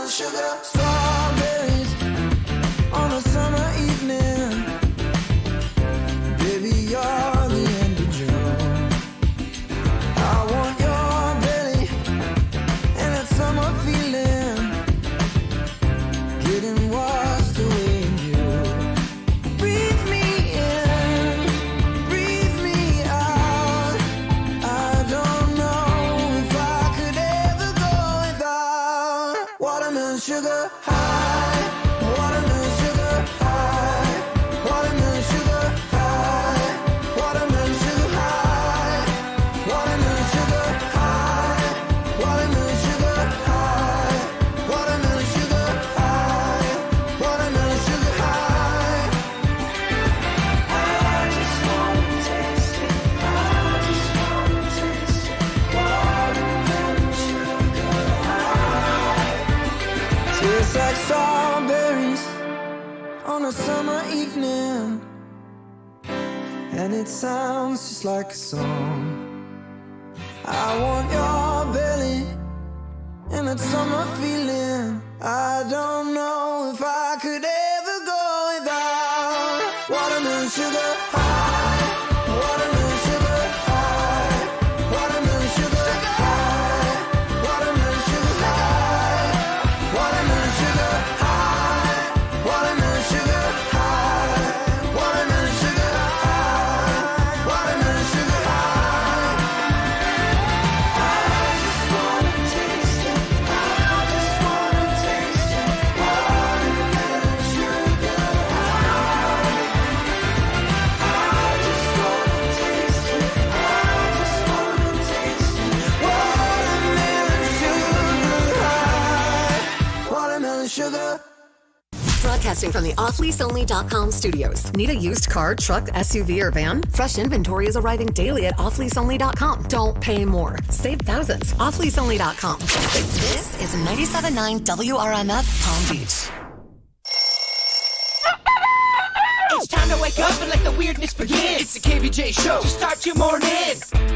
Watermelon sugar, strawberries on a summer evening. Baby, you're the end of June. I want your belly and that summer feeling, getting washed away in you. Breathe me in, breathe me out. I don't know if I could ever go without watermelon sugar high, watermelon sugar high, watermelon sugar high, watermelon sugar high, watermelon sugar high, watermelon sugar high, watermelon sugar high, watermelon sugar high. I just wanna taste it, I just wanna taste it, watermelon sugar high. Tastes like strawberries on a summer evening, and it sounds just like a song. I want your belly and that summer feeling. I don't know if I could ever go without watermelon sugar high, watermelon sugar high, watermelon sugar high, watermelon sugar high, watermelon sugar high, watermelon sugar high, watermelon sugar high, watermelon sugar high. I just wanna taste it, I just wanna taste it, watermelon sugar high. I just wanna taste it, I just wanna taste it, watermelon sugar high, watermelon sugar. Broadcasting from the offleaseonly.com studios. Need a used car, truck, SUV, or van? Fresh inventory is arriving daily at offleaseonly.com. Don't pay more. Save thousands. Offleaseonly.com. This is 97.9 WRMF Palm Beach. It's time to wake up and let the weirdness begin. It's the KVJ show to start your morning.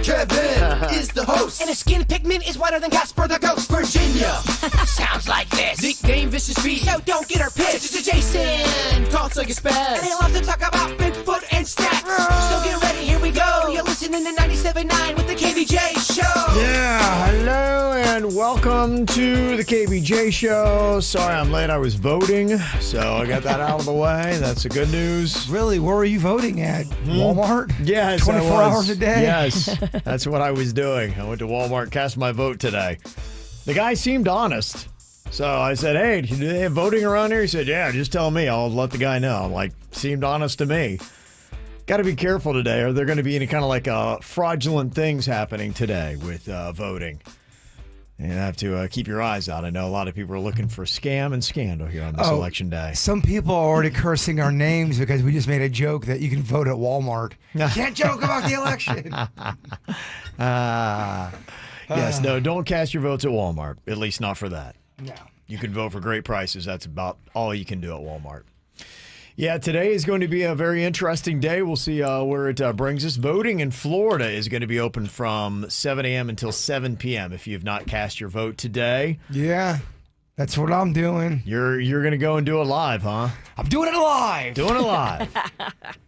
Kevin is the host, and his skin pigment is whiter than Casper the Ghost. Virginia sounds like this. Nickname Vicious Bee, so don't get her pissed. It's Jason, talks like a spaz, and he loves to talk about Bigfoot and stats. So get ready, here we go. You're listening to 97.9 with the KVJ show. Yeah, hello and welcome to the KVJ show. Sorry I'm late, I was voting, so I got that out of the way. That's the good news. Really? Where were you voting at? Walmart? Yes, 24 hours a day? Yes, that's what I was doing. I went to Walmart, cast my vote today. The guy seemed honest. So I said, hey, do they have voting around here? He said, yeah, just tell me. I'll let the guy know. I'm like, seemed honest to me. Got to be careful today. Are there going to be any kind of like fraudulent things happening today with voting? And you have to keep your eyes out. I know a lot of people are looking for scam and scandal here on this election day. Some people are already cursing our names because we just made a joke that you can vote at Walmart. Can't joke about the election. Yes, no, don't cast your votes at Walmart. At least not for that. No. You can vote for great prices. That's about all you can do at Walmart. Yeah, today is going to be a very interesting day. We'll see where it brings us. Voting in Florida is going to be open from 7 a.m. until 7 p.m. if you have not cast your vote today. Yeah, that's what I'm doing. You're going to go and do it live, huh? I'm doing it live. Doing it live.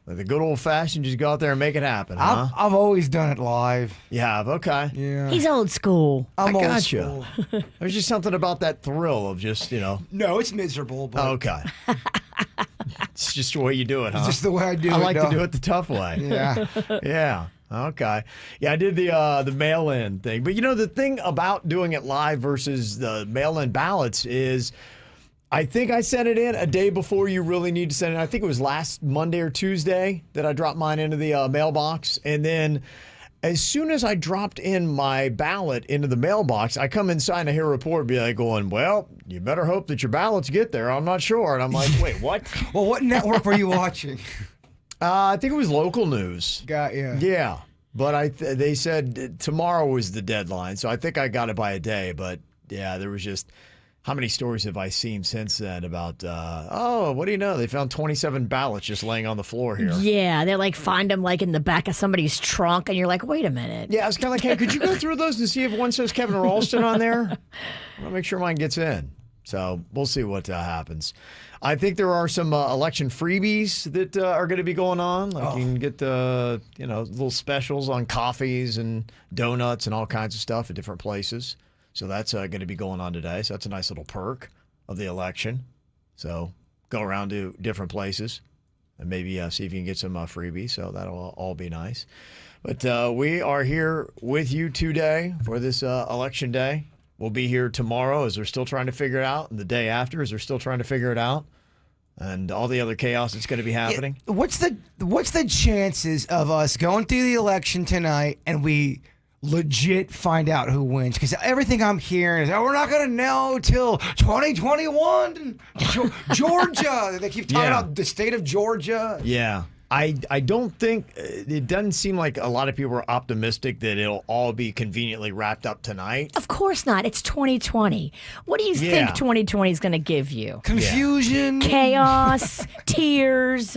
Like the good old-fashioned, just go out there and make it happen, huh? I've always done it live. You have? Okay. Yeah. He's old school. I'm old gotcha. school. There's just something about that thrill of just, No, it's miserable. But Okay. It's just the way you do it, huh? It's just the way I do it. I like to do it the tough way. Yeah. Yeah. Okay. Yeah, I did the mail-in thing. But, the thing about doing it live versus the mail-in ballots is I think I sent it in a day before you really need to send it. I think it was last Monday or Tuesday that I dropped mine into the mailbox. And then as soon as I dropped in my ballot into the mailbox, I come inside and I hear a report be like going, well, you better hope that your ballots get there. I'm not sure. And I'm like, wait, what? Well, what network were you watching? I think it was local news. Got you. Yeah. But they said tomorrow was the deadline. So I think I got it by a day. But yeah, there was just How many stories have I seen since then about, what do you know? They found 27 ballots just laying on the floor here. Yeah, they like find them like in the back of somebody's trunk, and you're like, wait a minute. Yeah, I was kind of like, hey, could you go through those and see if one says Kevin Ralston on there? I want to make sure mine gets in. So we'll see what happens. I think there are some election freebies that are going to be going on. Like you can get little specials on coffees and donuts and all kinds of stuff at different places. So that's going to be going on today. So that's a nice little perk of the election. So go around to different places and maybe see if you can get some freebies. So that'll all be nice. But we are here with you today for this election day. We'll be here tomorrow as they're still trying to figure it out, and the day after as they're still trying to figure it out, and all the other chaos that's going to be happening. What's the chances of us going through the election tonight and we legit find out who wins? Because everything I'm hearing is, we're not going to know till 2021. Georgia. They keep talking about the state of Georgia. Yeah. I don't think, it doesn't seem like a lot of people are optimistic that it'll all be conveniently wrapped up tonight. Of course not. It's 2020. What do you think 2020 is going to give you? Confusion. Chaos, tears,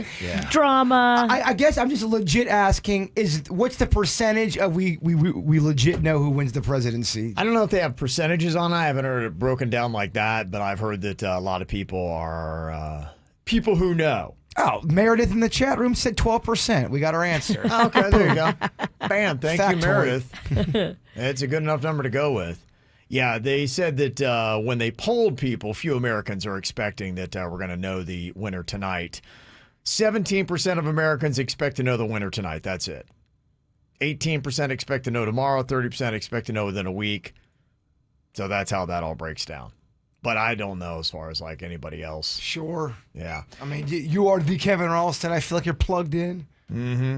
drama. I guess I'm just legit asking, what's the percentage of we legit know who wins the presidency? I don't know if they have percentages on it. I haven't heard it broken down like that, but I've heard that a lot of people are people who know. Oh, Meredith in the chat room said 12%. We got our answer. Okay, there you go. Bam. Thank you, Factoid. Meredith. It's a good enough number to go with. Yeah, they said that when they polled people, few Americans are expecting that we're going to know the winner tonight. 17% of Americans expect to know the winner tonight. That's it. 18% expect to know tomorrow. 30% expect to know within a week. So that's how that all breaks down. But I don't know as far as like anybody else. Sure. Yeah. I mean, you are the Kevin Ralston. I feel like you're plugged in. Mm-hmm.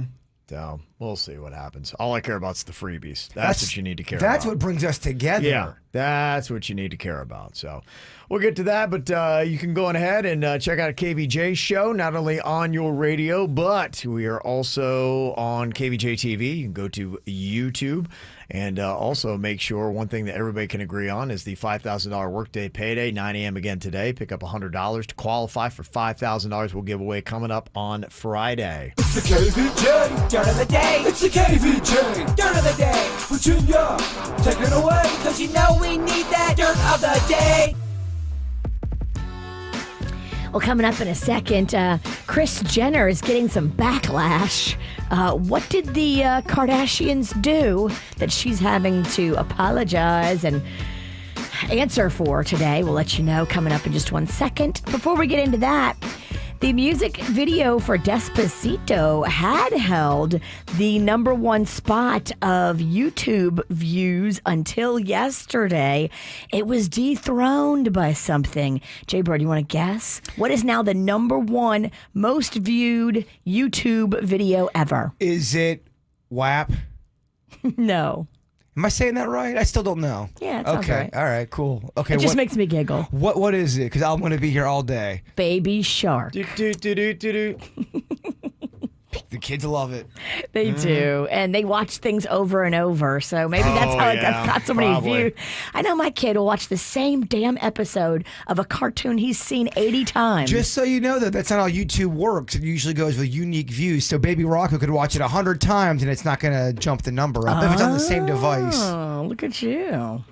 So we'll see what happens. All I care about is the freebies. That's what you need to care about. That's what brings us together. Yeah, that's what you need to care about. So we'll get to that, but you can go on ahead and check out a KVJ show, not only on your radio, but we are also on KVJ TV. You can go to YouTube. And also make sure one thing that everybody can agree on is the $5,000 workday payday, 9 a.m. again today. Pick up $100 to qualify for $5,000 we'll give away coming up on Friday. It's the KVJ Dirt of the Day. It's the KVJ Dirt of the Day. Virginia, take it away, because you know we need that Dirt of the Day. Well, coming up in a second, Kris Jenner is getting some backlash. What did the Kardashians do that she's having to apologize and answer for today? We'll let you know coming up in just 1 second. Before we get into that, the music video for Despacito had held the #1 spot of YouTube views until yesterday. It was dethroned by something. Jay Bird, you want to guess? What is now the #1 most viewed YouTube video ever? Is it WAP? No. Am I saying that right? I still don't know. Yeah, it sounds okay. right. All right, cool. Okay, It just makes me giggle. What is it? Because I'm going to be here all day. Baby Shark. Do-do-do-do-do-do. The kids love it. They do. And they watch things over and over. So maybe that's how it's got so many probably. views. I know my kid will watch the same damn episode of a cartoon he's seen 80 times. Just so you know, that's not how YouTube works. It usually goes with unique views. So Baby Rocco could watch it 100 times and it's not going to jump the number up if it's on the same device. Oh, look at you.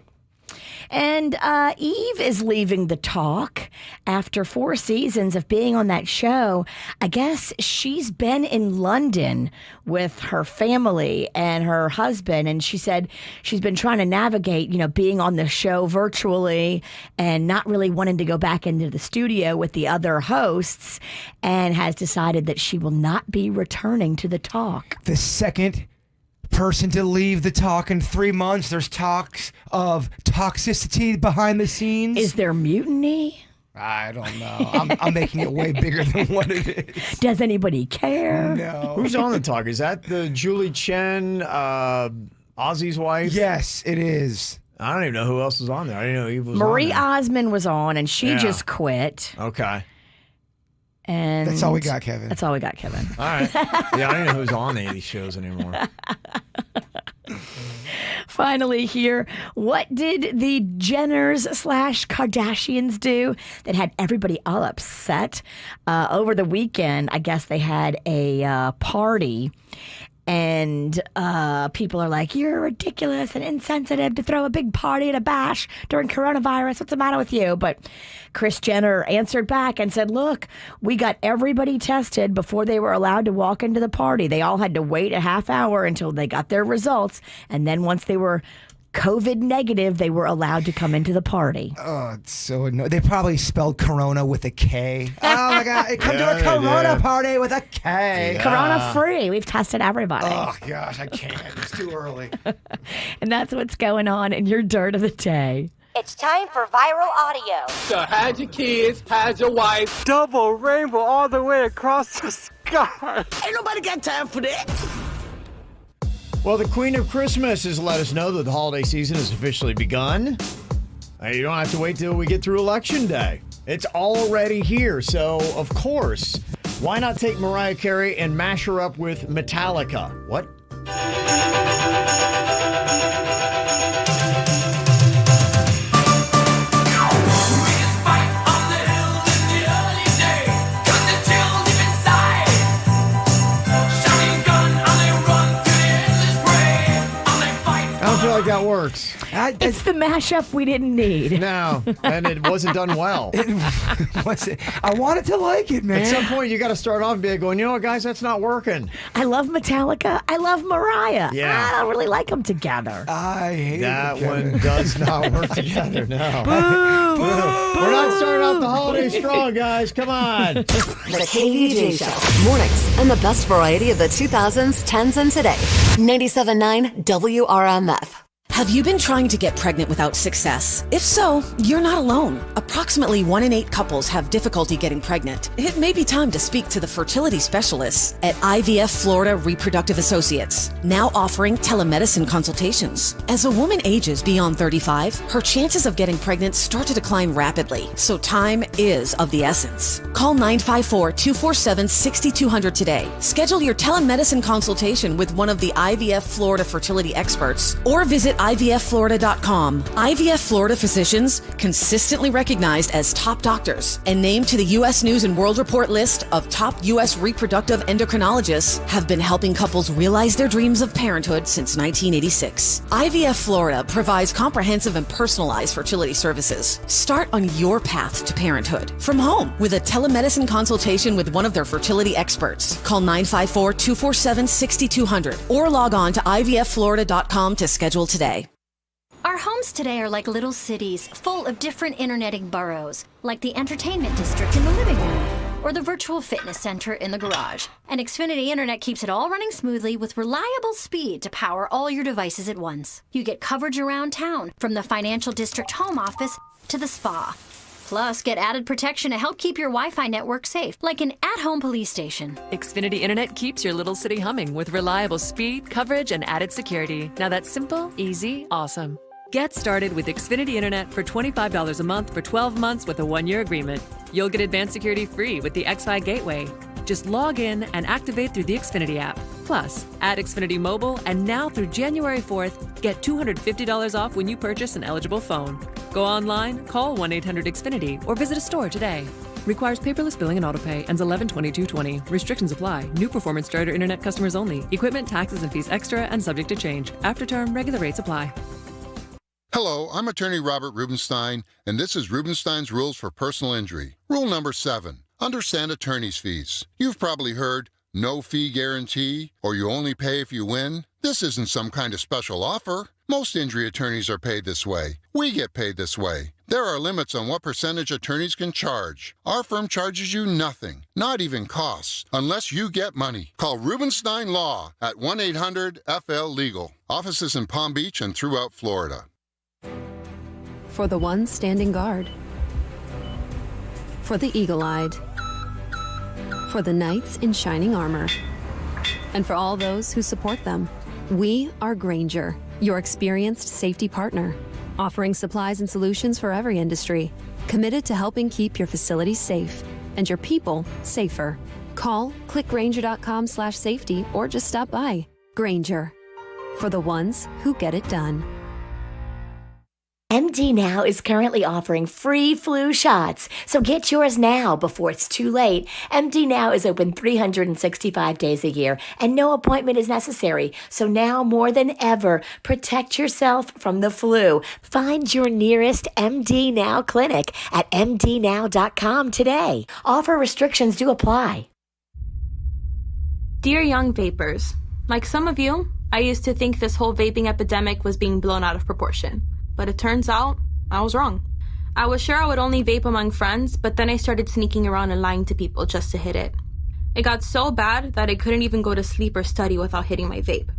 And Eve is leaving the talk after 4 seasons of being on that show. I guess she's been in London with her family and her husband, and she said she's been trying to navigate, being on the show virtually and not really wanting to go back into the studio with the other hosts, and has decided that she will not be returning to the talk. The second person to leave the talk in 3 months. There's talks of toxicity behind the scenes. Is there mutiny? I don't know. I'm making it way bigger than what it is. Does anybody care? No. Who's on the talk? Is that the Julie Chen, Ozzy's wife? Yes, it is. I don't even know who else was on there. I didn't know Eve was Marie on there. Osmond was on, and she just quit. Okay. And That's all we got, Kevin. That's all we got, Kevin. All right. Yeah, I don't know who's on any of these shows anymore. Finally here, what did the Jenners / Kardashians do that had everybody all upset? Over the weekend, I guess they had a party, And people are like, you're ridiculous and insensitive to throw a big party at a bash during coronavirus. What's the matter with you? But Kris Jenner answered back and said, look, we got everybody tested before they were allowed to walk into the party. They all had to wait a half hour until they got their results. And then once they were COVID negative, they were allowed to come into the party. Oh, it's so annoying. They probably spelled Corona with a K. Oh my God! Come to a Corona party with a K. Yeah. Corona free. We've tested everybody. Oh gosh, I can't. It's too early. And that's what's going on in your dirt of the day. It's time for viral audio. So hide your kids, hide your wife. Double rainbow all the way across the sky. Ain't nobody got time for that. Well, the Queen of Christmas has let us know that the holiday season has officially begun. You don't have to wait till we get through Election Day. It's already here, so of course, why not take Mariah Carey and mash her up with Metallica? What? I don't feel like that works. It's the mashup we didn't need. No, and it wasn't done well. I wanted to like it, man. At some point, you got to start off being going, you know what, guys, that's not working. I love Metallica. I love Mariah. Yeah. I don't really like them together. I hate That it, one does not work together, no. We're not starting off the holiday strong, guys. Come on. The KVJ Show. Mornings and the best variety of the 2000s, 10s, and today. 97.9 WRMF. Have you been trying to get pregnant without success? If so, you're not alone. Approximately 1 in 8 couples have difficulty getting pregnant. It may be time to speak to the fertility specialists at IVF Florida Reproductive Associates, now offering telemedicine consultations. As a woman ages beyond 35, her chances of getting pregnant start to decline rapidly, so time is of the essence. Call 954-247-6200 today. Schedule your telemedicine consultation with one of the IVF Florida fertility experts, or visit IVFFlorida.com. IVF Florida physicians, consistently recognized as top doctors and named to the U.S. News and World Report list of top U.S. reproductive endocrinologists, have been helping couples realize their dreams of parenthood since 1986. IVF Florida provides comprehensive and personalized fertility services. Start on your path to parenthood from home with a telemedicine consultation with one of their fertility experts. Call 954-247-6200 or log on to IVFFlorida.com to schedule today. Our homes today are like little cities, full of different interneting boroughs, like the entertainment district in the living room, or the virtual fitness center in the garage. And Xfinity Internet keeps it all running smoothly with reliable speed to power all your devices at once. You get coverage around town, from the financial district home office to the spa. Plus, get added protection to help keep your Wi-Fi network safe, like an at-home police station. Xfinity Internet keeps your little city humming with reliable speed, coverage, and added security. Now that's simple, easy, awesome. Get started with Xfinity Internet for $25 a month for 12 months with a 1-year agreement. You'll get advanced security free with the Xfi Gateway. Just log in and activate through the Xfinity app. Plus, add Xfinity Mobile, and now through January 4th, get $250 off when you purchase an eligible phone. Go online, call 1-800-XFINITY, or visit a store today. Requires paperless billing and autopay. Ends 11/22/20. Restrictions apply. New performance starter internet customers only. Equipment, taxes, and fees extra and subject to change. After term, regular rates apply. Hello, I'm attorney Robert Rubenstein, and this is Rubenstein's Rules for Personal Injury. Rule number 7, understand attorney's fees. You've probably heard no fee guarantee, or you only pay if you win. This isn't some kind of special offer. Most injury attorneys are paid this way. We get paid this way. There are limits on what percentage attorneys can charge. Our firm charges you nothing, not even costs, unless you get money. Call Rubenstein Law at 1-800-FL-LEGAL. Offices in Palm Beach and throughout Florida. For the ones standing guard, for the eagle-eyed, for the knights in shining armor, and for all those who support them. We are Grainger, your experienced safety partner, offering supplies and solutions for every industry, committed to helping keep your facilities safe and your people safer. Call, click Grainger.com/safety, or just stop by. Grainger, for the ones who get it done. MD Now is currently offering free flu shots, so get yours now before it's too late. MD Now is open 365 days a year, and no appointment is necessary. So now more than ever, protect yourself from the flu. Find your nearest MD Now clinic at mdnow.com today. Offer restrictions do apply. Dear young vapers, like some of you, I used to think this whole vaping epidemic was being blown out of proportion. But it turns out I was wrong. I was sure I would only vape among friends, but then I started sneaking around and lying to people just to hit it. It got so bad that I couldn't even go to sleep or study without hitting my vape.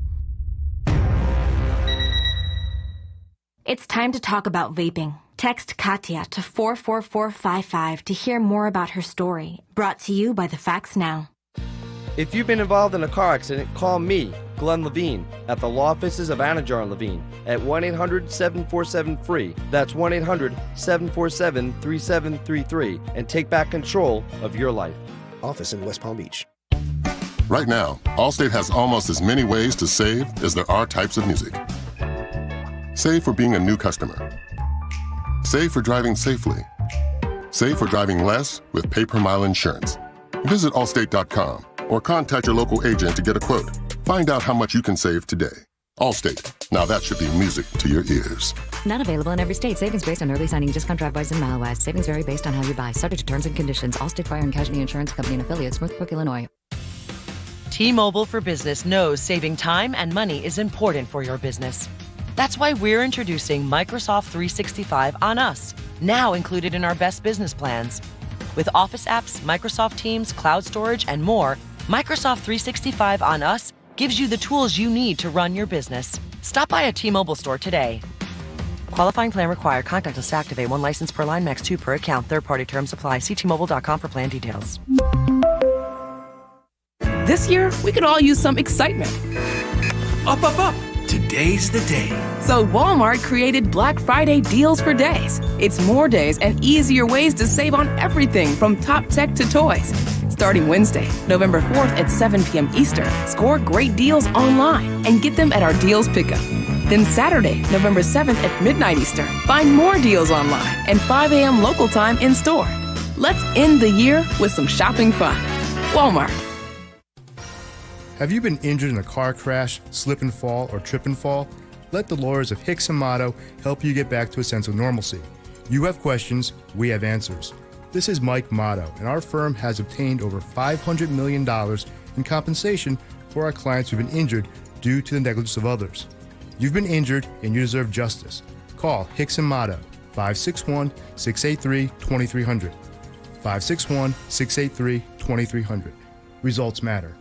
It's time to talk about vaping. Text Katya to 44455 to hear more about her story. Brought to you by The Facts Now. If you've been involved in a car accident, call me, Glenn Levine, at the law offices of Anajar and Levine at 1-800-747-FREE. That's 1-800-747-3733 and take back control of your life. Office in West Palm Beach. Right now, Allstate has almost as many ways to save as there are types of music. Save for being a new customer. Save for driving safely. Save for driving less with pay-per-mile insurance. Visit Allstate.com or contact your local agent to get a quote. Find out how much you can save today. Allstate. Now that should be music to your ears. Not available in every state. Savings based on early signing, discount drive-bys, and mile-wise. Savings vary based on how you buy. Subject to terms and conditions. Allstate Fire and Casualty Insurance Company and affiliates, Northbrook, Illinois. T-Mobile for Business knows saving time and money is important for your business. That's why we're introducing Microsoft 365 on us, now included in our best business plans. With Office apps, Microsoft Teams, cloud storage, and more, Microsoft 365 on us gives you the tools you need to run your business. Stop by a T-Mobile store today. Qualifying plan required. Contactless to activate. 1 license per line, max 2 per account. Third-party terms apply. See T-Mobile.com for plan details. This year, we could all use some excitement. Up, up, up. Today's the day. So Walmart created Black Friday deals for days. It's more days and easier ways to save on everything from top tech to toys. Starting Wednesday, November 4th at 7 p.m. Eastern, score great deals online and get them at our deals pickup. Then Saturday, November 7th at midnight Eastern, find more deals online and 5 a.m. local time in store. Let's end the year with some shopping fun. Walmart. Have you been injured in a car crash, slip and fall, or trip and fall? Let the lawyers of Hicks & Motto help you get back to a sense of normalcy. You have questions, we have answers. This is Mike Motto, and our firm has obtained over $500 million in compensation for our clients who've been injured due to the negligence of others. You've been injured and you deserve justice. Call Hicks & Motto, 561-683-2300. 561-683-2300. Results matter.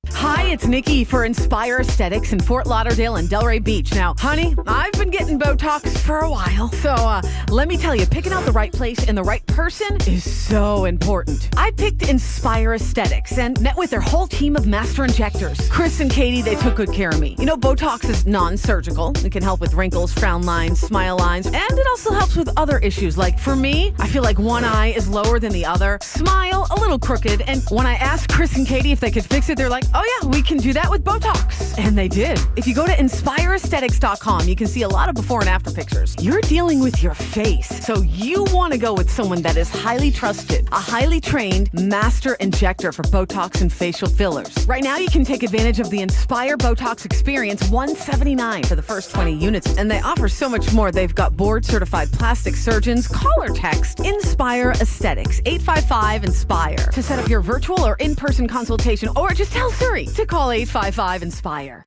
Hi, it's Nikki for Inspire Aesthetics in Fort Lauderdale and Delray Beach. Now, honey, I've been getting Botox for a while. So, let me tell you, picking out the right place and the right person is so important. I picked Inspire Aesthetics and met with their whole team of master injectors. Chris and Katie, they took good care of me. You know, Botox is non-surgical. It can help with wrinkles, frown lines, smile lines, and it also helps with other issues. Like, for me, I feel like one eye is lower than the other, smile a little crooked, and when I asked Chris and Katie if they could fix it, they're like, oh yeah, we can do that with Botox. And they did. If you go to InspireAesthetics.com, you can see a lot of before and after pictures. You're dealing with your face, so you want to go with someone that is highly trusted, a highly trained master injector for Botox and facial fillers. Right now, you can take advantage of the Inspire Botox Experience $179 for the first 20 units, and they offer so much more. They've got board-certified plastic surgeons. Call or text Inspire Aesthetics, 855-INSPIRE, to set up your virtual or in-person consultation, or just tell Siri to call 855-INSPIRE.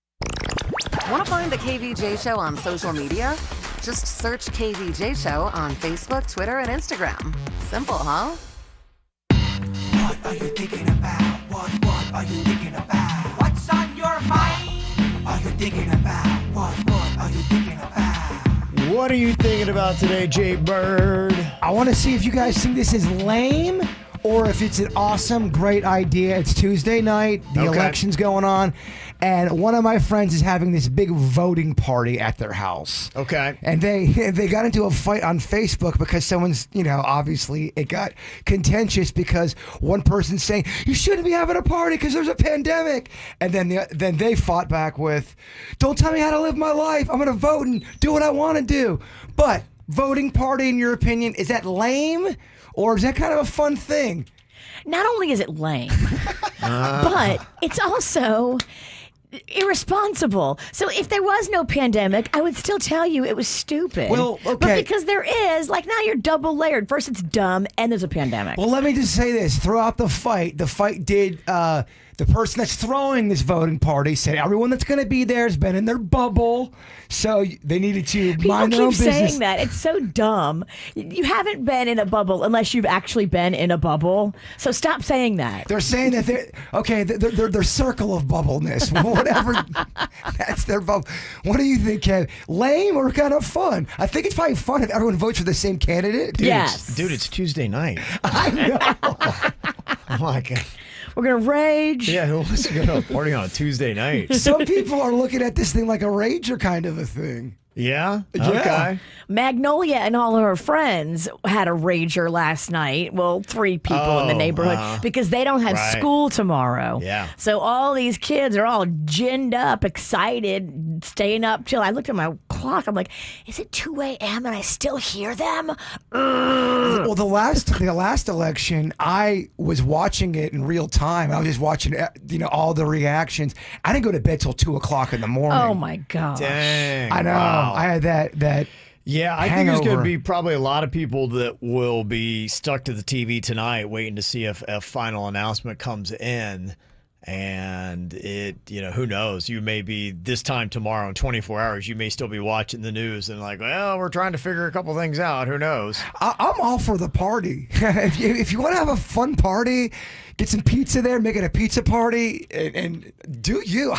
Want to find the KVJ Show on social media? Just search KVJ Show on Facebook, Twitter, and Instagram. Simple, huh? What are you thinking about? What are you thinking about? What's on your mind? Are you thinking about? What are you thinking about? What are you thinking about today, Jay Bird? I want to see if you guys think this is lame or if it's an awesome, great idea. It's Tuesday night. The election's going on. And one of my friends is having this big voting party at their house. Okay. And they got into a fight on Facebook because someone's, obviously it got contentious because one person's saying, you shouldn't be having a party because there's a pandemic. And then they fought back with, don't tell me how to live my life. I'm going to vote and do what I want to do. But voting party, in your opinion, is that lame or is that kind of a fun thing? Not only is it lame, but it's also irresponsible. So if there was no pandemic, I would still tell you it was stupid. Well, okay. But because there is, like, now you're double layered. First it's dumb and there's a pandemic. Well, let me just say this. Throughout the fight did, the person that's throwing this voting party said everyone that's going to be there has been in their bubble, so they needed to mind their own business. People keep saying that. It's so dumb. You haven't been in a bubble unless you've actually been in a bubble. So stop saying that. They're saying that their circle of bubbleness, whatever. That's their bubble. What do you think, Kev? Lame or kind of fun? I think it's probably fun if everyone votes for the same candidate. Dude, it's Tuesday night. I know. Oh my God. We're going to rage. Yeah, who wants to go to a party on a Tuesday night? Some people are looking at this thing like a rager kind of a thing. Yeah? Yeah. Okay. Magnolia and all of her friends had a rager last night. Well, 3 people in the neighborhood because they don't have school tomorrow. Yeah. So all these kids are all ginned up, excited, staying up till I looked at my clock. I'm like, is it 2 a.m. and I still hear them? Well, the last election, I was watching it in real time. I was just watching, all the reactions. I didn't go to bed till 2 o'clock in the morning. Oh my gosh. Dang. I know. Wow. I had that. Yeah, I think there's going to be probably a lot of people that will be stuck to the TV tonight waiting to see if a final announcement comes in. And who knows? You may be this time tomorrow in 24 hours, you may still be watching the news and like, well, we're trying to figure a couple things out. Who knows? I'm all for the party. If you want to have a fun party, get some pizza there, make it a pizza party, and do you.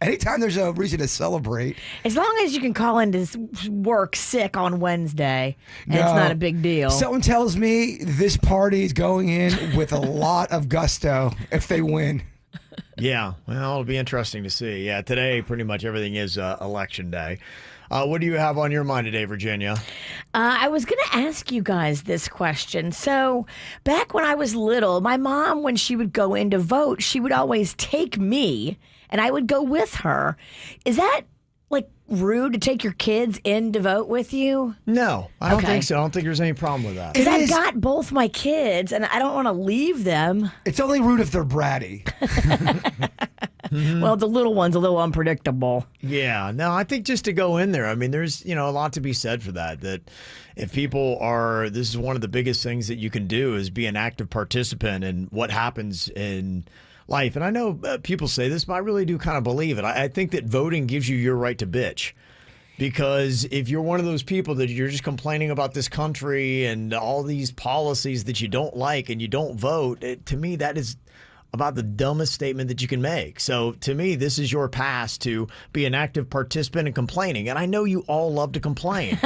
Anytime there's a reason to celebrate. As long as you can call into work sick on Wednesday, and it's not a big deal. Someone tells me this party is going in with a lot of gusto if they win. Yeah, well, it'll be interesting to see. Yeah, today pretty much everything is election day. What do you have on your mind today, Virginia? I was going to ask you guys this question. So back when I was little, my mom, when she would go in to vote, she would always take me and I would go with her. Is that like rude to take your kids in to vote with you? No, I don't think so. I don't think there's any problem with that. Because I've got both my kids and I don't want to leave them. It's only rude if they're bratty. Well, the little one's a little unpredictable. Yeah, no, I think just to go in there, I mean, there's, a lot to be said for that. That if people this is one of the biggest things that you can do is be an active participant in what happens in life. And I know people say this, but I really do kind of believe it. I think that voting gives you your right to bitch. Because if you're one of those people that you're just complaining about this country and all these policies that you don't like and you don't vote, to me, that is about the dumbest statement that you can make. So to me, this is your pass to be an active participant in complaining. And I know you all love to complain.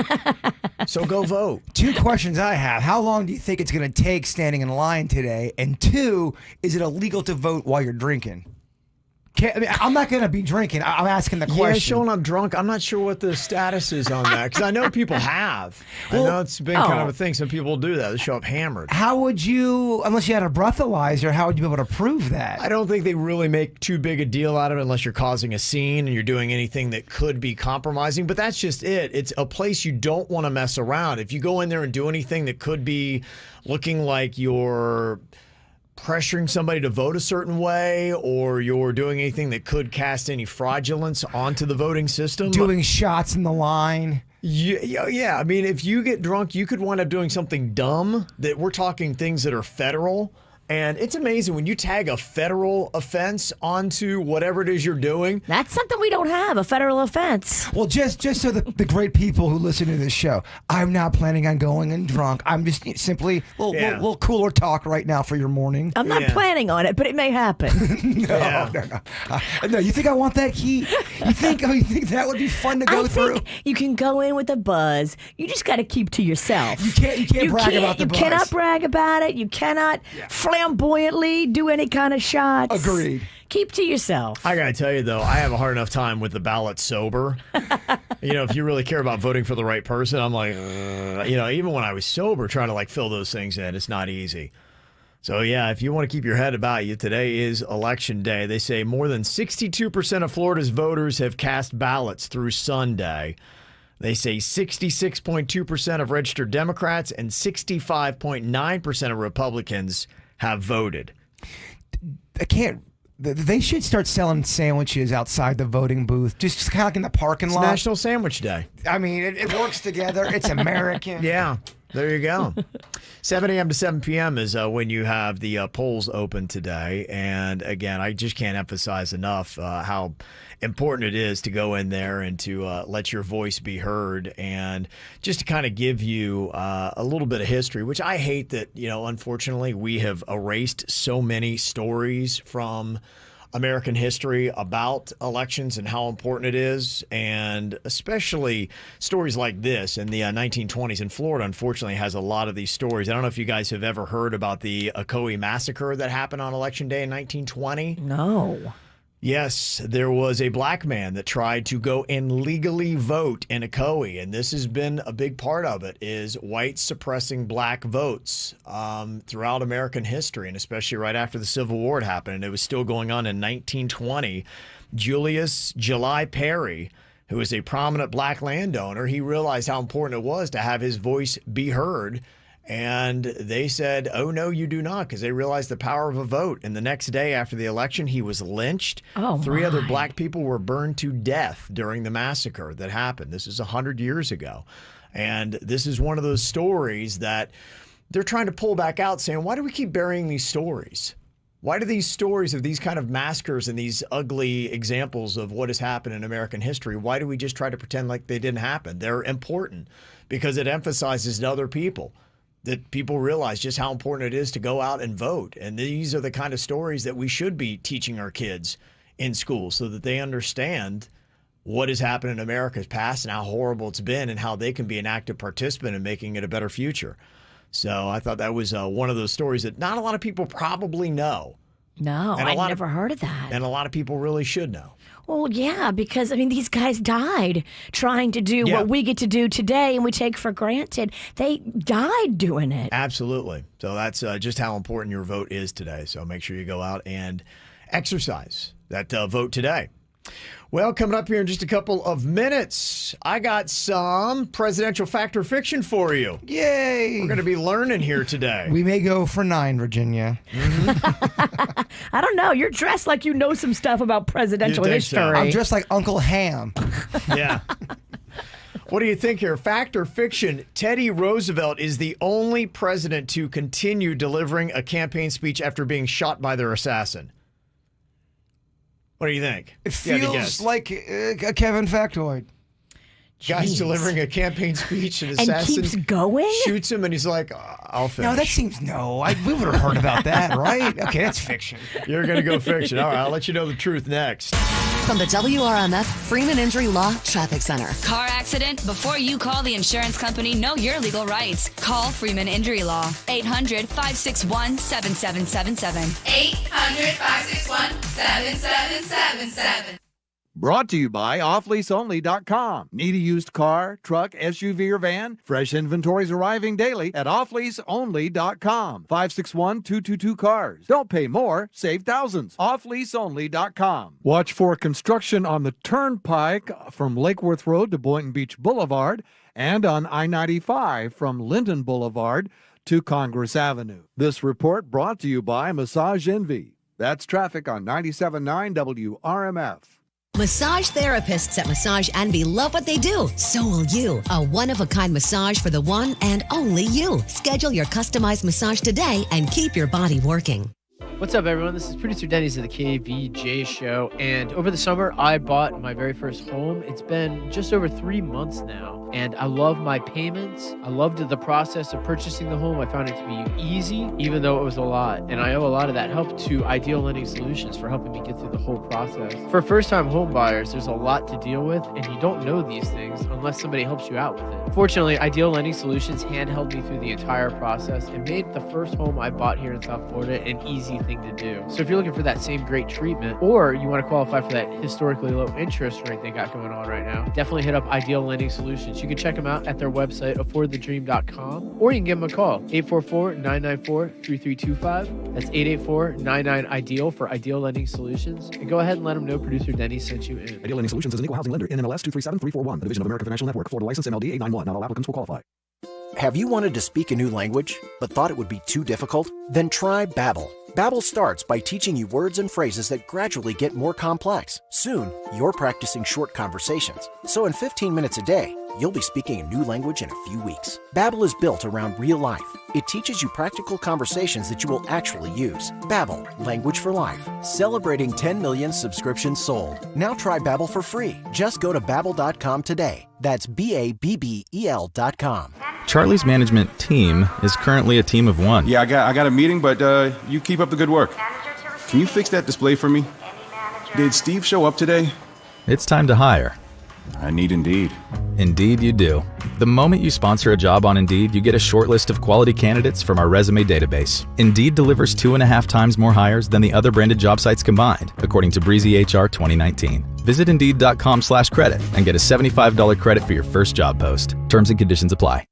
So go vote. 2 questions I have. How long do you think it's going to take standing in line today? And 2, is it illegal to vote while you're drinking? I'm not going to be drinking. I'm asking the question. Yeah, showing up drunk. I'm not sure what the status is on that because I know people have. I know it's been kind of a thing. Some people do that. They show up hammered. How would you, unless you had a breathalyzer, how would you be able to prove that? I don't think they really make too big a deal out of it unless you're causing a scene and you're doing anything that could be compromising. But that's just it. It's a place you don't want to mess around. If you go in there and do anything that could be looking like you're pressuring somebody to vote a certain way or you're doing anything that could cast any fraudulence onto the voting system. Doing shots in the line. Yeah. I mean, if you get drunk, you could wind up doing something dumb. That we're talking things that are federal. And it's amazing when you tag a federal offense onto whatever it is you're doing. That's something we don't have, a federal offense. Well, just so the great people who listen to this show, I'm not planning on going and drunk. I'm just simply a little cooler talk right now for your morning. I'm not planning on it, but it may happen. No, you think I want that heat? You think that would be fun to go through? Think you can go in with a buzz. You just got to keep to yourself. You can't brag about the buzz. You cannot brag about it. You cannot flamboyantly do any kind of shots. Agreed. Keep to yourself. I gotta tell you though, I have a hard enough time with the ballot sober. If you really care about voting for the right person, I'm like, even when I was sober, trying to fill those things in, it's not easy. So yeah, if you want to keep your head about you, today is election day. They say more than 62% of Florida's voters have cast ballots through Sunday. They say 66.2% of registered Democrats and 65.9% of Republicans have voted. They should start selling sandwiches outside the voting booth, just kind of like in the parking lot. National Sandwich Day. I mean, it works together. It's American. Yeah, there you go. 7 a.m. to 7 p.m. is when you have the polls open today. And again, I just can't emphasize enough how important it is to go in there and to let your voice be heard, and just to kind of give you a little bit of history, which I hate that, unfortunately, we have erased so many stories from American history about elections and how important it is, and especially stories like this in the 1920s. And Florida, unfortunately, has a lot of these stories. I don't know if you guys have ever heard about the Kvj massacre that happened on Election Day in 1920. No. Yes, there was a black man that tried to go and legally vote in Kvj, and this has been a big part of it, is white suppressing black votes throughout American history, and especially right after the Civil War had happened, and it was still going on in 1920. Julius July Perry, who is a prominent black landowner, he realized how important it was to have his voice be heard. And they said, oh, no, you do not, because they realized the power of a vote. And the next day after the election, he was lynched. Oh, 3 other black people were burned to death during the massacre that happened. This is 100 years ago. And this is one of those stories that they're trying to pull back out, saying, why do we keep burying these stories? Why do these stories of these kind of massacres and these ugly examples of what has happened in American history, why do we just try to pretend like they didn't happen? They're important because it emphasizes to other people that people realize just how important it is to go out and vote. And these are the kind of stories that we should be teaching our kids in school so that they understand what has happened in America's past and how horrible it's been and how they can be an active participant in making it a better future. So I thought that was one of those stories that not a lot of people probably know. No, I'd never heard of that. And a lot of people really should know. Well, yeah, because, these guys died trying to do what we get to do today and we take for granted. They died doing it. Absolutely. So that's just how important your vote is today. So make sure you go out and exercise that vote today. Well, coming up here in just a couple of minutes, I got some presidential fact or fiction for you. Yay! We're going to be learning here today. We may go for 9, Virginia. I don't know. You're dressed like you know some stuff about presidential history. So. I'm dressed like Uncle Ham. Yeah. What do you think here? Fact or fiction? Teddy Roosevelt is the only president to continue delivering a campaign speech after being shot by their assassin. What do you think? It feels like a Kevin factoid. Guy's delivering a campaign speech and assassin keeps going? Shoots him and he's like, I'll finish. No, that seems, we would have heard about that, right? Okay, that's fiction. You're going to go fiction. All right, I'll let you know the truth next. From the WRMF Freeman Injury Law Traffic Center. Car accident? Before you call the insurance company, know your legal rights. Call Freeman Injury Law. 800-561-7777. 800-561-7777. Brought to you by offleaseonly.com. Need a used car, truck, SUV, or van? Fresh inventories arriving daily at offleaseonly.com. 561-222-CARS. Don't pay more, save thousands. Offleaseonly.com. Watch for construction on the Turnpike from Lake Worth Road to Boynton Beach Boulevard and on I-95 from Linden Boulevard to Congress Avenue. This report brought to you by Massage Envy. That's traffic on 97.9 WRMF. Massage therapists at Massage Envy love what they do. So will you. A one-of-a-kind massage for the one and only you. Schedule your customized massage today and keep your body working. What's up, everyone? This is producer Denny's of the KVJ Show, and over the summer, I bought my very first home. It's been just over 3 months now, and I love my payments. I loved the process of purchasing the home. I found it to be easy, even though it was a lot, and I owe a lot of that help to Ideal Lending Solutions for helping me get through the whole process. For first-time home buyers, there's a lot to deal with, and you don't know these things unless somebody helps you out with it. Fortunately, Ideal Lending Solutions handheld me through the entire process and made the first home I bought here in South Florida an easy thing to do. So if you're looking for that same great treatment, or you want to qualify for that historically low interest rate they got going on right now, definitely hit up Ideal Lending Solutions. solutions. You can check them out at their website, affordthedream.com, or you can give them a call, 844-994-3325. That's 884-99-IDEAL for Ideal Lending Solutions. And go ahead and let them know producer Denny sent you in. Ideal Lending Solutions is an equal housing lender. NMLS 237341. A division of American Financial Network. Florida license MLD 891. Not all applicants will qualify. Have you wanted to speak a new language, but thought it would be too difficult? Then try Babbel. Babbel starts by teaching you words and phrases that gradually get more complex. Soon, you're practicing short conversations. So in 15 minutes a day, you'll be speaking a new language in a few weeks. Babbel is built around real life. It teaches you practical conversations that you will actually use. Babbel, language for life. Celebrating 10 million subscriptions sold. Now try Babbel for free. Just go to Babbel.com today. That's BABBEL.com. Charlie's management team is currently a team of one. Yeah, I got a meeting, but you keep up the good work. Can you fix that display for me? Did Steve show up today? It's time to hire. I need Indeed. Indeed you do. The moment you sponsor a job on Indeed, you get a short list of quality candidates from our resume database. Indeed delivers 2.5 times more hires than the other branded job sites combined, according to Breezy HR 2019. Visit Indeed.com/credit and get a $75 credit for your first job post. Terms and conditions apply.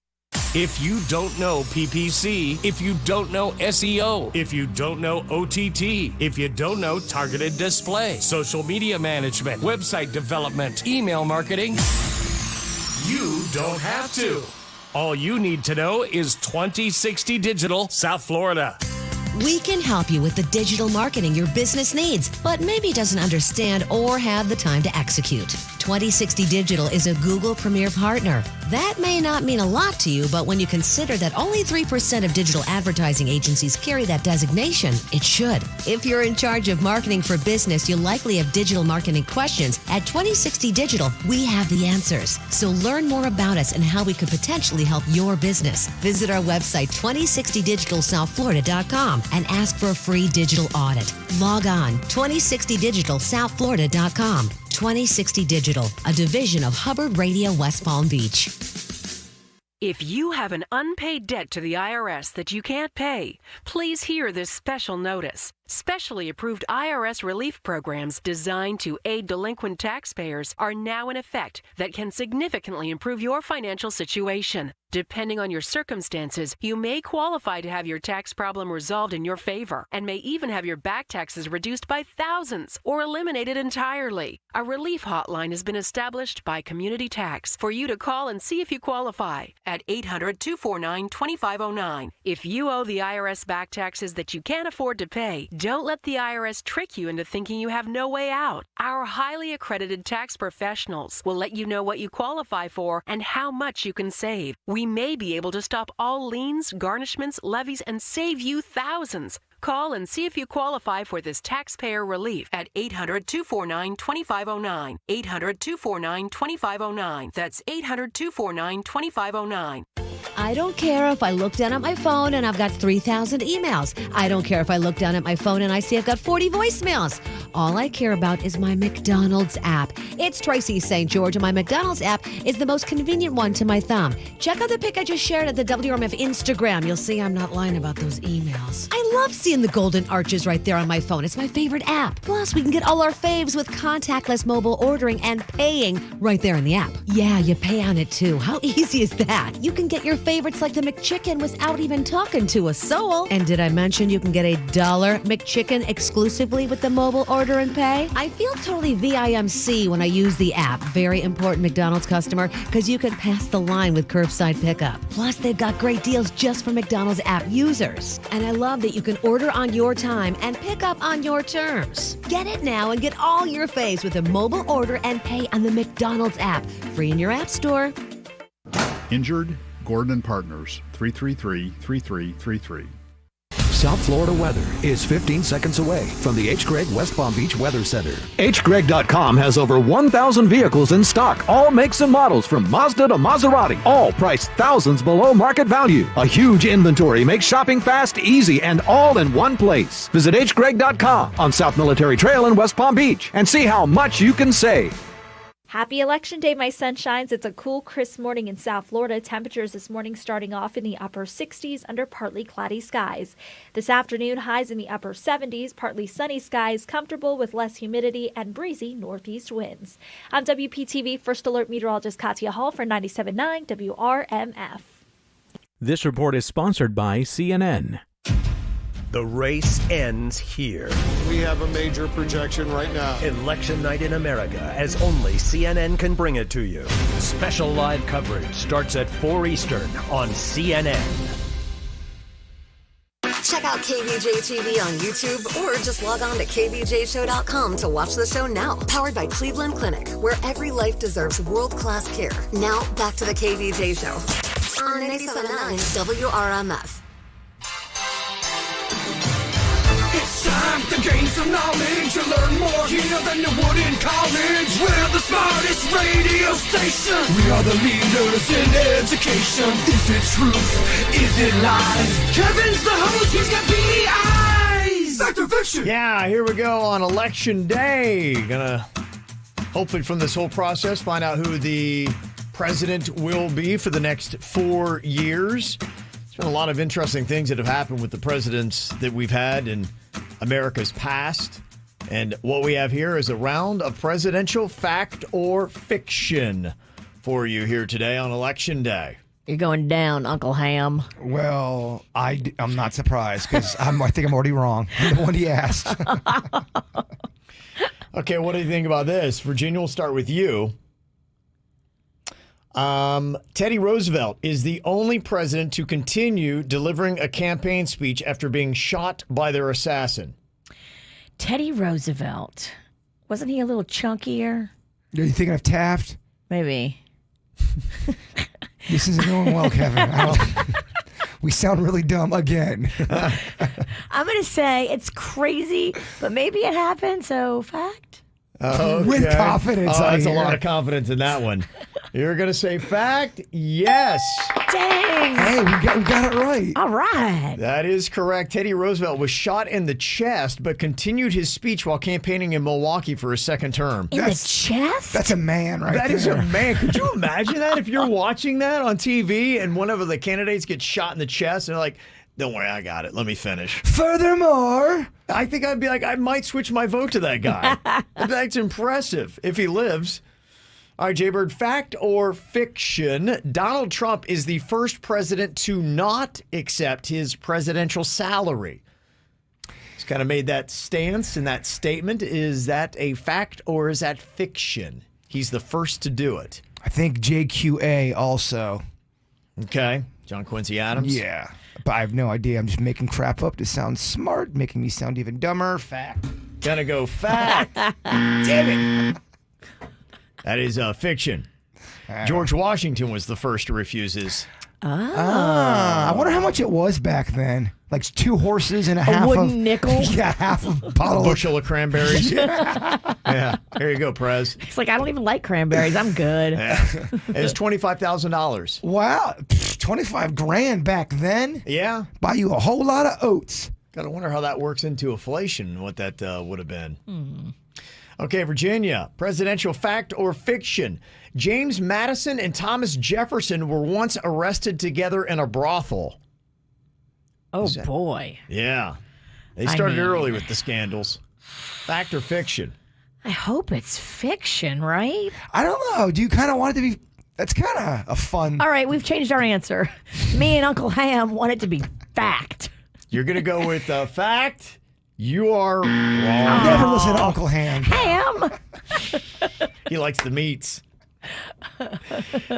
If you don't know PPC, if you don't know SEO, if you don't know OTT, if you don't know targeted display, social media management, website development, email marketing, you don't have to. All you need to know is 2060 Digital, South Florida. We can help you with the digital marketing your business needs, but maybe doesn't understand or have the time to execute. 2060 Digital is a Google Premier Partner. That may not mean a lot to you, but when you consider that only 3% of digital advertising agencies carry that designation, it should. If you're in charge of marketing for business, you'll likely have digital marketing questions. At 2060 Digital, we have the answers. So learn more about us and how we could potentially help your business. Visit our website, 2060digitalsouthflorida.com, and ask for a free digital audit. Log on, 2060digitalsouthflorida.com. 2060 Digital, a division of Hubbard Radio West Palm Beach. If you have an unpaid debt to the IRS that you can't pay, please hear this special notice. Specially approved IRS relief programs designed to aid delinquent taxpayers are now in effect that can significantly improve your financial situation. Depending on your circumstances, you may qualify to have your tax problem resolved in your favor and may even have your back taxes reduced by thousands or eliminated entirely. A relief hotline has been established by Community Tax for you to call and see if you qualify at 800-249-2509. If you owe the IRS back taxes that you can't afford to pay, don't let the IRS trick you into thinking you have no way out. Our highly accredited tax professionals will let you know what you qualify for and how much you can save. We may be able to stop all liens, garnishments, levies, and save you thousands. Call and see if you qualify for this taxpayer relief at 800-249-2509. 800-249-2509. That's 800-249-2509. I don't care if I look down at my phone and I've got 3,000 emails. I don't care if I look down at my phone and I see I've got 40 voicemails. All I care about is my McDonald's app. It's Tracy St. George, and my McDonald's app is the most convenient one to my thumb. Check out the pic I just shared at the WRMF Instagram. You'll see I'm not lying about those emails. I love seeing the golden arches right there on my phone. It's my favorite app. Plus, we can get all our faves with contactless mobile ordering and paying right there in the app. Yeah, you pay on it too. How easy is that? You can get your favorites like the McChicken without even talking to a soul. And did I mention you can get $1 McChicken exclusively with the mobile order and pay? I feel totally VIMC when I use the app. Very important McDonald's customer, because you can pass the line with curbside pickup. Plus, they've got great deals just for McDonald's app users. And I love that you can order on your time and pick up on your terms. Get it now and get all your faves with a mobile order and pay on the McDonald's app. Free in your app store. Injured? Gordon & Partners, 333-3333. South Florida weather is 15 seconds away from the H. Gregg West Palm Beach Weather Center. HGreg.com has over 1,000 vehicles in stock, all makes and models from Mazda to Maserati, all priced thousands below market value. A huge inventory makes shopping fast, easy, and all in one place. Visit HGreg.com on South Military Trail in West Palm Beach and see how much you can save. Happy Election Day, my sunshines. It's a cool, crisp morning in South Florida. Temperatures this morning starting off in the upper 60s under partly cloudy skies. This afternoon, highs in the upper 70s, partly sunny skies, comfortable with less humidity and breezy northeast winds. I'm WPTV First Alert Meteorologist Katya Hall for 97.9 WRMF. This report is sponsored by CNN. The race ends here. We have a major projection right now. Election night in America, as only CNN can bring it to you. Special live coverage starts at 4 Eastern on CNN. Check out KVJ TV on YouTube or just log on to kvjshow.com to watch the show now. Powered by Cleveland Clinic, where every life deserves world-class care. Now, back to the KVJ Show on 97.9 WRMF. It's time to gain some knowledge. You learn more here than you would in college. We're the smartest radio station. We are the leaders in education. Is it truth? Is it lies? Kevin's the host. He's got beady eyes. Fact or fiction? Yeah, here we go on Election Day. Gonna, hopefully from this whole process, find out who the president will be for the next 4 years. There's been a lot of interesting things that have happened with the presidents that we've had in America's past. And what we have here is a round of presidential fact or fiction for you here today on Election Day. You're going down, Uncle Ham. Well, I'm not surprised because I think I'm already wrong. I'm the one he asked. Okay, what do you think about this? Virginia, we'll start with you. Teddy Roosevelt is the only president to continue delivering a campaign speech after being shot by their assassin. Teddy Roosevelt. Wasn't he a little chunkier? Are you thinking of Taft? Maybe. This isn't going well, Kevin. We sound really dumb again. I'm going to say it's crazy, but maybe it happened, so fact. Okay. With confidence. That's a lot of confidence in that one. You're going to say fact? Yes. Dang. Hey, we got it right. All right. That is correct. Teddy Roosevelt was shot in the chest, but continued his speech while campaigning in Milwaukee for his second term. In the chest? That's a man right there. That is a man. Could you imagine that if you're watching that on TV and one of the candidates gets shot in the chest and they're like, don't worry, I got it. Let me finish. Furthermore, I think I'd be like, I might switch my vote to that guy. That's impressive if he lives. All right, Jaybird, fact or fiction? Donald Trump is the first president to not accept his presidential salary. He's kind of made that stance and that statement. Is that a fact or is that fiction? He's the first to do it. I think JQA also. Okay. John Quincy Adams? Yeah. But I have no idea. I'm just making crap up to sound smart, making me sound even dumber. Fact. Gonna go fact. Damn it. That is fiction. George Washington was the first to refuse his. I wonder how much it was back then. Like 2 horses and a half wooden nickel? Yeah, half a A bottle bushel of cranberries. Yeah. Here you go, Prez. It's like, I don't even like cranberries. I'm good. Yeah. It's $25,000. Wow. 25 grand back then? Yeah. Buy you a whole lot of oats. Gotta wonder how that works into inflation, what that would have been. Okay, Virginia, presidential fact or fiction? James Madison and Thomas Jefferson were once arrested together in a brothel. Oh, boy. Yeah. They started early with the scandals. Fact or fiction? I hope it's fiction, right? I don't know. Do you kind of want it to be... That's kind of a fun... All right, we've changed our answer. Me and Uncle Ham want it to be fact. You're going to go with fact? You are wrong. Never listen to Uncle Ham. Ham! He likes the meats.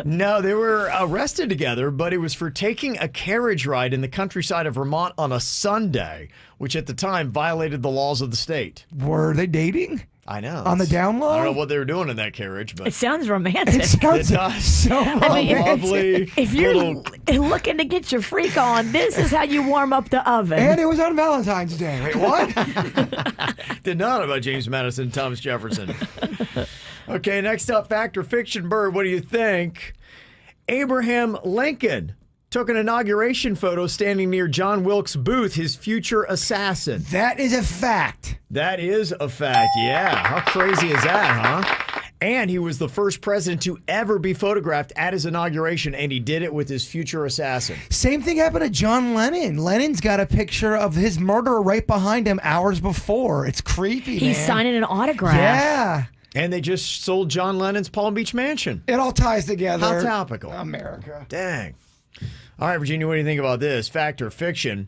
No, they were arrested together, but it was for taking a carriage ride in the countryside of Vermont on a Sunday, which at the time violated the laws of the state. Were they dating? I know. On the down low? I don't know what they were doing in that carriage, but It sounds romantic. It sounds so romantic. lovely. If you're little... looking to get your freak on, this is how you warm up the oven. And it was on Valentine's Day. Wait, what? Did not know about James Madison and Thomas Jefferson. Okay, next up, fact or fiction, Bird, what do you think? Abraham Lincoln took an inauguration photo standing near John Wilkes Booth, his future assassin. That is a fact. That is a fact, yeah. How crazy is that, huh? And he was the first president to ever be photographed at his inauguration, and he did it with his future assassin. Same thing happened to John Lennon. Lennon's got a picture of his murderer right behind him hours before. It's creepy, He's man. signing an autograph. Yeah. And they just sold John Lennon's Palm Beach mansion. It all ties together. How topical. America. Dang. All right, Virginia, what do you think about this? Fact or fiction?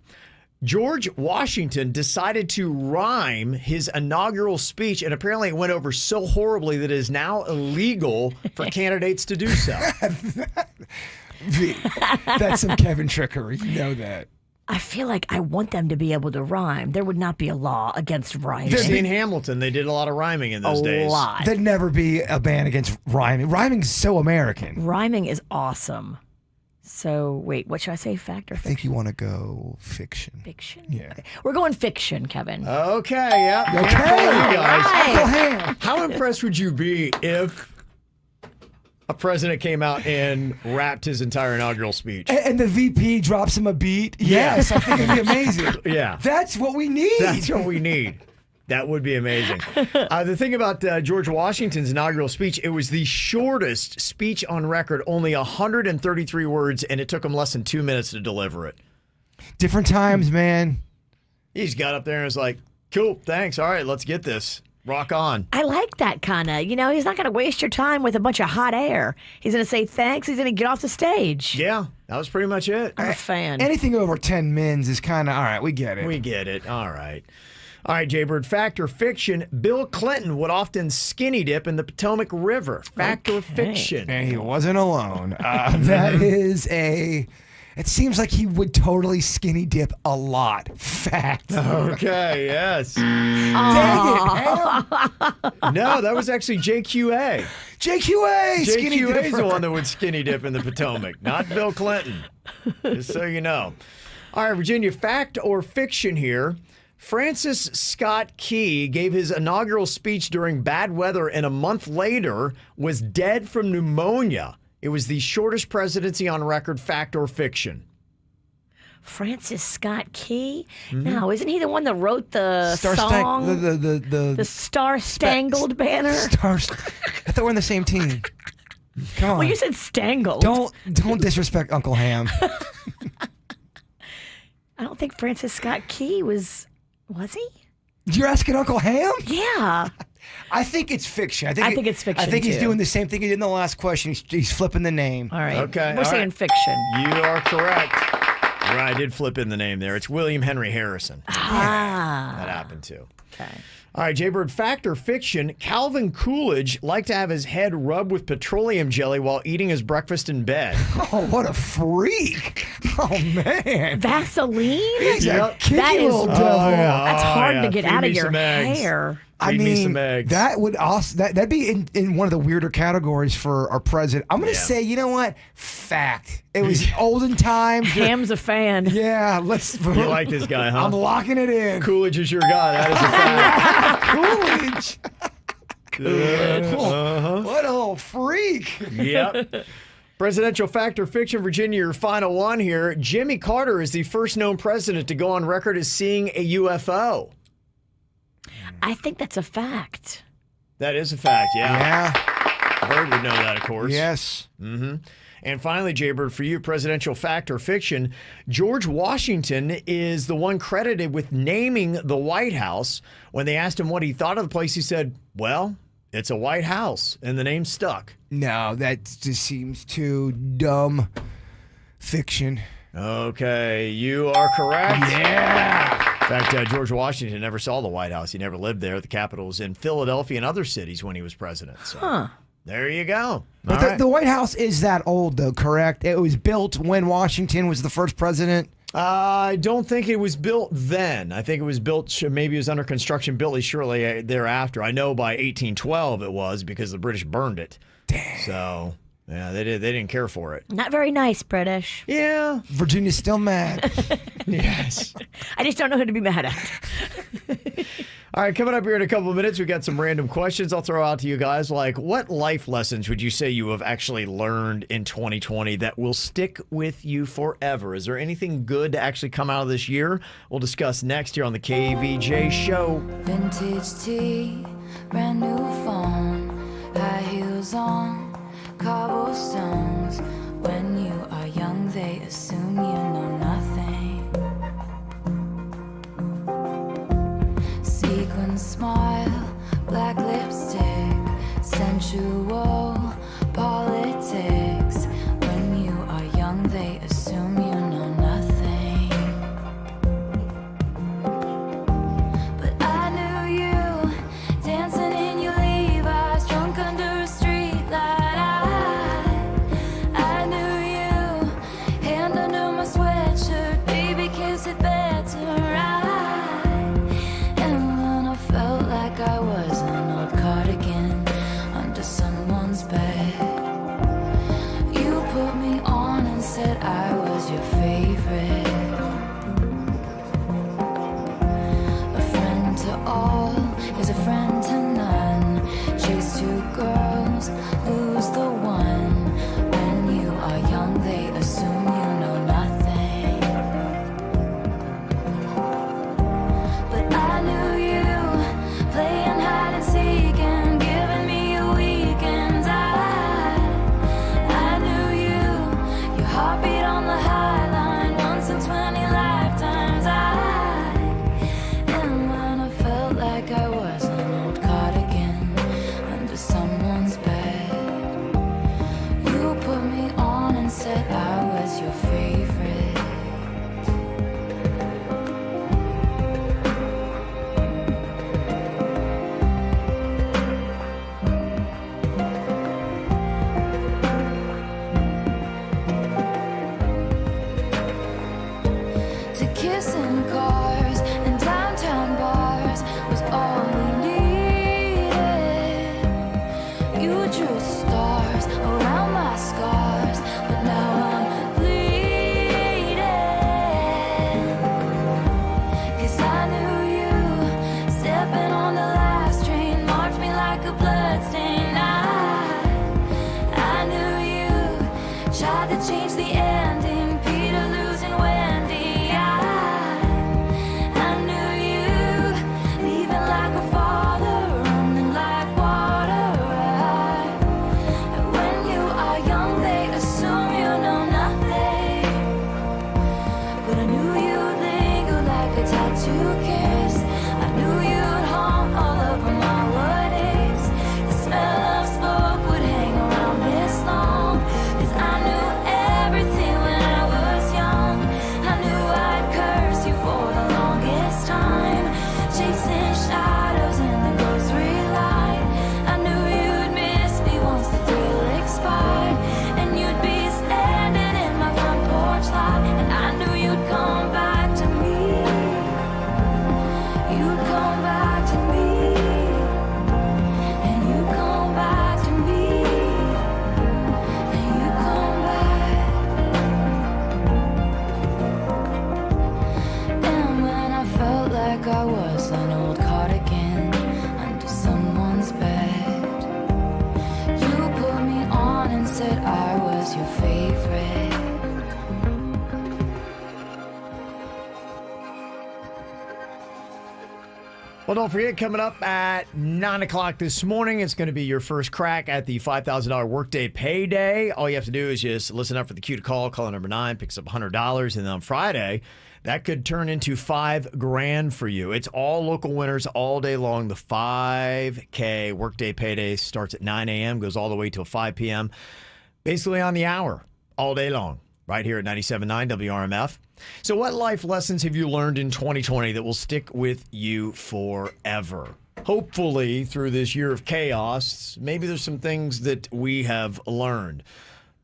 George Washington decided to rhyme his inaugural speech, and apparently it went over so horribly that it is now illegal for candidates to do so. That's some Kevin trickery. You know that. I feel like I want them to be able to rhyme. There would not be a law against rhyming. In Hamilton, they did a lot of rhyming in those days. A lot. There'd never be a ban against rhyming. Rhyming's so American. Rhyming is awesome. So, wait, what should I say? Fact or I fiction? think you want to go fiction. Fiction? Yeah. Okay. We're going fiction, Kevin. Okay, yeah. Okay. You guys. Right. How impressed would you be if a president came out and rapped his entire inaugural speech? And the VP drops him a beat? Yes, I think it'd be amazing. Yeah. That's what we need. That's what we need. That would be amazing. The thing about George Washington's inaugural speech, it was the shortest speech on record, only 133 words, and it took him less than 2 minutes to deliver it. Different times, man. He just got up there and was like, cool, thanks. All right, let's get this. Rock on. I like that kind of, he's not going to waste your time with a bunch of hot air. He's going to say thanks. He's going to get off the stage. Yeah, that was pretty much it. I'm a fan. Anything over 10 mins is kind of, all right, we get it. We get it. All right. All right, Jaybird, fact or fiction, Bill Clinton would often skinny dip in the Potomac River. Fact or fiction? And he wasn't alone. That is it seems like he would totally skinny dip a lot. Fact. Okay, yes. Dang it, No, that was actually JQA. JQA! Skinny JQA is the dipper. one that would skinny dip in the Potomac, not Bill Clinton. Just so you know. All right, Virginia, fact or fiction here. Francis Scott Key gave his inaugural speech during bad weather and a month later was dead from pneumonia. It was the shortest presidency on record. Fact or fiction? Francis Scott Key? No, isn't he the one that wrote the Star song? the Star-Spangled Banner? I thought we're on the same team. Come on. Well, you said stangled. Don't disrespect Uncle Ham. I don't think Francis Scott Key was he? You're asking Uncle Ham? Yeah. I think it's fiction. I think it's fiction, I think he's too. doing the same thing he did in the last question. He's flipping the name. All right. Okay, We're all saying right. fiction. You are correct. You're right, I did flip in the name there. It's William Henry Harrison. Ah. That happened too. Okay. All right, Jaybird, fact or fiction, Calvin Coolidge liked to have his head rubbed with petroleum jelly while eating his breakfast in bed. Oh, what a freak. Oh, man. Vaseline? He's a kicky That is- little devil. That's hard to get Feed out me of your some eggs. hair. I Feed me mean, some eggs. that would also that'd be in one of the weirder categories for our president. I'm gonna say, you know what? Fact. It was olden times. Ham's a fan. Yeah, let's. You like this guy, huh? I'm locking it in. Coolidge is your guy. That is a fact. Coolidge. Uh-huh. What a little freak. Yep. Presidential fact or fiction, Virginia, your final one here. Jimmy Carter is the first known president to go on record as seeing a UFO. I think that's a fact. That is a fact, Yeah. Bird would know that, of course. Yes. Mm-hmm. And finally, Jaybird, for you, presidential fact or fiction, George Washington is the one credited with naming the White House. When they asked him what he thought of the place, he said, well, it's a White House, and the name stuck. No, that just seems too dumb. Fiction. Okay, you are correct. Yeah. In fact, George Washington never saw the White House. He never lived there. The Capitol was in Philadelphia and other cities when he was president. So there you go. But All right. the White House is that old, though, correct? It was built when Washington was the first president. I don't think it was built then. I think it was built, maybe it was under construction built shortly thereafter. I know by 1812 it was because the British burned it. Damn. So, yeah, they didn't care for it. Not very nice, British. Yeah. Virginia's still mad. Yes. I just don't know who to be mad at. All right, coming up here in a couple of minutes, we got some random questions I'll throw out to you guys. Like, what life lessons would you say you have actually learned in 2020 that will stick with you forever? Is there anything good to actually come out of this year? We'll discuss next here on the KVJ Show. Vintage tea, brand new phone. high heels on, cobblestones. When you are young, they assume you know nothing. Sequin smile, black lipstick, sensual politics. When you are young, they assume you know nothing. But I knew you dancing in your Levi's, drunk under a streetlight. I knew you, hand under my sweatshirt, baby, kiss it better. And when I felt like I was an old cardigan under someone's bed, you put me on and said I was your favorite. A friend to all is a friend to none. Chase two girls, lose the one. When you are young, they assume you know nothing. But I knew you, playing hide and seek and giving me a weekend. I knew you, your heartbeat on the high line, once in 20 lifetimes. And when I felt like I was an old cardigan under someone's bed, you put me on and said I was your favorite. To kiss in cars and downtown bars was all we needed. You drew stars around my scars, but now I'm bleeding. 'Cause I knew you, stepping on the last train, marked me like a bloodstain. I knew you, tried to change the ending, Peter losing Wendy. I knew you, leaving like a father, running like water. And when you are young, they assume you know nothing. But I knew you'd linger like a tattoo kiss. I knew you'd haunt all over my what ifs. The smell of smoke would hang around this long. 'Cause I knew everything when I was young. I knew I'd curse you for the longest time, chasing shadows in the grocery line. I knew you'd miss me once the thrill expired, and you'd be standing in my front porch lot. And I knew you'd come back to me. You'd come back to me. And you'd come back to me. And you'd come back. And when I felt like I was an old cardigan under someone's bed, you put me on and said I was your favorite. Well, don't forget, coming up at 9 o'clock this morning, it's going to be your first crack at the $5,000 workday payday. All you have to do is just listen up for the cue to call number 9, picks up $100, and then on Friday, that could turn into $5,000 for you. It's all local winners all day long. The 5K workday payday starts at 9 a.m., goes all the way till 5 p.m., basically on the hour, all day long, right here at 97.9 WRMF. So what life lessons have you learned in 2020 that will stick with you forever? Hopefully, through this year of chaos, maybe there's some things that we have learned.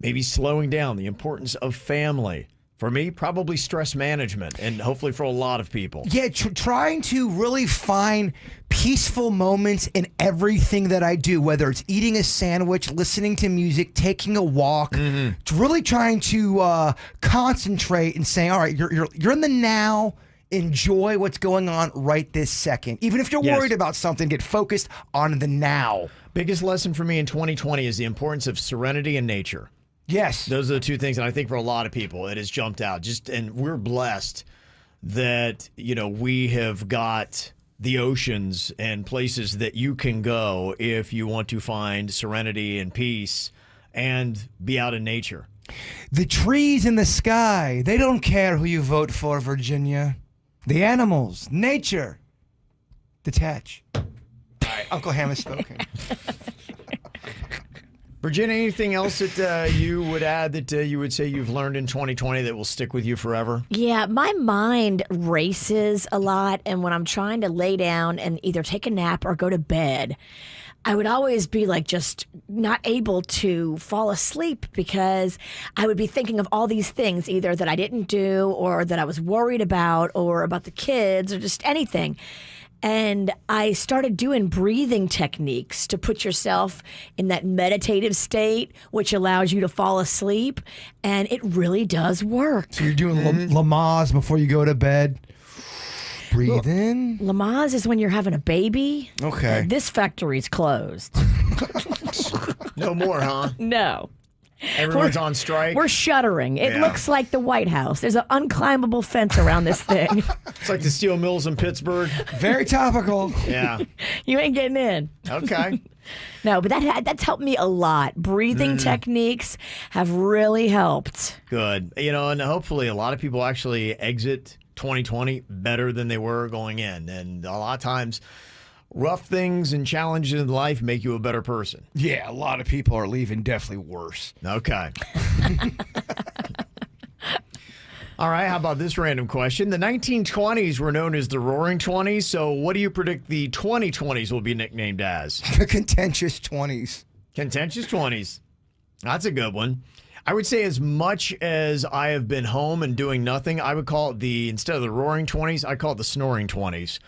Maybe slowing down, the importance of family. For me, probably stress management, and hopefully for a lot of people. Yeah, trying to really find peaceful moments in everything that I do, whether it's eating a sandwich, listening to music, taking a walk. Really trying to concentrate and saying, all right, you're in the now. Enjoy what's going on right this second. Even if you're worried about something, get focused on the now. Biggest lesson for me in 2020 is the importance of serenity and nature. Yes. Those are the two things that I think for a lot of people it has jumped out. And we're blessed that, we have got the oceans and places that you can go if you want to find serenity and peace and be out in nature. The trees in the sky, they don't care who you vote for, Virginia. The animals, nature, detach. All right, Uncle Ham has spoken. Virginia, anything else that you would add that you would say you've learned in 2020 that will stick with you forever? Yeah, my mind races a lot, and when I'm trying to lay down and either take a nap or go to bed, I would always be like just not able to fall asleep because I would be thinking of all these things either that I didn't do or that I was worried about or about the kids or just anything. And I started doing breathing techniques to put yourself in that meditative state, which allows you to fall asleep. And it really does work. So you're doing Lamaze before you go to bed? Breathe in. Lamaze is when you're having a baby. Okay. This factory's closed. No more, huh? No. Everyone's on strike. We're shuddering. It Yeah. looks like the White House. There's an unclimbable fence around this thing. It's like the steel mills in Pittsburgh. Very topical. Yeah. You ain't getting in. Okay. No, but that's helped me a lot. Breathing techniques have really helped. Good. You know, and hopefully a lot of people actually exit 2020 better than they were going in. And a lot of times, rough things and challenges in life make you a better person. Yeah, a lot of people are leaving definitely worse. Okay. All right, how about this random question? The 1920s were known as the Roaring 20s, so what do you predict the 2020s will be nicknamed as? The contentious 20s. Contentious 20s. That's a good one. I would say as much as I have been home and doing nothing, I would call it instead of the Roaring 20s, I call it the Snoring 20s.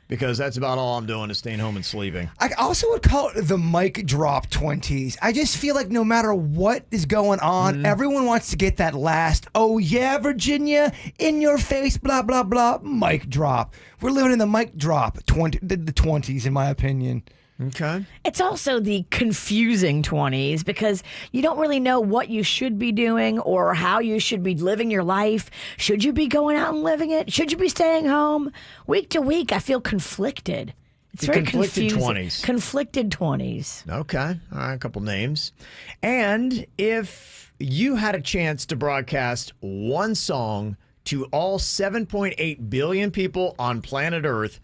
Because that's about all I'm doing is staying home and sleeping. I also would call it the mic drop 20s. I just feel like no matter what is going on, everyone wants to get that last, oh yeah, Virginia, in your face, blah, blah, blah, mic drop. We're living in the mic drop, the 20s, in my opinion. Okay. It's also the confusing 20s because you don't really know what you should be doing or how you should be living your life. Should you be going out and living it? Should you be staying home? Week to week, I feel conflicted. It's very conflicted confusing. 20s. Conflicted 20s. Okay. All right, a couple names. And if you had a chance to broadcast one song to all 7.8 billion people on planet Earth,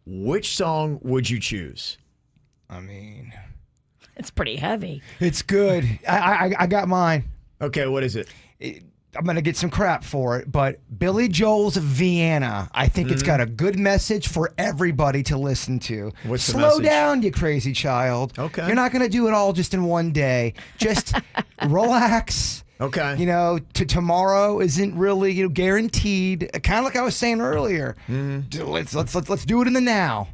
which song would you choose? I mean, it's pretty heavy. It's good. I got mine. Okay, what is it? I'm going to get some crap for it, but Billy Joel's Vienna. I think it's got a good message for everybody to listen to. What's the Slow message? down, you crazy child. Okay. You're not going to do it all just in one day. Just relax. Okay. You know, tomorrow isn't really guaranteed. Kind of like I was saying earlier. Let's do it in the now.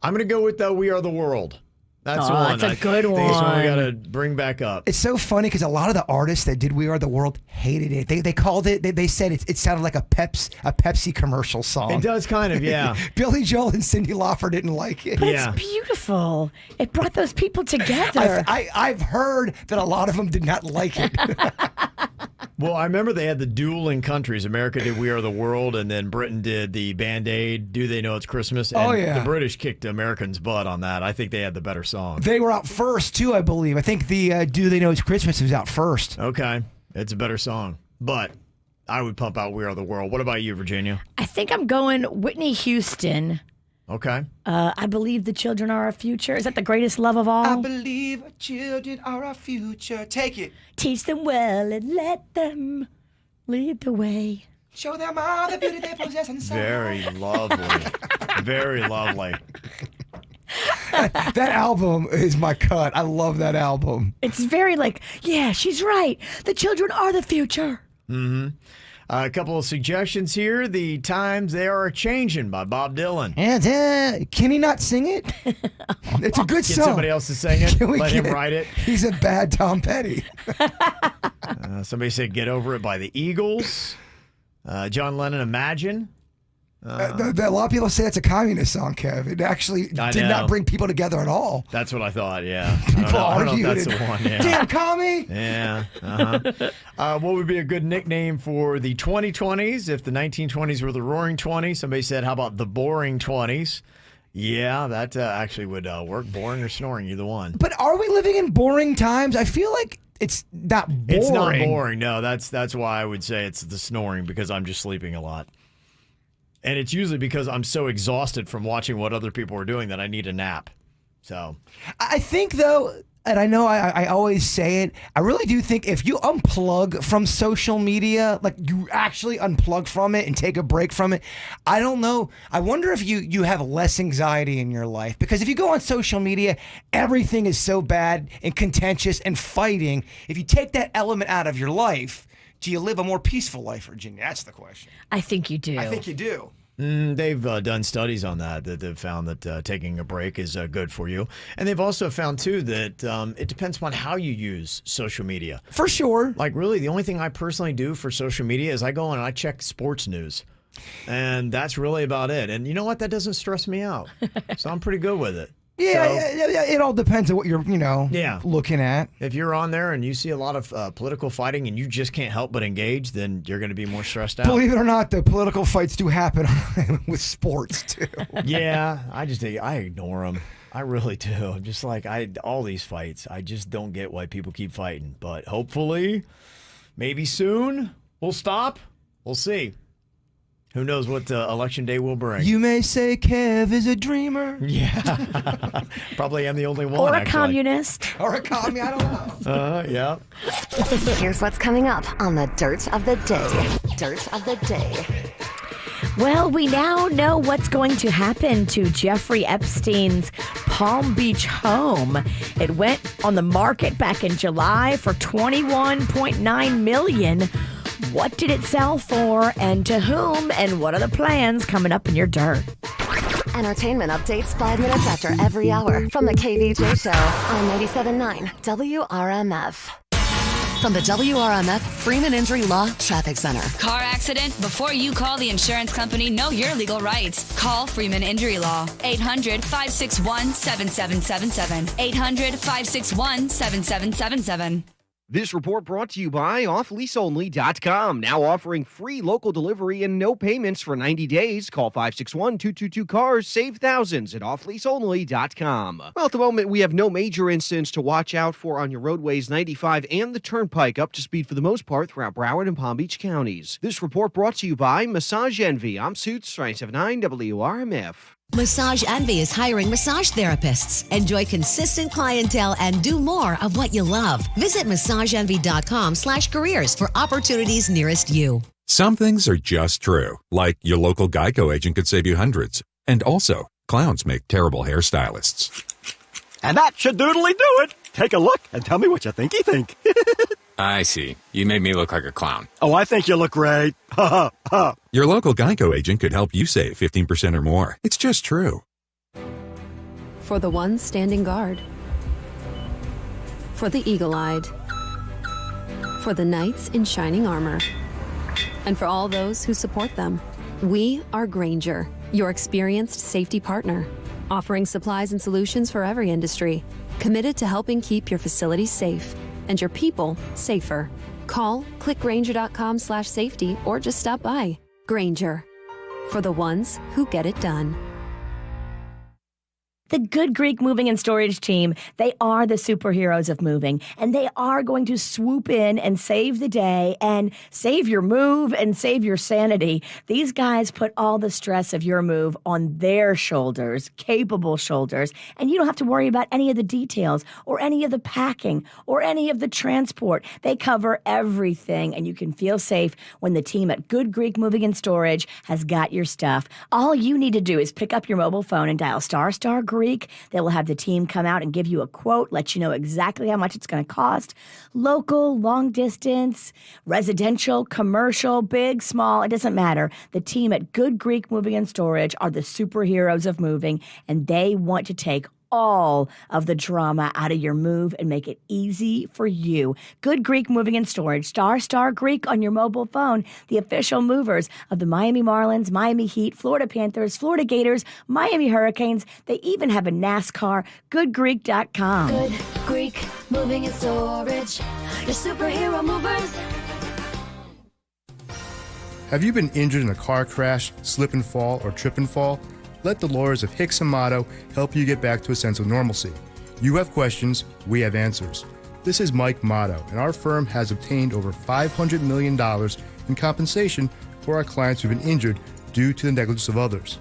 I'm going to go with We Are the World. That's the one. That's a good one. That's one we got to bring back up. It's so funny because a lot of the artists that did We Are the World hated it. They called it, they said it sounded like a Pepsi commercial song. It does kind of, yeah. Billy Joel and Cyndi Lauper didn't like it. But it's beautiful. It brought those people together. I've heard that a lot of them did not like it. Well, I remember they had the dueling countries. America did We Are the World, and then Britain did the Band-Aid, Do They Know It's Christmas? And the British kicked Americans' butt on that. I think they had the better song. They were out first, too, I believe. I think the Do They Know It's Christmas was out first. Okay. It's a better song. But I would pump out We Are the World. What about you, Virginia? I think I'm going Whitney Houston. Okay. I believe the children are our future. Is that the greatest love of all? I believe our children are our future. Take it. Teach them well and let them lead the way. Show them all the beauty they possess inside. Very lovely. Very lovely. That album is my cut. I love that album. It's very yeah, she's right. The children are the future. Mm-hmm. A couple of suggestions here. The Times They Are Changing by Bob Dylan. And can he not sing it? It's a good Get song. somebody else to sing it. Let him write it. He's a bad Tom Petty. Somebody said Get Over It by the Eagles. John Lennon, Imagine. A lot of people say it's a communist song, Kev. It actually did not bring people together at all. That's what I thought, yeah. People I don't know argued. if that's the one, yeah. Damn commie! Yeah. What would be a good nickname for the 2020s if the 1920s were the roaring 20s? Somebody said, how about the boring 20s? Yeah, that actually would work. Boring or snoring, either one. But are we living in boring times? I feel like it's not boring. It's not boring. No, that's why I would say it's the snoring, because I'm just sleeping a lot. And it's usually because I'm so exhausted from watching what other people are doing that I need a nap. So I think, though, and I know I always say it, I really do think if you unplug from social media, like you actually unplug from it and take a break from it, I don't know. I wonder if you have less anxiety in your life. Because if you go on social media, everything is so bad and contentious and fighting. If you take that element out of your life, do you live a more peaceful life, Virginia? That's the question. I think you do. I think you do. They've done studies on that they've found that taking a break is good for you. And they've also found, too, that it depends upon how you use social media. For sure. Like, really, the only thing I personally do for social media is I go and I check sports news. And that's really about it. And you know what? That doesn't stress me out. So I'm pretty good with it. Yeah, it all depends on what you're, looking at. If you're on there and you see a lot of political fighting and you just can't help but engage, then you're going to be more stressed out. Believe it or not, the political fights do happen with sports, too. Yeah, I ignore them. I really do. I'm just like, all these fights, I just don't get why people keep fighting. But hopefully, maybe soon, we'll stop. We'll see. Who knows what election day will bring? You may say Kev is a dreamer. Yeah. Probably am the only one, Or a actually. communist. Or a commie, I don't know. Yeah. Here's what's coming up on the Dirt of the Day. Dirt of the Day. Well, we now know what's going to happen to Jeffrey Epstein's Palm Beach home. It went on the market back in July for $21.9 million. What did it sell for, and to whom, and what are the plans coming up in your dirt? Entertainment updates 5 minutes after every hour from the KVJ Show on 97.9 WRMF. From the WRMF Freeman Injury Law Traffic Center. Car accident? Before you call the insurance company, know your legal rights. Call Freeman Injury Law. 800-561-7777. 800-561-7777. This report brought to you by offleaseonly.com. Now offering free local delivery and no payments for 90 days. Call 561-222-CARS. Save thousands at offleaseonly.com. Well, at the moment, we have no major incidents to watch out for on your roadways 95 and the Turnpike, up to speed for the most part throughout Broward and Palm Beach counties. This report brought to you by Massage Envy. I'm Suits 979 WRMF. Massage Envy is hiring massage therapists. Enjoy consistent clientele and do more of what you love. Visit massageenvy.com/careers for opportunities nearest you. Some things are just true, like your local Geico agent could save you hundreds. And also, clowns make terrible hairstylists. And that should doodly do it. Take a look and tell me what you think. I see. You made me look like a clown. Oh, I think you look great. Ha ha ha. Your local Geico agent could help you save 15% or more. It's just true. For the ones standing guard. For the eagle-eyed. For the knights in shining armor. And for all those who support them. We are Grainger, your experienced safety partner. Offering supplies and solutions for every industry. Committed to helping keep your facilities safe and your people safer. Call clickgrainger.com/safety or just stop by. Grainger, for the ones who get it done. The Good Greek Moving and Storage team, they are the superheroes of moving, and they are going to swoop in and save the day and save your move and save your sanity. These guys put all the stress of your move on their shoulders, capable shoulders, and you don't have to worry about any of the details or any of the packing or any of the transport. They cover everything, and you can feel safe when the team at Good Greek Moving and Storage has got your stuff. All you need to do is pick up your mobile phone and dial ** Greek. They will have the team come out and give you a quote, let you know exactly how much it's going to cost. Local, long distance, residential, commercial, big, small, it doesn't matter. The team at Good Greek Moving and Storage are the superheroes of moving, and they want to take all of the drama out of your move and make it easy for you. Good Greek Moving and Storage. Star Greek on your mobile phone. The official movers of the Miami Marlins, Miami Heat, Florida Panthers, Florida Gators, Miami Hurricanes. They even have a NASCAR. GoodGreek.com. Good Greek Moving and Storage. Your superhero movers. Have you been injured in a car crash, slip and fall, or trip and fall? Let the lawyers of Hicks & Motto help you get back to a sense of normalcy. You have questions, we have answers. This is Mike Motto, and our firm has obtained over $500 million in compensation for our clients who've been injured due to the negligence of others.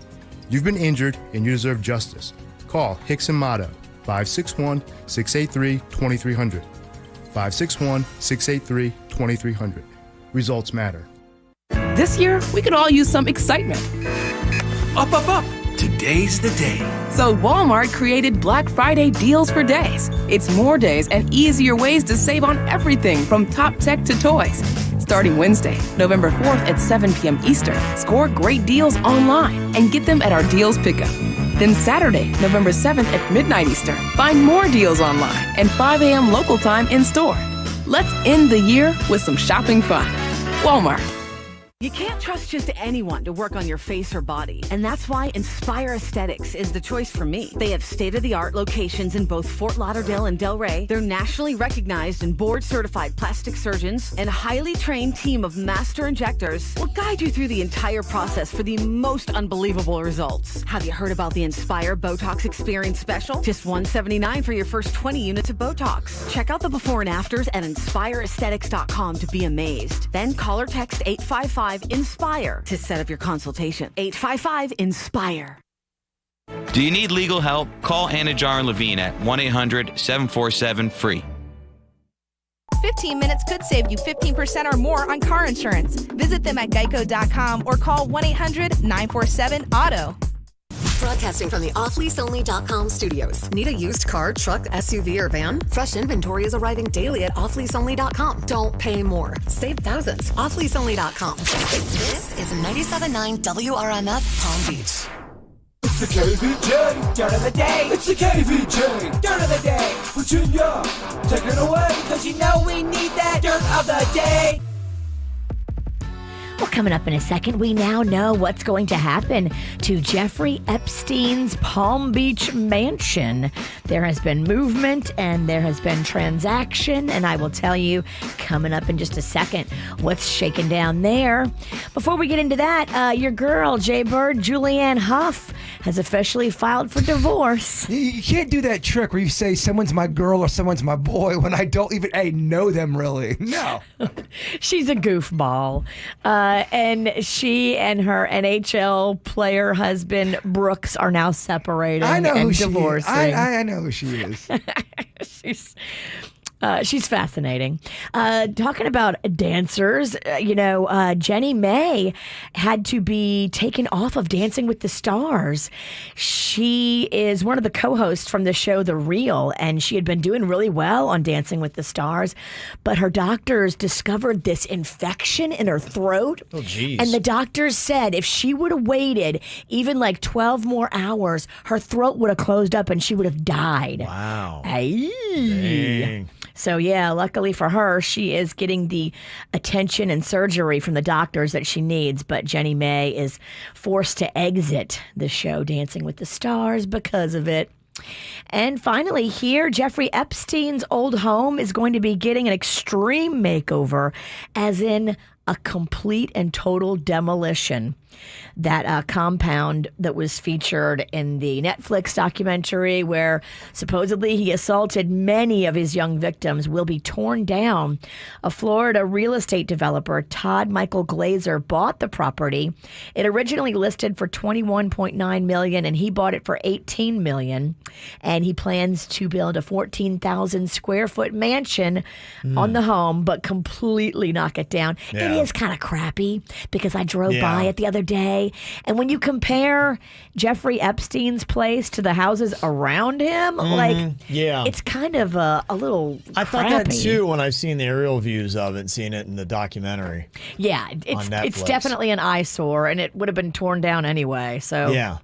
You've been injured and you deserve justice. Call Hicks & Motto, 561-683-2300. 561-683-2300. Results matter. This year, we could all use some excitement. Up, up, up! Today's the day. So Walmart created Black Friday deals for days. It's more days and easier ways to save on everything from top tech to toys. Starting Wednesday, November 4th at 7 p.m. Eastern, score great deals online and get them at our deals pickup. Then Saturday, November 7th at midnight Eastern, find more deals online and 5 a.m. local time in store. Let's end the year with some shopping fun. Walmart. You can't trust just anyone to work on your face or body. And that's why Inspire Aesthetics is the choice for me. They have state-of-the-art locations in both Fort Lauderdale and Delray. They're nationally recognized and board-certified plastic surgeons and a highly trained team of master injectors will guide you through the entire process for the most unbelievable results. Have you heard about the Inspire Botox Experience Special? Just $179 for your first 20 units of Botox. Check out the before and afters at InspireAesthetics.com to be amazed. Then call or text 855-INSPIRE to set up your consultation. 855-INSPIRE. Do you need legal help? Call Anna Jar Levine at 1-800-747-FREE. 15 minutes could save you 15% or more on car insurance. Visit them at geico.com or call 1-800-947-AUTO. Broadcasting from the offleaseonly.com studios. Need a used car, truck, SUV, or van? Fresh inventory is arriving daily at offleaseonly.com. Don't pay more. Save thousands. Offleaseonly.com. This is 97.9 WRMF Palm Beach. It's the KVJ Dirt of the Day. It's the KVJ Dirt of the Day. Virginia, take it away, because you know we need that Dirt of the Day. Well, coming up in a second, we now know what's going to happen to Jeffrey Epstein's Palm Beach mansion. There has been movement and there has been transaction, and I will tell you coming up in just a second what's shaking down there. Before we get into that, your girl, Jay Bird, Julianne Hough, has officially filed for divorce. You can't do that trick where you say someone's my girl or someone's my boy when I don't even know them really. No. She's a goofball. And she and her NHL player husband, Brooks, are now separating I know and who divorcing. I know who she is. She's fascinating. Talking about dancers, Jenny May had to be taken off of Dancing with the Stars. She is one of the co-hosts from the show The Real, and she had been doing really well on Dancing with the Stars, but her doctors discovered this infection in her throat. Oh, geez. And the doctors said if she would have waited even like 12 more hours, her throat would have closed up and she would have died. Wow. Dang. So, yeah, luckily for her, she is getting the attention and surgery from the doctors that she needs. But Jenny May is forced to exit the show Dancing with the Stars because of it. And finally here, Jeffrey Epstein's old home is going to be getting an extreme makeover, as in a complete and total demolition. That compound that was featured in the Netflix documentary where supposedly he assaulted many of his young victims will be torn down. A Florida real estate developer, Todd Michael Glazer, bought the property. It originally listed for $21.9 million, and he bought it for $18 million. And he plans to build a 14,000 square foot mansion on the home, but completely knock it down. Yeah. It is kind of crappy because I drove by it the other day. And when you compare Jeffrey Epstein's place to the houses around him, it's kind of a little I thought crappy. that too when I've seen the aerial views of it and seen it in the documentary. Yeah, it's Netflix. definitely an eyesore, and it would have been torn down anyway. So yeah.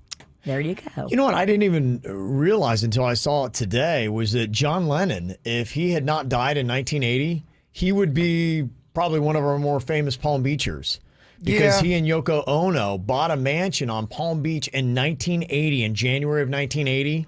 There you go. You know what I didn't even realize until I saw it today was that John Lennon, if he had not died in 1980, he would be probably one of our more famous Palm Beachers. Because he and Yoko Ono bought a mansion on Palm Beach in 1980, in January of 1980,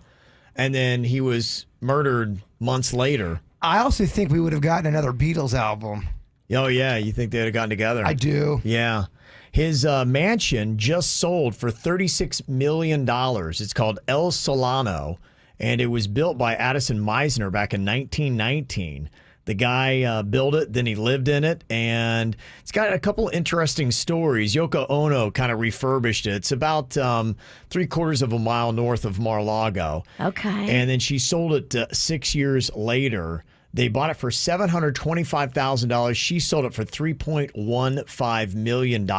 and then he was murdered months later. I also think we would have gotten another Beatles album. Oh, yeah. You think they'd have gotten together? I do. Yeah. His mansion just sold for $36 million. It's called El Solano, and it was built by Addison Meisner back in 1919. The guy built it, then he lived in it, and it's got a couple interesting stories. Yoko Ono kind of refurbished it. It's about 3/4 of a mile north of Mar-a-Lago. Okay. And then she sold it 6 years later. They bought it for $725,000. She sold it for $3.15 million.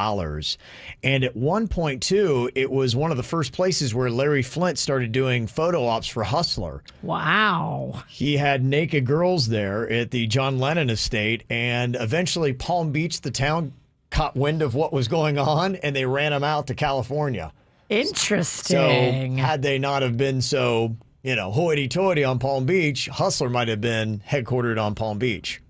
And at one point, too, it was one of the first places where Larry Flint started doing photo ops for Hustler. Wow. He had naked girls there at the John Lennon estate, and eventually Palm Beach, the town, caught wind of what was going on, and they ran him out to California. Interesting. So had they not have been so, hoity-toity on Palm Beach, Hustler might have been headquartered on Palm Beach.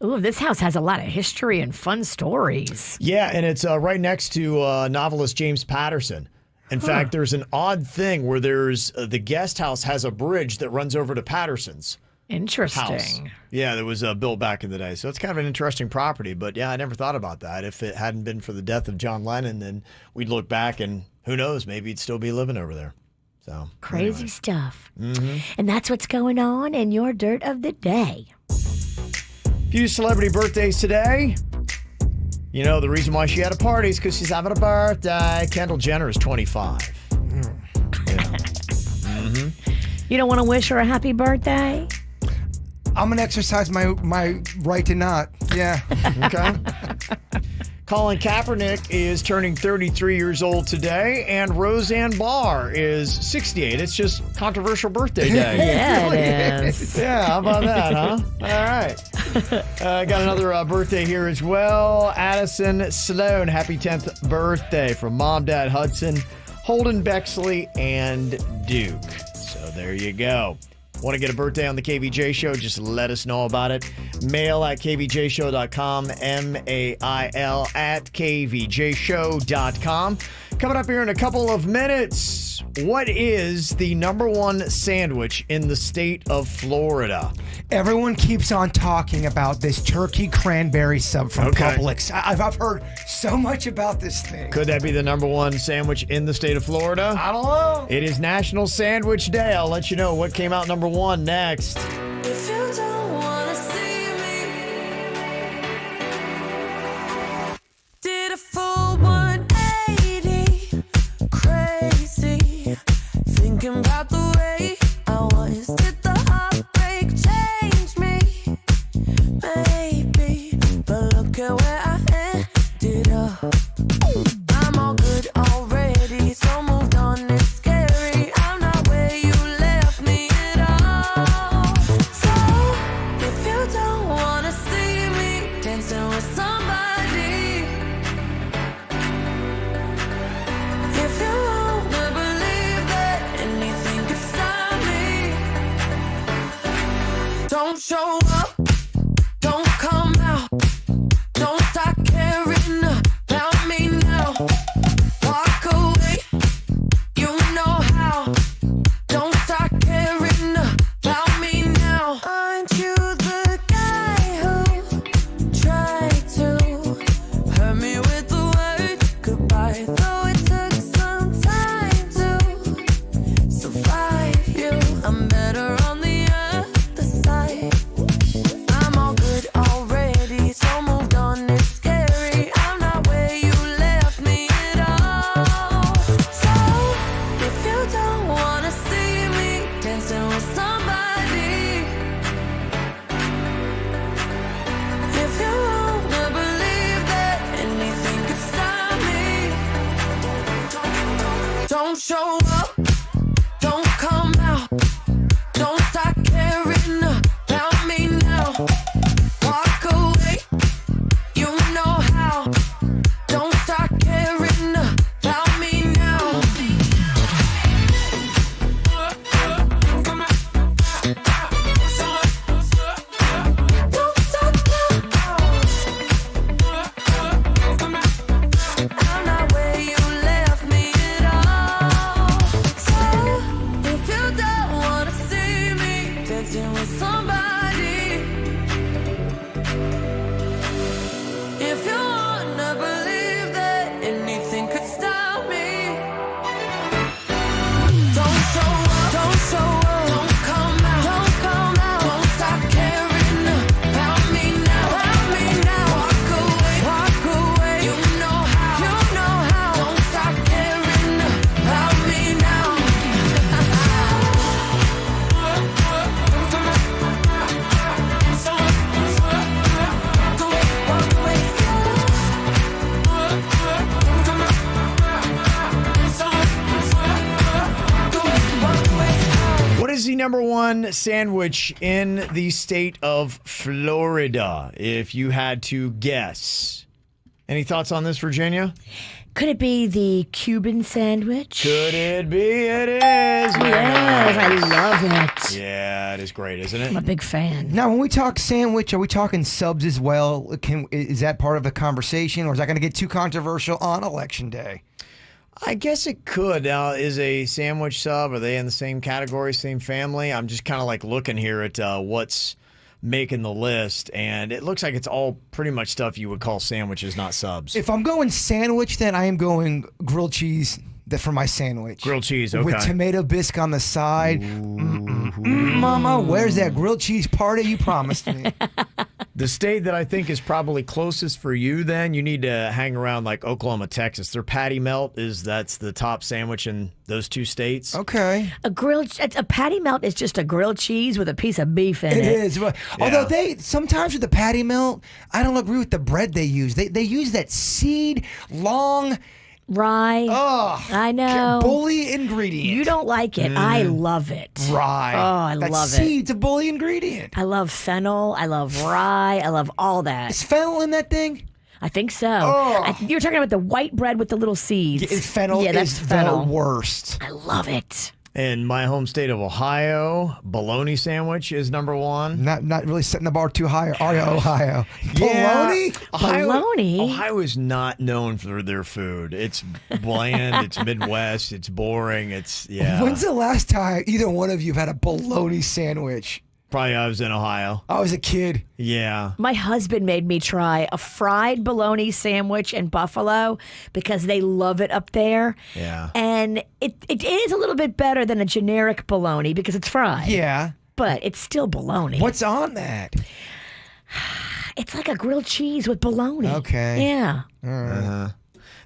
Ooh, this house has a lot of history and fun stories. Yeah, and it's right next to novelist James Patterson. In fact, there's an odd thing where there's the guest house has a bridge that runs over to Patterson's Interesting. house. Yeah, that was built back in the day. So it's kind of an interesting property. But yeah, I never thought about that. If it hadn't been for the death of John Lennon, then we'd look back and who knows, maybe he'd still be living over there. So Crazy stuff. And that's what's going on in your dirt of the day. Few celebrity birthdays today. You know, the reason why she had a party is because she's having a birthday. Kendall Jenner is 25. You don't want to wish her a happy birthday? I'm going to exercise my right to not. Yeah. Okay. Colin Kaepernick is turning 33 years old today, and Roseanne Barr is 68. It's just controversial birthday day. Yeah, it is. Yeah, how about that, huh? All right. Got another birthday here as well. Addison Sloan, happy 10th birthday from Mom, Dad Hudson, Holden Bexley, and Duke. So there you go. Want to get a birthday on the KVJ Show? Just let us know about it. Mail at kvjshow.com, mail at kvjshow.com. Coming up here in a couple of minutes, what is the #1 sandwich in the state of Florida? Everyone keeps on talking about this turkey cranberry sub from Publix. I've heard so much about this thing. Could that be the #1 sandwich in the state of Florida? I don't know. It is National Sandwich Day. I'll let you know what came out #1 next. If you don't wanna see me, did a full 180, crazy, thinking about the way I was. Did the heartbreak change me? Maybe, but look at where I ended up. I'm all good already, so moved on. It's scary. I'm not where you left me at all. So if you don't wanna see me dancing with somebody, if you wanna believe that anything could stop me, don't show up, don't come out, don't start caring about me now. Walk away, you know how. Don't start caring about me now. Aren't you the guy who tried to hurt me with the word goodbye? Though it took some time to survive you, I'm better on the other side. I'm all good already, so moved on. It's scary. I'm not where you left me at all. So if you don't wanna see me dancing with somebody, if you wanna believe that anything could stop me, don't show up, don't come out, don't start caring about me now. Walk away, you know how. Don't start caring about me now. number one sandwich in the state of Florida, if you had to guess. Any thoughts on this, Virginia? Could it be the Cuban sandwich? Could it be? It is. Yes, I love it. Yeah, it is great, isn't it? I'm a big fan. Now, when we talk sandwich, are we talking subs as well? Is that part of the conversation, or is that going to get too controversial on Election Day? I guess it could. Now, is a sandwich sub, are they in the same category, same family? I'm just kind of like looking here at what's making the list, and it looks like it's all pretty much stuff you would call sandwiches, not subs. If I'm going sandwich, then I am going grilled cheese for my sandwich. Grilled cheese, okay. With tomato bisque on the side. Mama, where's that grilled cheese party you promised me? The state that I think is probably closest for you, then, you need to hang around like Oklahoma, Texas. Their patty melt that's the top sandwich in those two states. Okay. A patty melt is just a grilled cheese with a piece of beef in it. It is. Although sometimes with the patty melt, I don't agree with the bread they use. They use that seed long rye. Oh, I know. Bully ingredient. You don't like it. I love it. Rye. Oh, I love it. Seed's a bully ingredient. I love fennel. I love rye. I love all that. Is fennel in that thing? I think so. Oh. You're talking about the white bread with the little seeds. Fennel that's is fennel. the worst. I love it. In my home state of Ohio, bologna sandwich is number one. Not really setting the bar too high, are you, Ohio? Yeah. Bologna? Ohio is not known for their food. It's bland, it's Midwest, it's boring, When's the last time either one of you have had a bologna sandwich? Probably I was in Ohio. I was a kid. Yeah. My husband made me try a fried bologna sandwich in Buffalo because they love it up there. Yeah. And it is a little bit better than a generic bologna because it's fried. Yeah. But it's still bologna. What's on that? It's like a grilled cheese with bologna. Okay. Yeah. All right.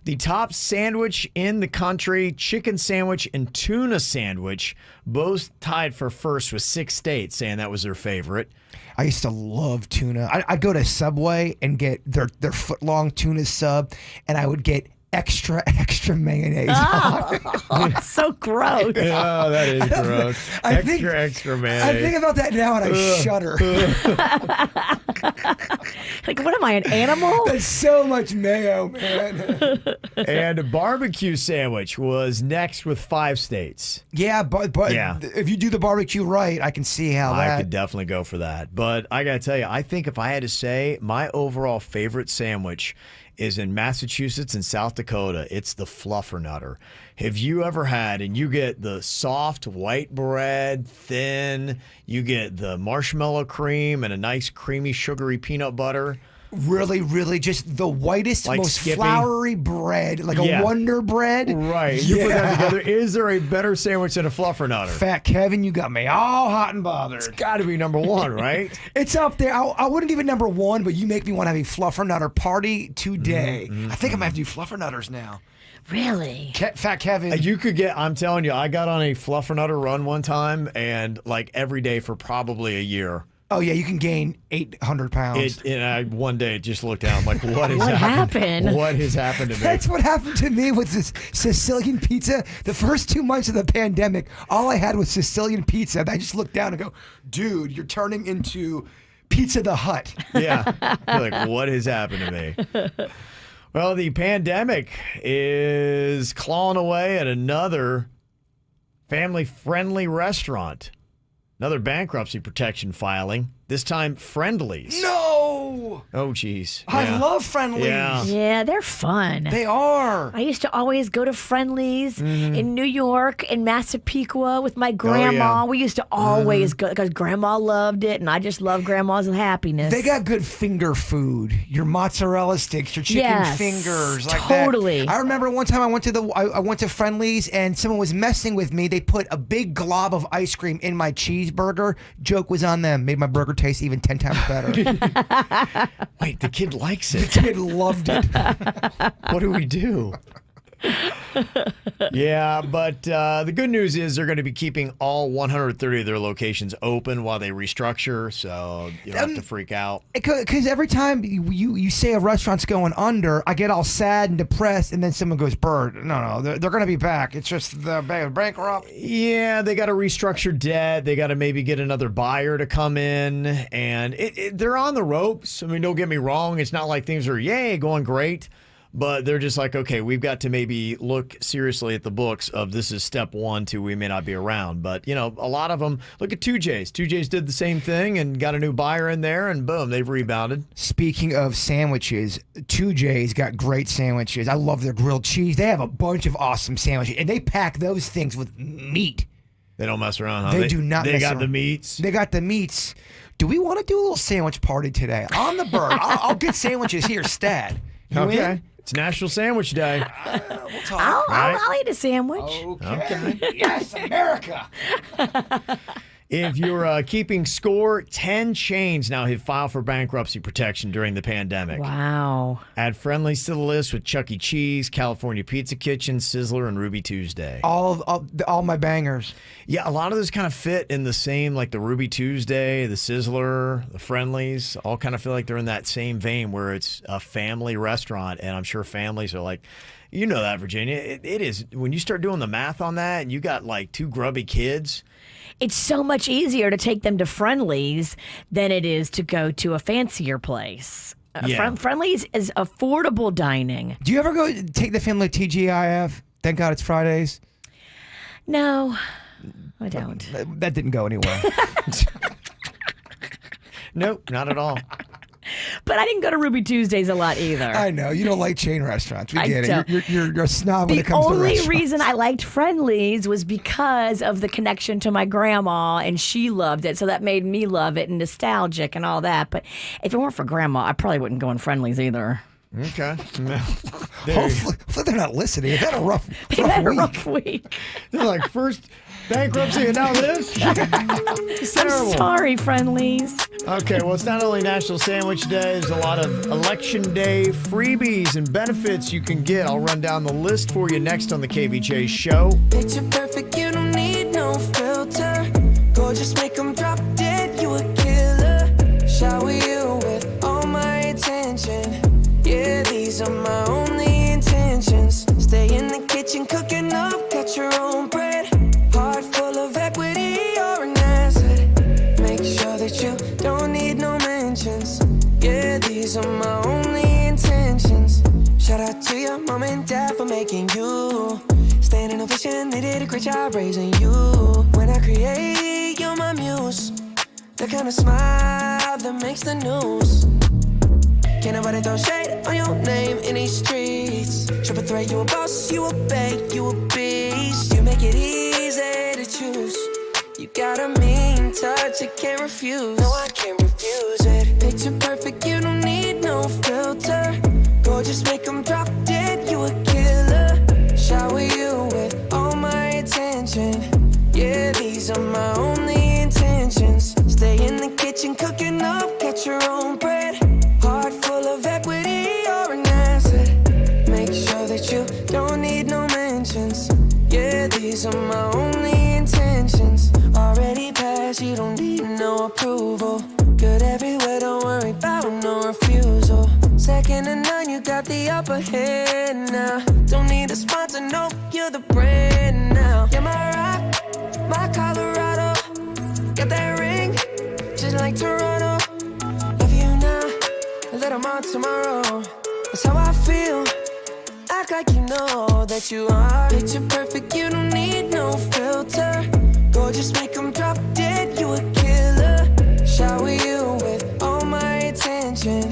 The top sandwich in the country, chicken sandwich and tuna sandwich, both tied for first with 6 states saying that was their favorite. I used to love tuna. I'd go to Subway and get their foot-long tuna sub, and I would get extra mayonnaise on it. Oh, so gross. Oh, that is gross. Extra mayonnaise. I think about that now and I shudder. Like, what am I, an animal? There's so much mayo, man. And a barbecue sandwich was next with 5 states. Yeah, but if you do the barbecue right, I can see how I could definitely go for that. But I got to tell you, I think if I had to say my overall favorite sandwich is in Massachusetts and South Dakota. It's the Fluffernutter. Have you ever had, and you get the soft white bread, thin, you get the marshmallow cream and a nice creamy sugary peanut butter. Really, really just the whitest, like most Skippy. Flowery bread, like a Wonder Bread. Right. You put that together. Is there a better sandwich than a Fluffernutter? Fat Kevin, you got me all hot and bothered. It's got to be number one, right? It's up there. I wouldn't give it number one, but you make me want to have a Fluffernutter party today. I think I might have to do Fluffernutters now. Really? Fat Kevin. You could get, I'm telling you, I got on a Fluffernutter run one time and like every day for probably a year. Oh, yeah, you can gain 800 pounds. One day it just looked down. I'm like, what What happened? What has happened to me? That's what happened to me with this Sicilian pizza. The first 2 months of the pandemic, all I had was Sicilian pizza. I just looked down and go, dude, you're turning into Pizza the Hut. Yeah. You're like, what has happened to me? Well, the pandemic is clawing away at another family-friendly restaurant. Another bankruptcy protection filing. This time, Friendly's. No! Oh, geez. I love Friendly's. Yeah, they're fun. They are. I used to always go to Friendly's in New York, in Massapequa with my grandma. yeah. We used to always go because grandma loved it, and I just love grandma's happiness. They got good finger food. Your mozzarella sticks, your chicken fingers, like totally. that. I remember one time I went to Friendly's and someone was messing with me. They put a big glob of ice cream in my cheeseburger. Joke was on them. Made my burger taste even 10 times better. Wait, the kid likes it. The kid loved it. What do we do? Yeah, but the good news is they're going to be keeping all 130 of their locations open while they restructure, so you don't have to freak out. Because every time you say a restaurant's going under, I get all sad and depressed, and then someone goes, "Bird, no, they're going to be back. It's just the bankrupt." Yeah, they got to restructure debt. They got to maybe get another buyer to come in, and they're on the ropes. I mean, don't get me wrong. It's not like things are, going great. But they're just like, okay, we've got to maybe look seriously at the books of this is step 1 to we may not be around. But, a lot of them, look at 2J's. 2J's did the same thing and got a new buyer in there, and boom, they've rebounded. Speaking of sandwiches, 2J's got great sandwiches. I love their grilled cheese. They have a bunch of awesome sandwiches, and they pack those things with meat. They don't mess around, huh? They do not They mess got around. the meats. They got the meats. Do we want to do a little sandwich party today? On the Bird. I'll get sandwiches here, Stat. You Okay. in? It's National Sandwich Day. We'll talk. I'll eat a sandwich. Okay. Yes, America. If you're keeping score, 10 chains now have filed for bankruptcy protection during the pandemic. Wow. Add Friendly's to the list with Chuck E. Cheese, California Pizza Kitchen, Sizzler, and Ruby Tuesday. All my bangers. Yeah, a lot of those kind of fit in the same, like the Ruby Tuesday, the Sizzler, the Friendly's, all kind of feel like they're in that same vein where it's a family restaurant, and I'm sure families are like, you know that, Virginia. It is, when you start doing the math on that and you got like 2 grubby kids. It's so much easier to take them to Friendly's than it is to go to a fancier place. Yeah. Friendly's is affordable dining. Do you ever go take the family to TGIF? Thank God it's Fridays. No, I don't. That didn't go anywhere. Nope, not at all. But I didn't go to Ruby Tuesdays a lot either. I know. You don't like chain restaurants. We I get don't. it. You're a snob when it The comes to only restaurants. reason I liked Friendly's was because of the connection to my grandma, and she loved it, so that made me love it and nostalgic and all that. But if it weren't for Grandma, I probably wouldn't go in Friendly's either. Okay. Hopefully they're not listening. They've had a rough week. They're like, first bankruptcy and now this? It's I'm terrible. sorry, Friendly's. Okay, well, it's not only National Sandwich Day, there's a lot of Election Day freebies and benefits you can get. I'll run down the list for you next on the KVJ show. Picture perfect, you don't need no filter. Gorgeous, make them drop dead, you a killer. Shower you with all my attention. Yeah, these are my only intentions. Stay in the kitchen, cooking up, cut your own bread. Heart full of equity, you're an asset. Make sure that you don't need no mentions. Yeah, these are my only intentions. Shout out to your mom and dad for making you. Standing ovation, they did a great job raising you. When I create, you're my muse. The kind of smile that makes the news. Can't nobody throw shade on your name in these streets. Triple threat, you a boss, you a bank, you a beast. You make it easy to choose. You got a mean touch, I can't refuse. No, I can't refuse it. Picture perfect, you don't need no filter. Gorgeous, make them drop dead, you a killer. Shower you with all my attention. Yeah, these are my only intentions. Stay in the kitchen, cooking up, catch your own bread. Heart full of equity, you're an asset. Make sure that you don't need no mentions. Yeah, these are my only intentions. Already passed, you don't need no approval. Good everywhere, don't worry about no refusal. Second to none, you got the upper hand now. Don't need a sponsor, no, you're the brand now. You're my rock, my Colorado. Got that ring, just like Toronto. Love you now, a little more tomorrow. That's how I feel. Act like you know that you are. Picture perfect, you don't need no filter. Gorgeous, make them drop dead, you a killer. Shower you with all my attention.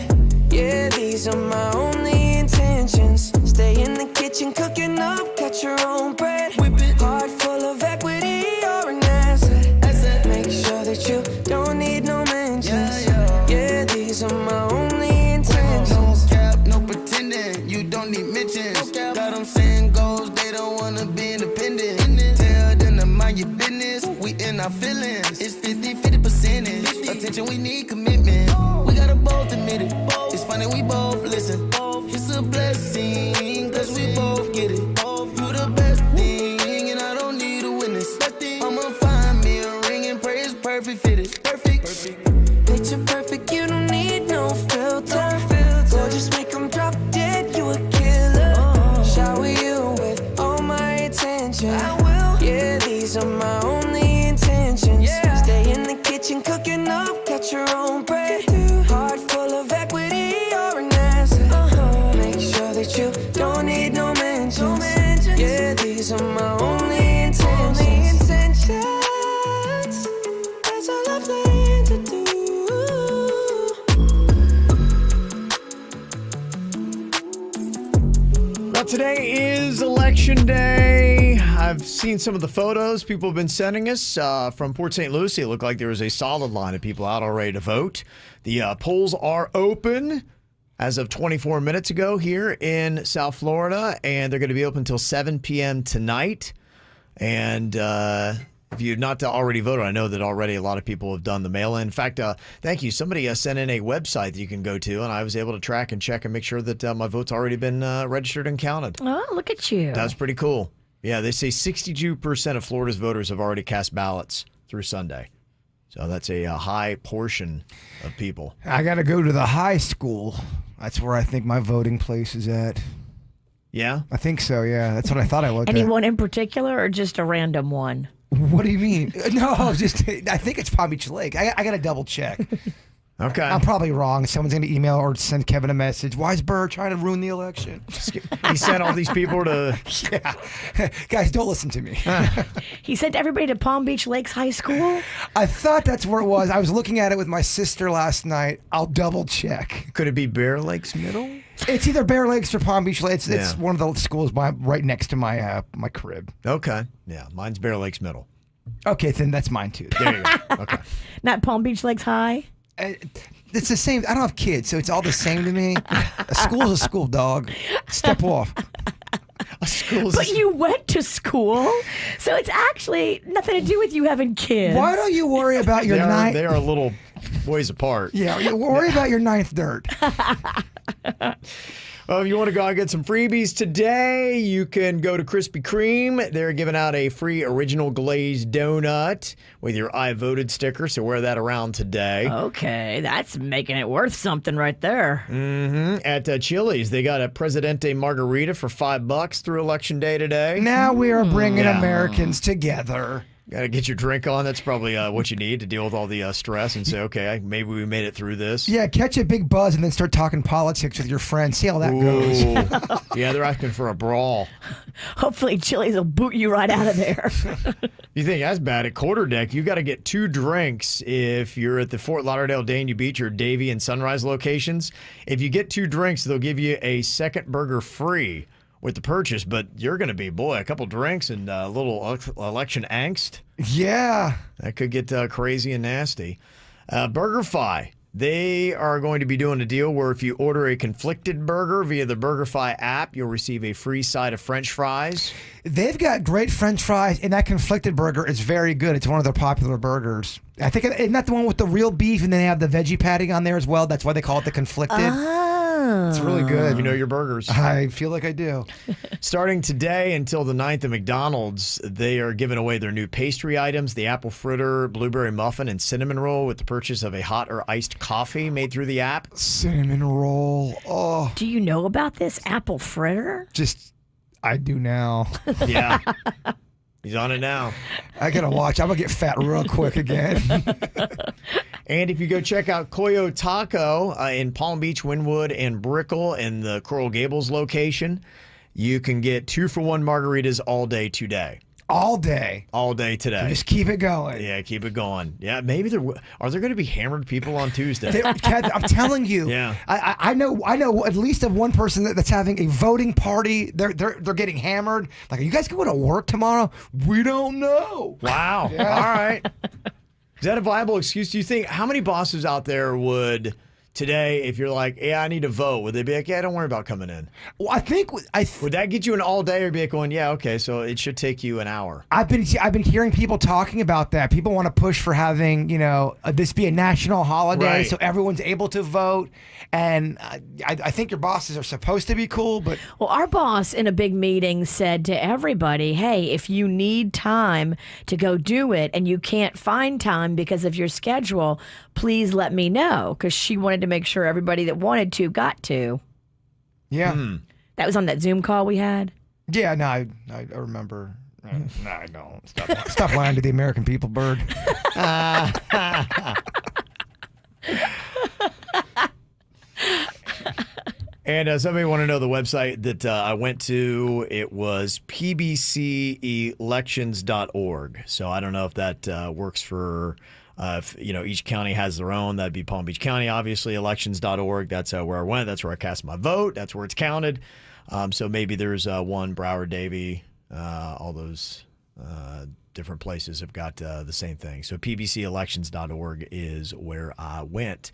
Yeah, these are my only intentions. Stay in the kitchen, cooking up, catch your own bread. Heart full of equity, you're an asset. Make sure that you don't need no mentions. Yeah, these are my only intentions. No cap, no pretending, you don't need mentions. Got them saying goals, they don't wanna be independent. Tell them to mind your business, we in our feelings. It's 50% attention, we need commitment. We gotta both admit it. It's funny we both listen. It's a blessing, cause we both get it. perfect fitted. Perfect. Picture perfect, you don't need no filter. Gorgeous, make them drop dead, you a killer. Shower you with all my attention. I will. Yeah, these are my only intentions. Stay in the kitchen, cooking up, catch your own bread. Heart full of equity, you're an asset. Make sure that you don't need no mentions. Yeah, these are my only intentions. That's all I'm planning to do. Well, today is election day. I've seen some of the photos people have been sending us from Port St. Lucie. It looked like there was a solid line of people out already to vote. The polls are open as of 24 minutes ago here in South Florida, and they're going to be open until 7 p.m. tonight. And if you've not already voted, I know that already a lot of people have done the mail-in. In fact, thank you. Somebody sent in a website that you can go to, and I was able to track and check and make sure that my vote's already been registered and counted. Oh, look at you. That's pretty cool. Yeah, they say 62% of Florida's voters have already cast ballots through Sunday. So that's a high portion of people. I got to go to the high school. That's where I think my voting place is at. Yeah? I think so, yeah. That's what I thought I looked at. Anyone in particular or just a random one? What do you mean? No, I think it's Palm Beach Lake. I got to double check. Okay. I'm probably wrong. Someone's going to email or send Kevin a message. Why is Burr trying to ruin the election? He sent all these people to... Yeah. Guys, don't listen to me. He sent everybody to Palm Beach Lakes High School? I thought that's where it was. I was looking at it with my sister last night. I'll double check. Could it be Bear Lakes Middle? It's either Bear Lakes or Palm Beach Lakes. It's one of the schools right next to my my crib. Okay. Yeah, mine's Bear Lakes Middle. Okay, then that's mine too. There you go. Okay. Not Palm Beach Lakes High? It's the same. I don't have kids, so it's all the same to me. A school's a school, dog. Step off. But you went to school, so it's actually nothing to do with you having kids. Why don't you worry about your ninth? They are a little ways apart. Yeah, you worry about your ninth dirt. Well, if you want to go out and get some freebies today, you can go to Krispy Kreme. They're giving out a free original glazed donut with your I voted sticker, so wear that around today. Okay, that's making it worth something right there. Mm-hmm. At Chili's, they got a Presidente Margarita for $5 through Election Day today. Now we are bringing Americans together. Got to get your drink on. That's probably what you need to deal with all the stress and say, okay, maybe we made it through this. Yeah, catch a big buzz and then start talking politics with your friends. See how that goes. Yeah, they're asking for a brawl. Hopefully Chili's will boot you right out of there. You think that's bad? At Quarterdeck, you got to get 2 drinks if you're at the Fort Lauderdale, Dania Beach, or Davie and Sunrise locations. If you get 2 drinks, they'll give you a second burger free with the purchase, but you're going to be, a couple drinks and a little election angst. Yeah. That could get crazy and nasty. BurgerFi, they are going to be doing a deal where if you order a conflicted burger via the BurgerFi app, you'll receive a free side of French fries. They've got great French fries, and that conflicted burger is very good. It's one of their popular burgers. I think, isn't that the one with the real beef, and then they have the veggie patty on there as well? That's why they call it the conflicted. It's really good. You know your burgers. I feel like I do. Starting today until the 9th at McDonald's, they are giving away their new pastry items, the apple fritter, blueberry muffin, and cinnamon roll with the purchase of a hot or iced coffee made through the app. Cinnamon roll. Oh. Do you know about this apple fritter? I do now. Yeah. He's on it now. I got to watch. I'm going to get fat real quick again. And if you go check out Kvj Taco in Palm Beach, Wynwood, and Brickell in the Coral Gables location, you can get 2-for-1 margaritas all day today. All day? All day today. Just keep it going. Yeah, keep it going. Yeah, maybe are there going to be hammered people on Tuesday? I'm telling you. Yeah. I know at least of one person that's having a voting party. They're getting hammered. Like, are you guys going to work tomorrow? We don't know. Wow. Yeah. All right. Is that a viable excuse? Do you think how many bosses out there would today, if you're like, yeah, I need to vote, would they be like, yeah, don't worry about coming in? Well, I think would that get you an all day, or be like going, yeah, okay, so it should take you an hour? I've been hearing people talking about that. People want to push for having this be a national holiday, Right. so everyone's able to vote. And I think your bosses are supposed to be cool, but Well, our boss in a big meeting said to everybody, hey, if you need time to go do it and you can't find time because of your schedule, please let me know, because she wanted to make sure everybody that wanted to got to. yeah, That was on that Zoom call we had. yeah. No, I remember. No, I don't. Stop lying to the American people, Bird. And somebody want to know the website that I went to. It was pbcelections.org. So I don't know if that works for, if, each county has their own. That'd be Palm Beach County, obviously, elections.org. That's where I went. That's where I cast my vote. That's where it's counted. So maybe there's one, Broward, Davie, all those different places have got the same thing. So pbcelections.org is where I went.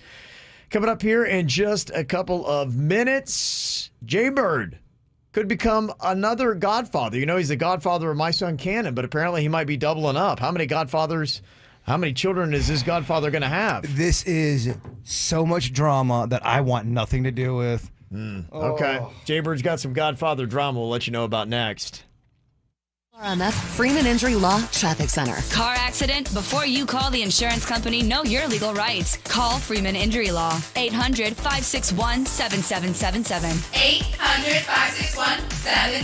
Coming up here in just a couple of minutes, Jay-Bird could become another godfather. He's the godfather of my son Cannon, but apparently he might be doubling up. How many children is this godfather going to have? This is so much drama that I want nothing to do with. Okay. Jay-Bird's got some godfather drama we'll let you know about next. RMF Freeman Injury Law Traffic Center. Car accident? Before you call the insurance company, know your legal rights. Call Freeman Injury Law. 800-561-7777.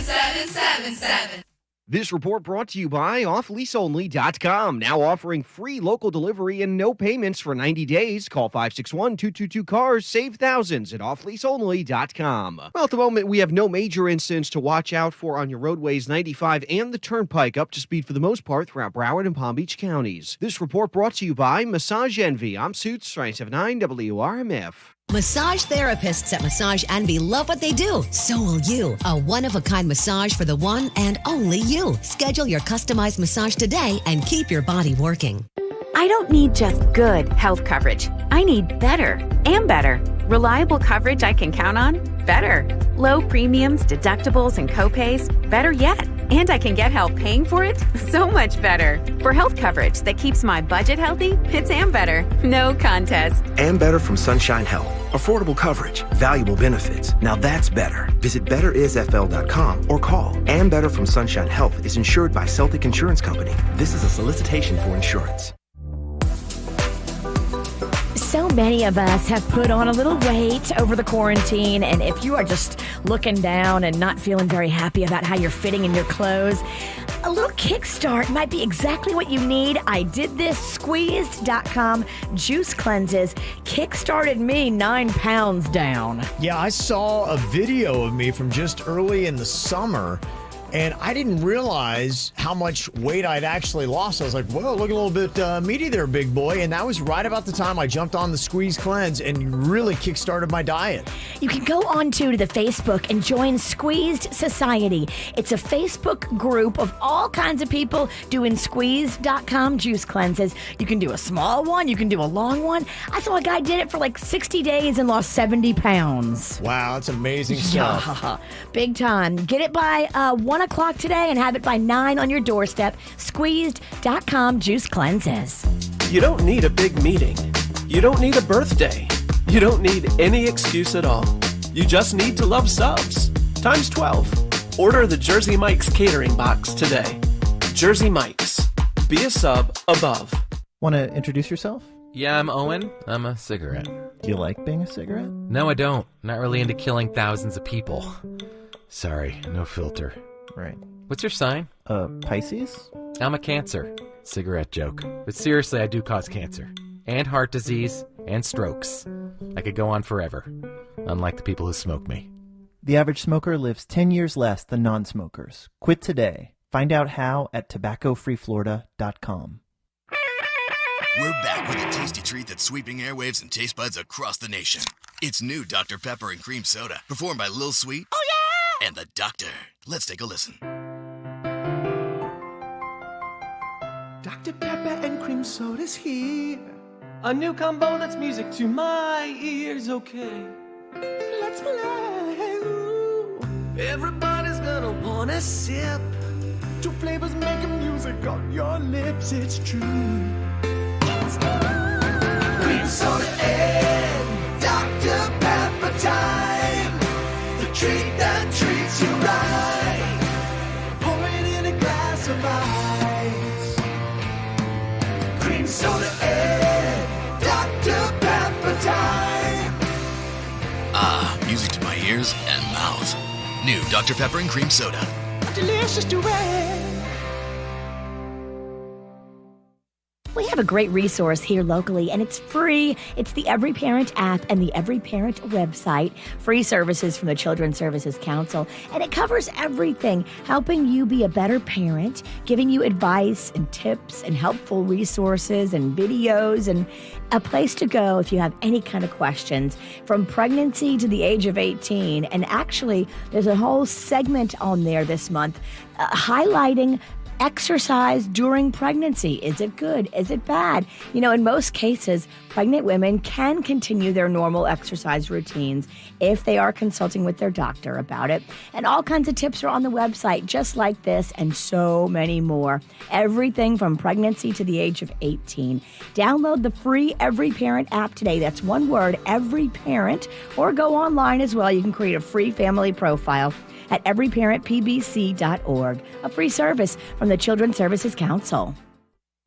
800-561-7777. This report brought to you by offleaseonly.com. Now offering free local delivery and no payments for 90 days. Call 561-222-CARS. Save thousands at offleaseonly.com. Well, at the moment, we have no major incidents to watch out for on your roadways 95 and the Turnpike, up to speed for the most part throughout Broward and Palm Beach counties. This report brought to you by Massage Envy. I'm Suits 279 WRMF. Massage therapists at Massage Envy love what they do. So will you. A one-of-a-kind massage for the one and only you. Schedule your customized massage today and keep your body working. I don't need just good health coverage. I need better and better. Reliable coverage I can count on? Better. Low premiums, deductibles, and copays? Better yet. And I can get help paying for it? So much better. For health coverage that keeps my budget healthy, it's Ambetter. No contest. Ambetter from Sunshine Health. Affordable coverage, valuable benefits. Now that's better. Visit betterisfl.com or call. Ambetter from Sunshine Health is insured by Celtic Insurance Company. This is a solicitation for insurance. So many of us have put on a little weight over the quarantine, and if you are just looking down and not feeling very happy about how you're fitting in your clothes, a little kickstart might be exactly what you need. I did this. Squeezed.com juice cleanses kickstarted me 9 pounds down. Yeah, I saw a video of me from just early in the summer, and I didn't realize how much weight I'd actually lost. I was like, whoa, look a little bit meaty there, big boy. And that was right about the time I jumped on the Squeeze Cleanse and really kickstarted my diet. You can go on to the Facebook and join Squeezed Society. It's a Facebook group of all kinds of people doing Squeezed.com juice cleanses. You can do a small one. You can do a long one. I saw a guy did it for like 60 days and lost 70 pounds. Wow, that's amazing stuff. Yeah, big time. Get it by 1 o'clock today and have it by 9 on your doorstep. Squeezed.com juice cleanses. You don't need a big meeting. You don't need a birthday. You don't need any excuse at all. You just need to love subs. Times 12. Order the Jersey Mike's catering box today. Jersey Mike's. Be a sub above. Want to introduce yourself? Yeah, I'm Owen. I'm a cigarette. Do you like being a cigarette? No, I don't. Not really into killing thousands of people. Sorry, no filter. Right. What's your sign? Pisces? I'm a Cancer. Cigarette joke. But seriously, I do cause cancer. And heart disease. And strokes. I could go on forever. Unlike the people who smoke me. The average smoker lives 10 years less than non-smokers. Quit today. Find out how at tobaccofreeflorida.com. We're back with a tasty treat that's sweeping airwaves and taste buds across the nation. It's new Dr. Pepper and Cream Soda, performed by Lil Sweet. Oh, yeah! And the Doctor. Let's take a listen. Dr. Pepper and Cream Soda's here. A new combo that's music to my ears, okay. Let's play. Ooh. Everybody's gonna wanna sip. Two flavors making music on your lips, it's true. Cream soda and Dr. Pepper time. The treat that treats you right. Pour it in a glass of ice. Cream soda and Dr. Pepper time. Ah, music to my ears and mouth. New Dr. Pepper and Cream Soda. Delicious duet. We have a great resource here locally, and it's free. It's the Every Parent app and the Every Parent website. Free services from the Children's Services Council, and it covers everything, helping you be a better parent, giving you advice and tips and helpful resources and videos and a place to go if you have any kind of questions, from pregnancy to the age of 18. And actually, there's a whole segment on there this month highlighting exercise during pregnancy. Is it good? Is it bad? You know, in most cases, pregnant women can continue their normal exercise routines if they are consulting with their doctor about it. And all kinds of tips are on the website, just like this, and so many more. Everything from pregnancy to the age of 18. Download the free Every Parent app today. That's one word, Every Parent, or go online as well. You can create a free family profile at everyparentpbc.org, a free service from the Children's Services Council.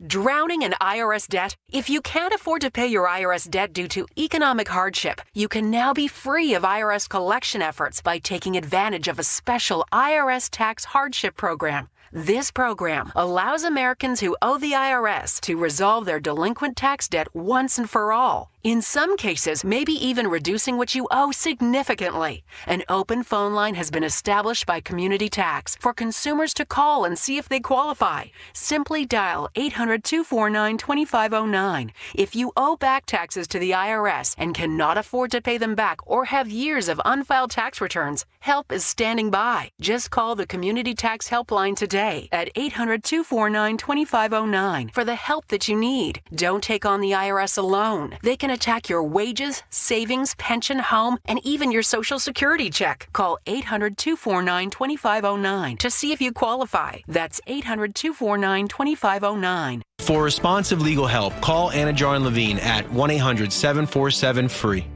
Drowning in IRS debt? If you can't afford to pay your IRS debt due to economic hardship, you can now be free of IRS collection efforts by taking advantage of a special IRS tax hardship program. This program allows Americans who owe the IRS to resolve their delinquent tax debt once and for all. In some cases, maybe even reducing what you owe significantly. An open phone line has been established by Community Tax for consumers to call and see if they qualify. Simply dial 800-249-2509. If you owe back taxes to the IRS and cannot afford to pay them back or have years of unfiled tax returns, help is standing by. Just call the Community Tax Helpline today at 800-249-2509 for the help that you need. Don't take on the IRS alone. They can attack your wages, savings, pension, home, and even your Social Security check. Call 800-249-2509 to see if you qualify. That's 800-249-2509. For responsive legal help, call Anna Jar Levine at 1-800-747-FREE.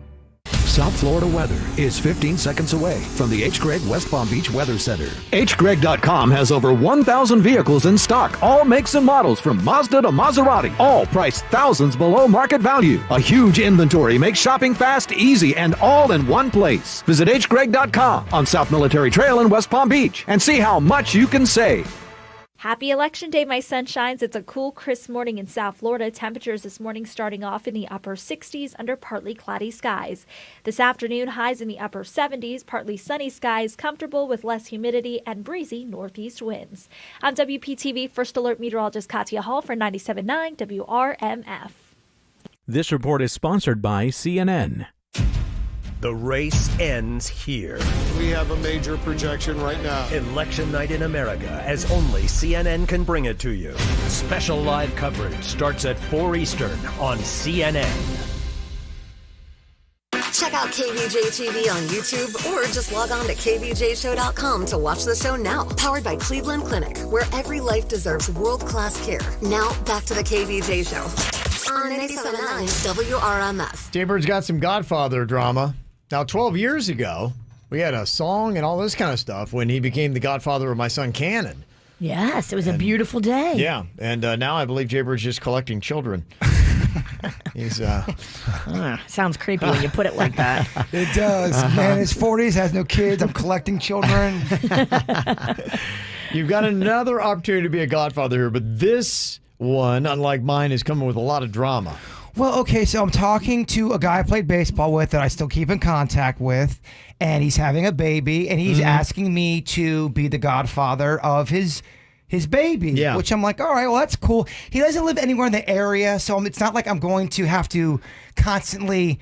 South Florida weather is 15 seconds away from the H. Gregg West Palm Beach Weather Center. HGreg.com has over 1,000 vehicles in stock, all makes and models from Mazda to Maserati, all priced thousands below market value. A huge inventory makes shopping fast, easy, and all in one place. Visit HGreg.com on South Military Trail in West Palm Beach and see how much you can save. Happy Election Day, my sunshines. It's a cool, crisp morning in South Florida. Temperatures this morning starting off in the upper 60s under partly cloudy skies. This afternoon, highs in the upper 70s, partly sunny skies, comfortable with less humidity and breezy northeast winds. I'm WPTV First Alert Meteorologist Katya Hall for 97.9 WRMF. This report is sponsored by CNN. The race ends here. We have a major projection right now. Election night in America, as only CNN can bring it to you. Special live coverage starts at 4 Eastern on CNN. Check out KVJ TV on YouTube or just log on to kvjshow.com to watch the show now. Powered by Cleveland Clinic, where every life deserves world-class care. Now, back to the KVJ Show on 97.9 WRMF. Jaybird's got some Godfather drama. Now, 12 years ago, we had a song and all this kind of stuff when he became the godfather of my son, Cannon. Yes, it was a beautiful day. Yeah, and now I believe Jaybird's just collecting children. He's sounds creepy when you put it like that. It does. Man, in his 40s, has no kids. I'm collecting children. You've got another opportunity to be a godfather here, but this one, unlike mine, is coming with a lot of drama. Well, okay, so I'm talking to a guy I played baseball with that I still keep in contact with, and he's having a baby, and he's asking me to be the godfather of his baby, which I'm like, all right, well, that's cool. He doesn't live anywhere in the area, so it's not like I'm going to have to constantly,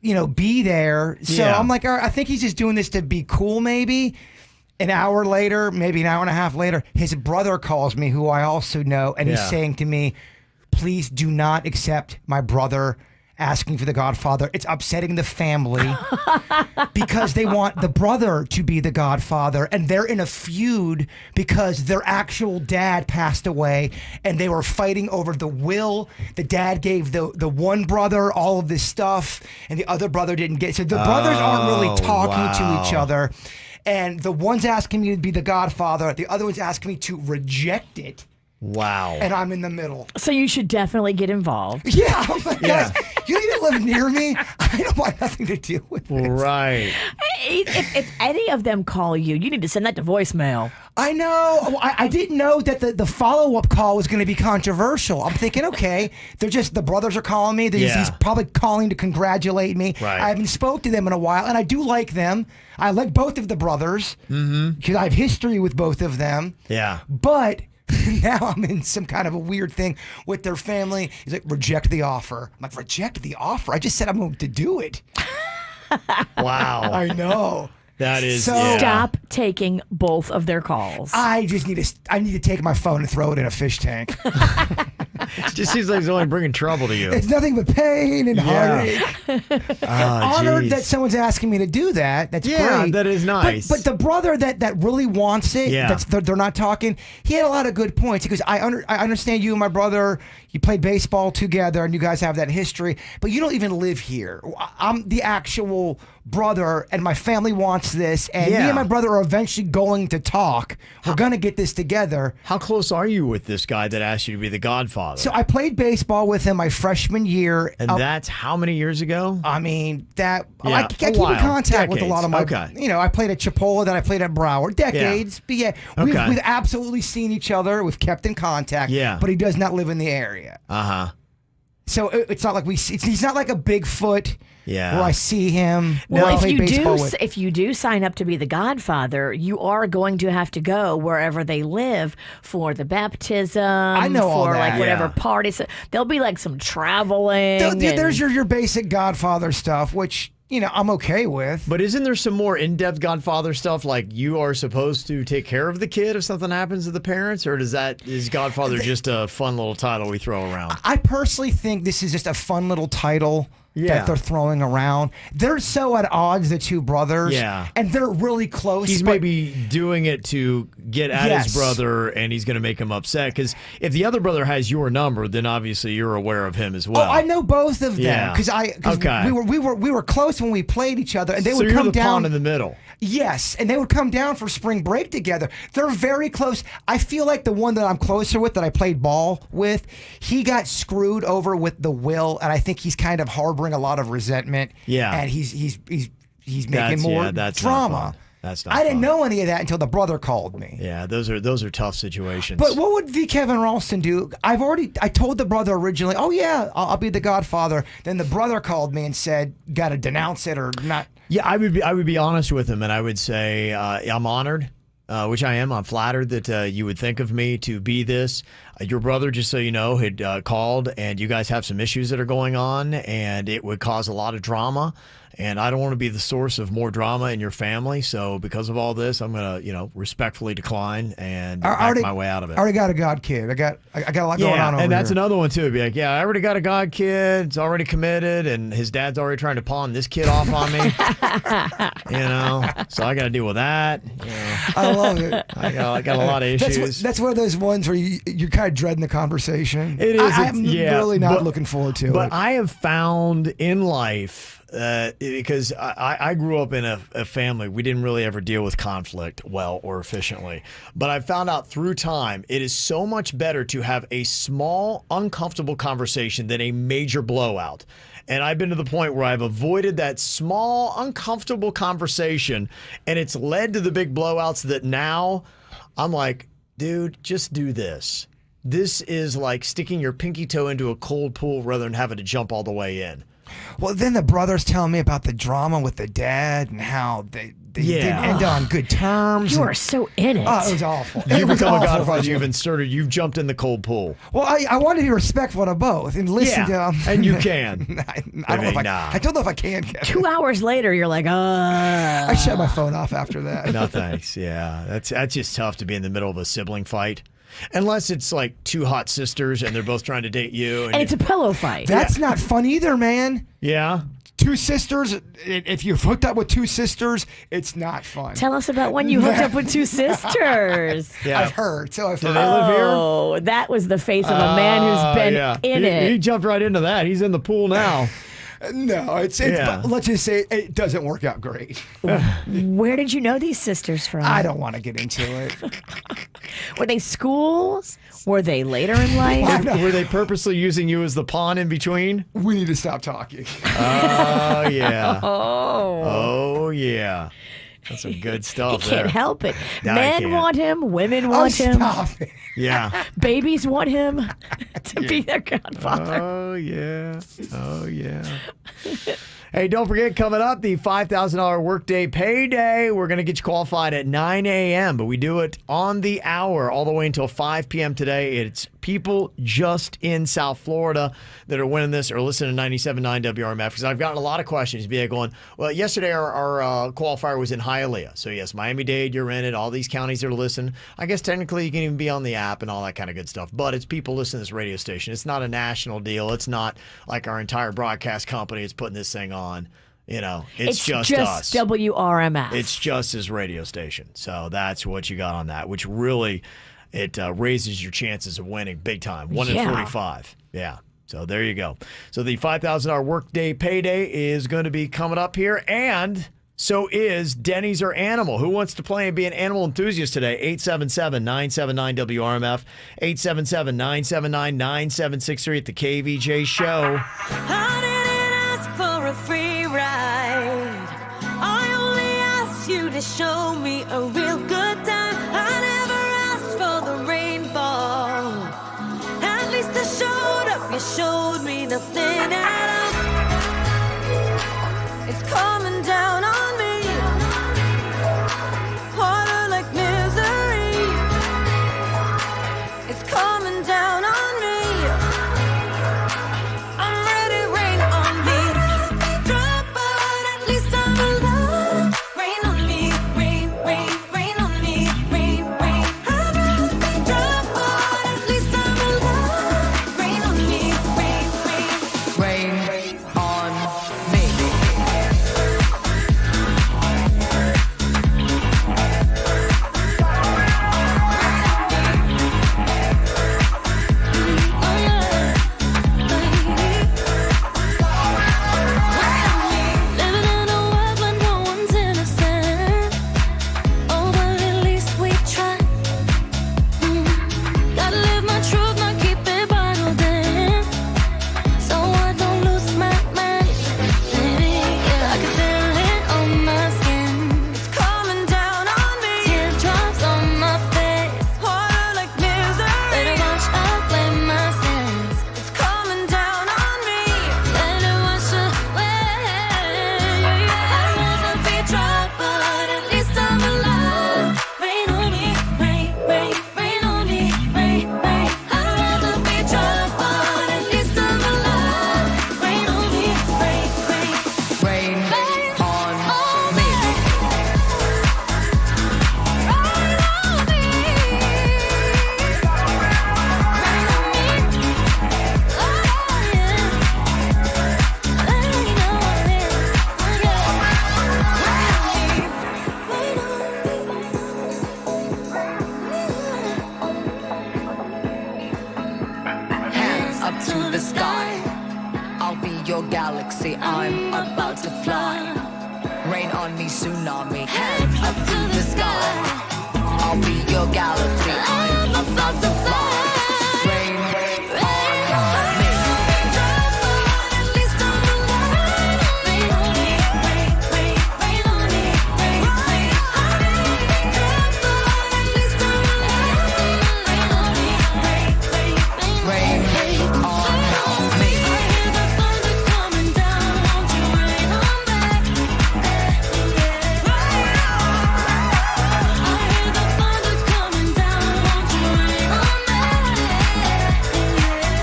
be there. So I'm like, all right, I think he's just doing this to be cool, maybe. An hour later, maybe an hour and a half later, his brother calls me, who I also know, and he's saying to me, please do not accept my brother asking for the godfather. It's upsetting the family because they want the brother to be the godfather, and they're in a feud because their actual dad passed away and they were fighting over the will. The dad gave the one brother all of this stuff and the other brother didn't get it. So the brothers aren't really talking to each other, and the one's asking me to be the godfather, the other one's asking me to reject it. Wow. And I'm in the middle. So you should definitely get involved. Yeah. I'm like, guys, you don't even live near me. I don't want nothing to do with this. Right. If any of them call you, you need to send that to voicemail. I know. I didn't know that the follow-up call was going to be controversial. I'm thinking, okay, the brothers are calling me. He's probably calling to congratulate me. Right. I haven't spoke to them in a while, and I do like them. I like both of the brothers because I have history with both of them. Yeah. But now I'm in some kind of a weird thing with their family. He's like, reject the offer. I'm like, reject the offer? I just said I'm going to do it. Wow. I know. That is Stop taking both of their calls. I need to take my phone and throw it in a fish tank. It just seems like it's only bringing trouble to you. It's nothing but pain and heartache. Honored that someone's asking me to do that. That's great. That is nice. But the brother that really wants it, they're not talking, he had a lot of good points. He goes, I understand you and my brother, you played baseball together and you guys have that history, but you don't even live here. I'm the actual brother and my family wants this, and me and my brother are eventually going to talk. We're going to get this together. How close are you with this guy that asked you to be the godfather? So I played baseball with him my freshman year. And that's how many years ago? I mean, I keep in while. contact with a lot of my, Okay. I played at Chipola, then I played at Broward. Decades. Yeah. But Okay. we've absolutely seen each other. We've kept in contact. Yeah. But he does not live in the area. Uh-huh. So it's not like he's not like a Bigfoot. Yeah. Where I see him. Well, I if you do sign up to be the godfather, you are going to have to go wherever they live for the baptism. I know all for that. like whatever Yeah. parties. There'll be like some traveling. There's your basic Godfather stuff, which I'm okay with. But isn't there some more in-depth Godfather stuff, like you are supposed to take care of the kid if something happens to the parents, or is Godfather just a fun little title we throw around? I personally think this is just a fun little title that they're throwing around. They're so at odds, the two brothers. Yeah. And they're really close. He's maybe doing it to get at his brother, and he's going to make him upset. Because if the other brother has your number, then obviously you're aware of him as well. Oh, I know both of them Yeah. because we were close when we played each other, and they would you're come the down pawn in the middle. Yes, and they would come down for spring break together. They're very close. I feel like the one that I'm closer with, that I played ball with, he got screwed over with the will, and I think he's kind of harboring a lot of resentment. Yeah. And he's making more that's drama. Not fun. That's not I didn't fun. know any of that until the brother called me. Yeah, those are tough situations. But what would V. Kevin Ralston do? I told the brother originally, oh yeah, I'll be the godfather. Then the brother called me and said, got to denounce it or not. Yeah, I would be honest with him, and I would say I'm honored, which I am. I'm flattered that you would think of me to be this. Your brother, just so you know, had called, and you guys have some issues that are going on, and it would cause a lot of drama. And I don't want to be the source of more drama in your family. So because of all this, I'm going to, respectfully decline and back my way out of it. I already got a god kid. I got a lot going on over and that's here. another one too. Be like, I already got a god kid. It's already committed, and his dad's already trying to pawn this kid off on me. So I got to deal with that. I love it. I got a lot of issues. That's one of those ones where you're kind of dreading the conversation. It is. I'm really not looking forward to it. But I have found in life, because I grew up in a family, we didn't really ever deal with conflict well or efficiently. But I found out through time, it is so much better to have a small, uncomfortable conversation than a major blowout. And I've been to the point where I've avoided that small, uncomfortable conversation, and it's led to the big blowouts that now I'm like, dude, just do this. This is like sticking your pinky toe into a cold pool rather than having to jump all the way in. Well, then the brother's telling me about the drama with the dad and how they didn't end on good terms. You are so in it. Oh, it was awful. You've It was become a awful. godfather. You've jumped in the cold pool. Well, I want to be respectful to both and listen to them. And you can. I don't know if I don't know if I can. Kevin. 2 hours later, you're like, I shut my phone off after that. No thanks. Yeah, that's just tough to be in the middle of a sibling fight. Unless it's like two hot sisters and they're both trying to date you. And it's a pillow fight. That's not fun either, man. Yeah. Two sisters, if you've hooked up with two sisters, it's not fun. Tell us about when you hooked up with two sisters. Yeah. I've heard. So I've Do heard. they live here? Oh, that was the face of a man who's been in it. He jumped right into that. He's in the pool now. No, it's Yeah. but let's just say it doesn't work out great. Where did you know these sisters from? I don't want to get into it. Were they schools? Were they later in life? Were they purposely using you as the pawn in between? We need to stop talking. Oh, yeah. Oh. Oh, yeah. That's some good He stuff can't there. help it. No, he Men can't. want him. Women want him. Stop it. Yeah. Babies want him to be their godfather. Oh, yeah. Oh, yeah. Hey, don't forget, coming up, the $5,000 workday payday. We're going to get you qualified at 9 a.m., but we do it on the hour all the way until 5 p.m. today. It's people just in South Florida that are winning this or listening to 97.9 WRMF, because I've gotten a lot of questions going, well, yesterday our qualifier was in Hialeah. So, yes, Miami-Dade, you're in it. All these counties are listening. I guess technically you can even be on the app and all that kind of good stuff, but it's people listening to this radio station. It's not a national deal. It's not like our entire broadcast company is putting this thing on. You know, it's just us. WRMF. It's just his radio station. So that's what you got on that, which really, it raises your chances of winning big time. 1 in 45. Yeah. So there you go. So the $5,000 workday payday is going to be coming up here, and so is Denny's or Animal. Who wants to play and be an animal enthusiast today? 877-979-WRMF, 877-979-9763 at the KVJ Show. I didn't ask for a free ride. I only asked you to show me a real good time. I never asked for the rainfall. At least I showed up. You showed me nothing at all. It's coming down on me. Water like misery. It's coming down on me. I'm ready, rain on me. Drop out, at least I'm alive. Rain on me, rain, rain, rain on me, rain, rain. I'd rather be drop out, at least I'm alive. Rain on me, rain, rain. Rain on me. Living in a world where no one's innocent. Oh, but at least we try. Gotta live my truth, not keep it bottled in. So I don't lose my mind. Baby, yeah, I can feel it on my skin. It's coming down on me. Teardrops on my face. Water like misery. Better watch out, blame my sins. It's coming down on me. Let it wash away. I'd rather be dry, but at least I'm alive. Rain on me, rain, rain, rain on me, rain, rain. I'd rather be dry, but at least I'm alive. Rain on me, rain, rain. Rain on me. Hands up to the sky. I'll be your galaxy. I'm about to fly. Rain on me, tsunami. Hands up to the sky. I'll be your galaxy. I'm about to fly. Rain on me. At least I'm alive. Rain on me, rain, rain, rain on me, rain, rain. At least I'm alive. Rain on me, rain, rain, rain, Rain on me. I hear the thunder coming down. Won't you rain on back? I hear the thunder coming down. Won't you rain on back?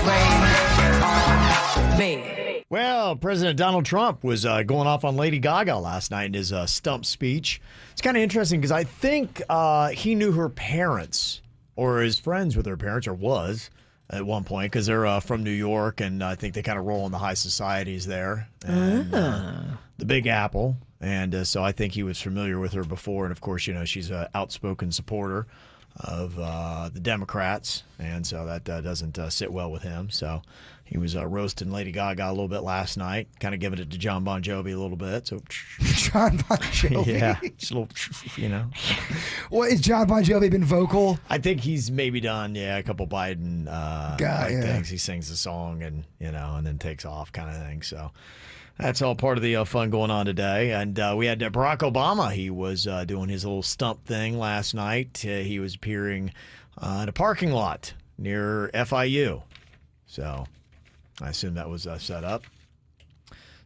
Rain on me. Well, President Donald Trump was going off on Lady Gaga last night in his stump speech. It's kind of interesting because I think he knew her parents or is friends with her parents, or was at one point, because they're from New York, and I think they kind of roll in the high societies there, and, the Big Apple. And so I think he was familiar with her before. And, of course, she's an outspoken supporter of the Democrats, and so that doesn't sit well with him. So he was roasting Lady Gaga a little bit last night, kind of giving it to John Bon Jovi a little bit. So John Bon Jovi? Yeah, just a little, Well, has John Bon Jovi been vocal? I think he's maybe done, a couple Biden things. He sings the song and then takes off kind of thing. So that's all part of the fun going on today. And we had Barack Obama. He was doing his little stump thing last night. He was appearing in a parking lot near FIU. So I assume that was set up.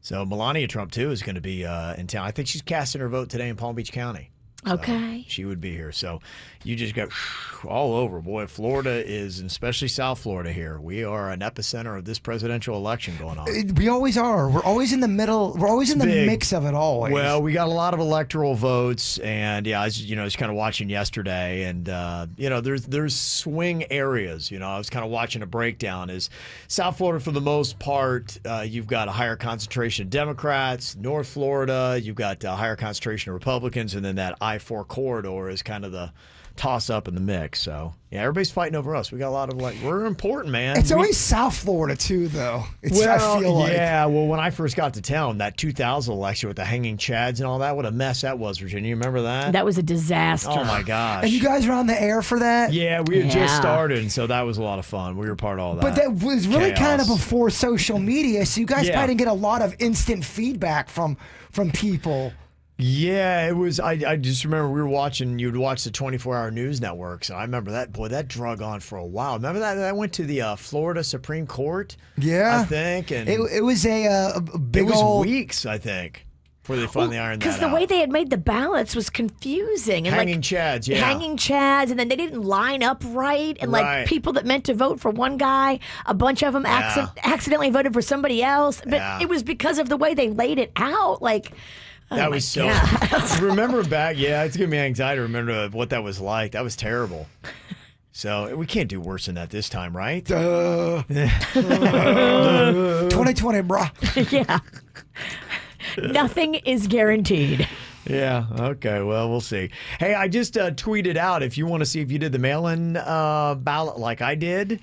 So Melania Trump, too, is going to be in town. I think she's casting her vote today in Palm Beach County. So okay. She would be here. So you just got all over. Boy, Florida is, especially South Florida here, we are an epicenter of this presidential election going on. We always are. We're always in the middle. We're always in the mix of it always. Well, we got a lot of electoral votes. And, I was kind of watching yesterday. And, there's swing areas. I was kind of watching a breakdown. Is South Florida, for the most part, you've got a higher concentration of Democrats. North Florida, you've got a higher concentration of Republicans. And then that I-4 corridor is kind of the toss-up in the mix. So, everybody's fighting over us. We got a lot of, we're important, man. It's always South Florida, too, though. I feel like. Yeah, well, when I first got to town, that 2000 election with the hanging chads and all that, what a mess that was, Virginia. You remember that? That was a disaster. Oh, my gosh. And you guys were on the air for that? Yeah, we had just started, and so that was a lot of fun. We were part of all that. But that was really kind of before social media, so you guys probably didn't get a lot of instant feedback from people. Yeah, it was. I just remember we were watching. You'd watch the 24-hour news networks, and I remember that. Boy, that drug on for a while. Remember that? I went to the Florida Supreme Court. Yeah, I think, and it was a big. It was old weeks, I think, before they finally ironed that out. Because the way they had made the ballots was confusing. And hanging chads, yeah. Hanging chads, and then they didn't line up right. And people that meant to vote for one guy, a bunch of them accidentally voted for somebody else. But it was because of the way they laid it out. That was so. Remember back? Yeah, it's giving me anxiety to remember what that was like. That was terrible. So we can't do worse than that this time, right? 2020, brah. Yeah. Nothing is guaranteed. Yeah. Okay. Well, we'll see. Hey, I just tweeted out, if you want to see if you did the mail-in ballot like I did.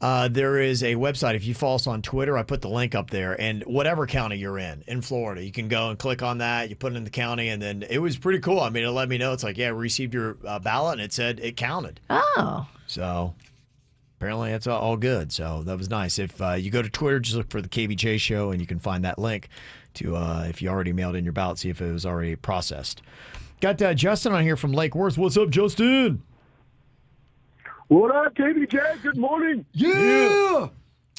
There is a website. If you follow us on Twitter, I put the link up there. And whatever county you're in Florida, you can go and click on that. You put it in the county, and then it was pretty cool. I mean, it let me know. It's like, we received your ballot, and it said it counted. Oh. So apparently it's all good. So that was nice. If you go to Twitter, just look for the KVJ show, and you can find that link to if you already mailed in your ballot, see if it was already processed. Got Justin on here from Lake Worth. What's up, Justin? What up, KVJ? Good morning. Yeah.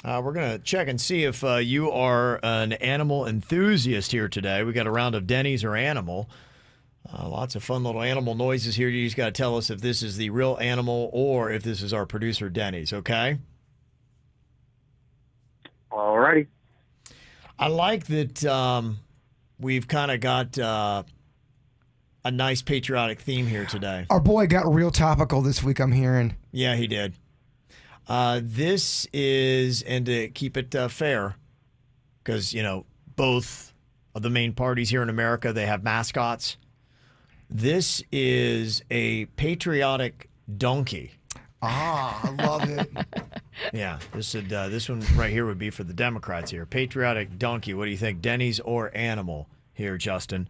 We're going to check and see if you are an animal enthusiast here today. We got a round of Denny's or animal. Lots of fun little animal noises here. You just got to tell us if this is the real animal or if this is our producer, Denny's, okay? All righty. I like that we've kind of got a nice patriotic theme here today. Our boy got real topical this week, I'm hearing. Yeah, he did. This is, and to keep it fair, because, both of the main parties here in America, they have mascots. This is a patriotic donkey. I love it. Yeah, this one right here would be for the Democrats here. Patriotic donkey. What do you think, Denny's or animal here, Justin?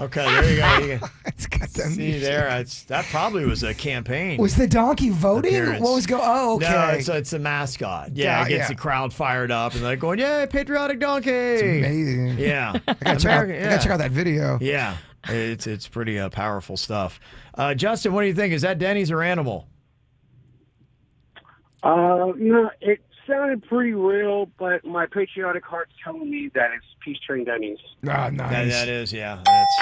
Okay, there you go. It's got that See there, that probably was a campaign. Was the donkey voting? Appearance. What was going? Oh, okay. No, it's a mascot. Yeah, it gets the crowd fired up, and they're going, "Yay, patriotic donkey!" It's amazing. Yeah, I gotta check out that video. Yeah, it's pretty powerful stuff. Justin, what do you think? Is that Denny's or animal? It sounded pretty real, but my patriotic heart's telling me that it's Peace Train Denny's. Ah, nice. That is, yeah.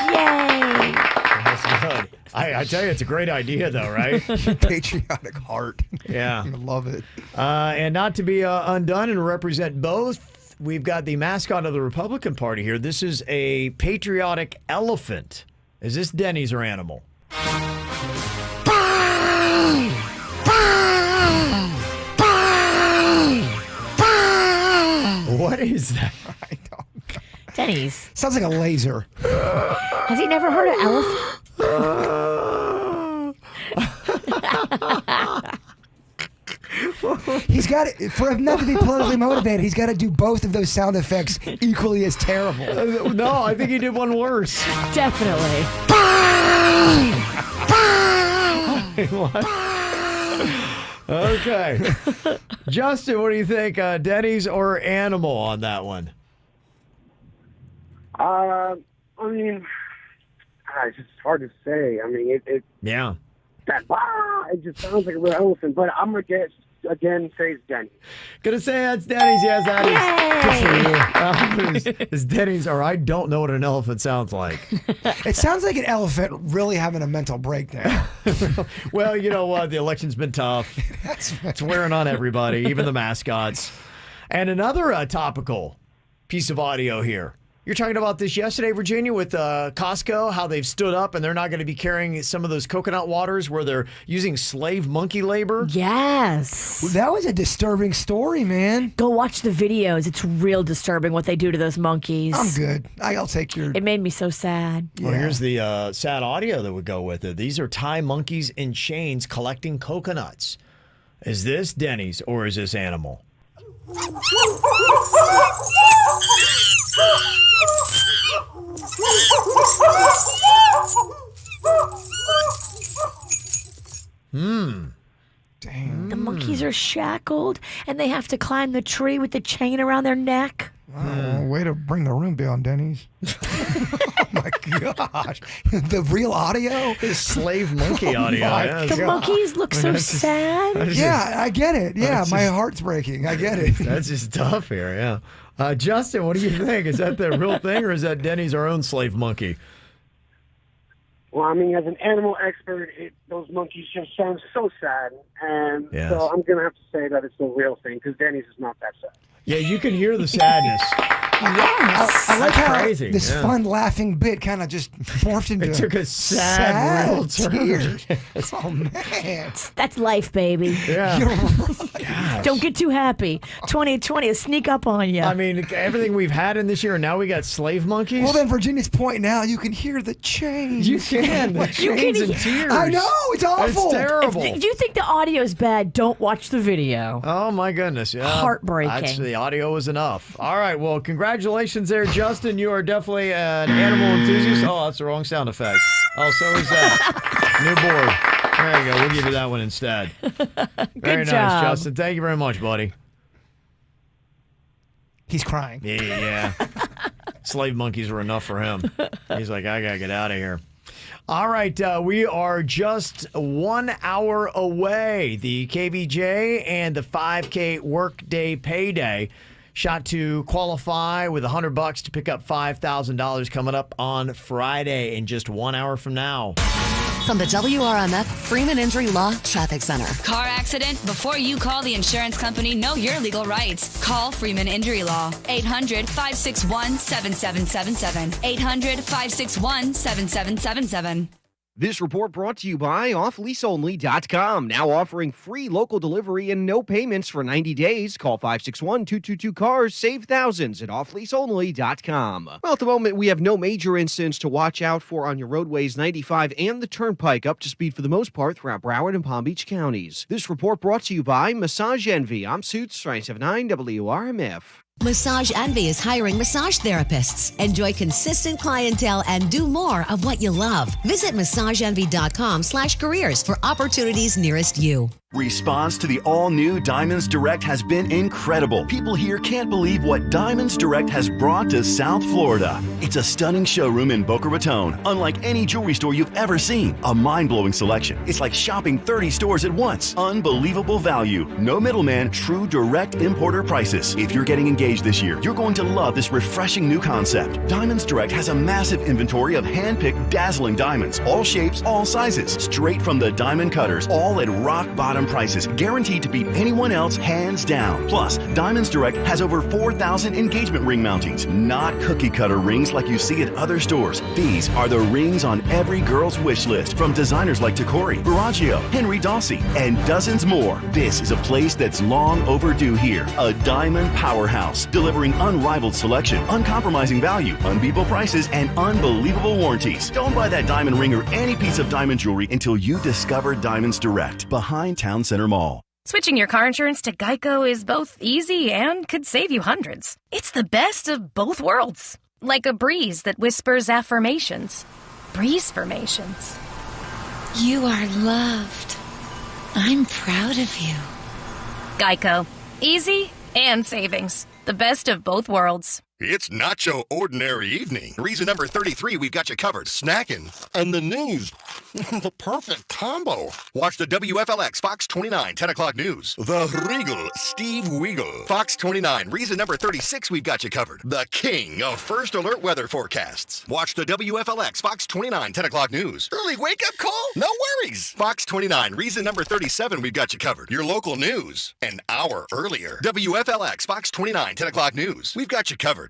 Yay! That's good. I tell you, it's a great idea, though, right? Patriotic heart. Yeah. I love it. And not to be undone and represent both we've got the mascot of the Republican Party here. This is a patriotic elephant. Is this Denny's or animal? What is that? I don't. Denny's. Sounds like a laser. Has he never heard of elephant? He's got it, for him not to be politically motivated, he's got to do both of those sound effects equally as terrible. No, I think he did one worse. Definitely. What? Okay. Justin, what do you think? Denny's or animal on that one? I mean, it's just hard to say. I mean, it Yeah. it just sounds like a real elephant. But I'm gonna guess again. Say it's Denny's. Gonna say that's Denny's. Yes, that is. Good for you. It's Denny's, or I don't know what an elephant sounds like. It sounds like an elephant really having a mental breakdown. Well, you know what? The election's been tough. It's wearing on everybody, even the mascots. And another topical piece of audio here. You're talking about this yesterday, Virginia, with Costco, how they've stood up and they're not going to be carrying some of those coconut waters where they're using slave monkey labor. Yes. Well, that was a disturbing story, man. Go watch the videos. It's real disturbing what they do to those monkeys. I'm good. I'll take your... It made me so sad. Well, here's the sad audio that would go with it. These are Thai monkeys in chains collecting coconuts. Is this Denny's or is this animal? Dang. The monkeys are shackled and they have to climb the tree with the chain around their neck. Wow, way to bring the room down, Denny's. Oh my gosh. The real audio? Slave monkey audio. My The God. monkeys look so sad. Yeah, I get it. Yeah, my heart's breaking. I get it. That's just tough here, yeah. Justin, what do you think? Is that the real thing or is that Denny's our own slave monkey? Well, I mean, as an animal expert, those monkeys just sound so sad, and Yes. so I'm gonna have to say that it's the real thing because Denny's is not that sad. Yeah, you can hear the sadness. Yes. I like That's how crazy, this yeah. fun laughing bit kind of just morphed into It took a sad real turn. tears. Oh man, That's life, baby. Yeah. you're right. Don't get too happy. 2020 will sneak up on you. I mean, everything we've had in this year, and now we got slave monkeys. Well, then Virginia's point now, you can hear the chains. You can. The You can chains and hear- tears. I know, it's awful. It's terrible. If you think the audio is bad, don't watch the video. Oh, my goodness. Yeah. Heartbreaking. The audio was enough. All right. Well, congratulations there, Justin. You are definitely an animal enthusiast. Oh, that's the wrong sound effect. Oh, so is that. New board. There you go. We'll give you that one instead. Very nice, job. Justin. Thank you very much, buddy. He's crying. Yeah. Slave monkeys were enough for him. He's like, I got to get out of here. All right, we are just 1 hour away. The KVJ and the 5K workday payday shot to qualify with $100 to pick up $5,000 coming up on Friday in just 1 hour from now. From the WRMF Freeman Injury Law Traffic Center. Car accident? Before you call the insurance company, know your legal rights. Call Freeman Injury Law. 800-561-7777. 800-561-7777. This report brought to you by offleaseonly.com. Now offering free local delivery and no payments for 90 days. Call 561-222-CARS. Save thousands at offleaseonly.com. Well, at the moment, we have no major incidents to watch out for on your roadways 95 and the Turnpike, up to speed for the most part throughout Broward and Palm Beach counties. This report brought to you by Massage Envy. I'm Suits 979 WRMF. Massage Envy is hiring massage therapists. Enjoy consistent clientele and do more of what you love. Visit massageenvy.com/careers for opportunities nearest you. Response to the all-new Diamonds Direct has been incredible. People here can't believe what Diamonds Direct has brought to South Florida. It's a stunning showroom in Boca Raton, unlike any jewelry store you've ever seen. A mind-blowing selection. It's like shopping 30 stores at once. Unbelievable value. No middleman, true direct importer prices. If you're getting engaged this year, you're going to love this refreshing new concept. Diamonds Direct has a massive inventory of hand-picked, dazzling diamonds. All shapes, all sizes. Straight from the diamond cutters, all at rock bottom bottom prices, guaranteed to beat anyone else hands down. Plus, Diamonds Direct has over 4,000 engagement ring mountings, not cookie cutter rings like you see at other stores. These are the rings on every girl's wish list from designers like Tacori, Baraggio, Henry Dossi, and dozens more. This is a place that's long overdue here. A diamond powerhouse, delivering unrivaled selection, uncompromising value, unbeatable prices, and unbelievable warranties. Don't buy that diamond ring or any piece of diamond jewelry until you discover Diamonds Direct behind Town Center Mall. Switching your car insurance to Geico is both easy and could save you hundreds. It's the best of both worlds. Like a breeze that whispers affirmations. Breeze-formations. You are loved. I'm proud of you. Geico. Easy and savings. The best of both worlds. It's not your ordinary evening. Reason number 33, we've got you covered. Snacking. And the news. The perfect combo. Watch the WFLX Fox 29 10 o'clock news. The Regal Steve Weagle. Fox 29. Reason number 36, we've got you covered. The king of first alert weather forecasts. Watch the WFLX Fox 29 10 o'clock news. Early wake up call? No worries. Fox 29. Reason number 37, we've got you covered. Your local news. An hour earlier. WFLX Fox 29 10 o'clock news. We've got you covered.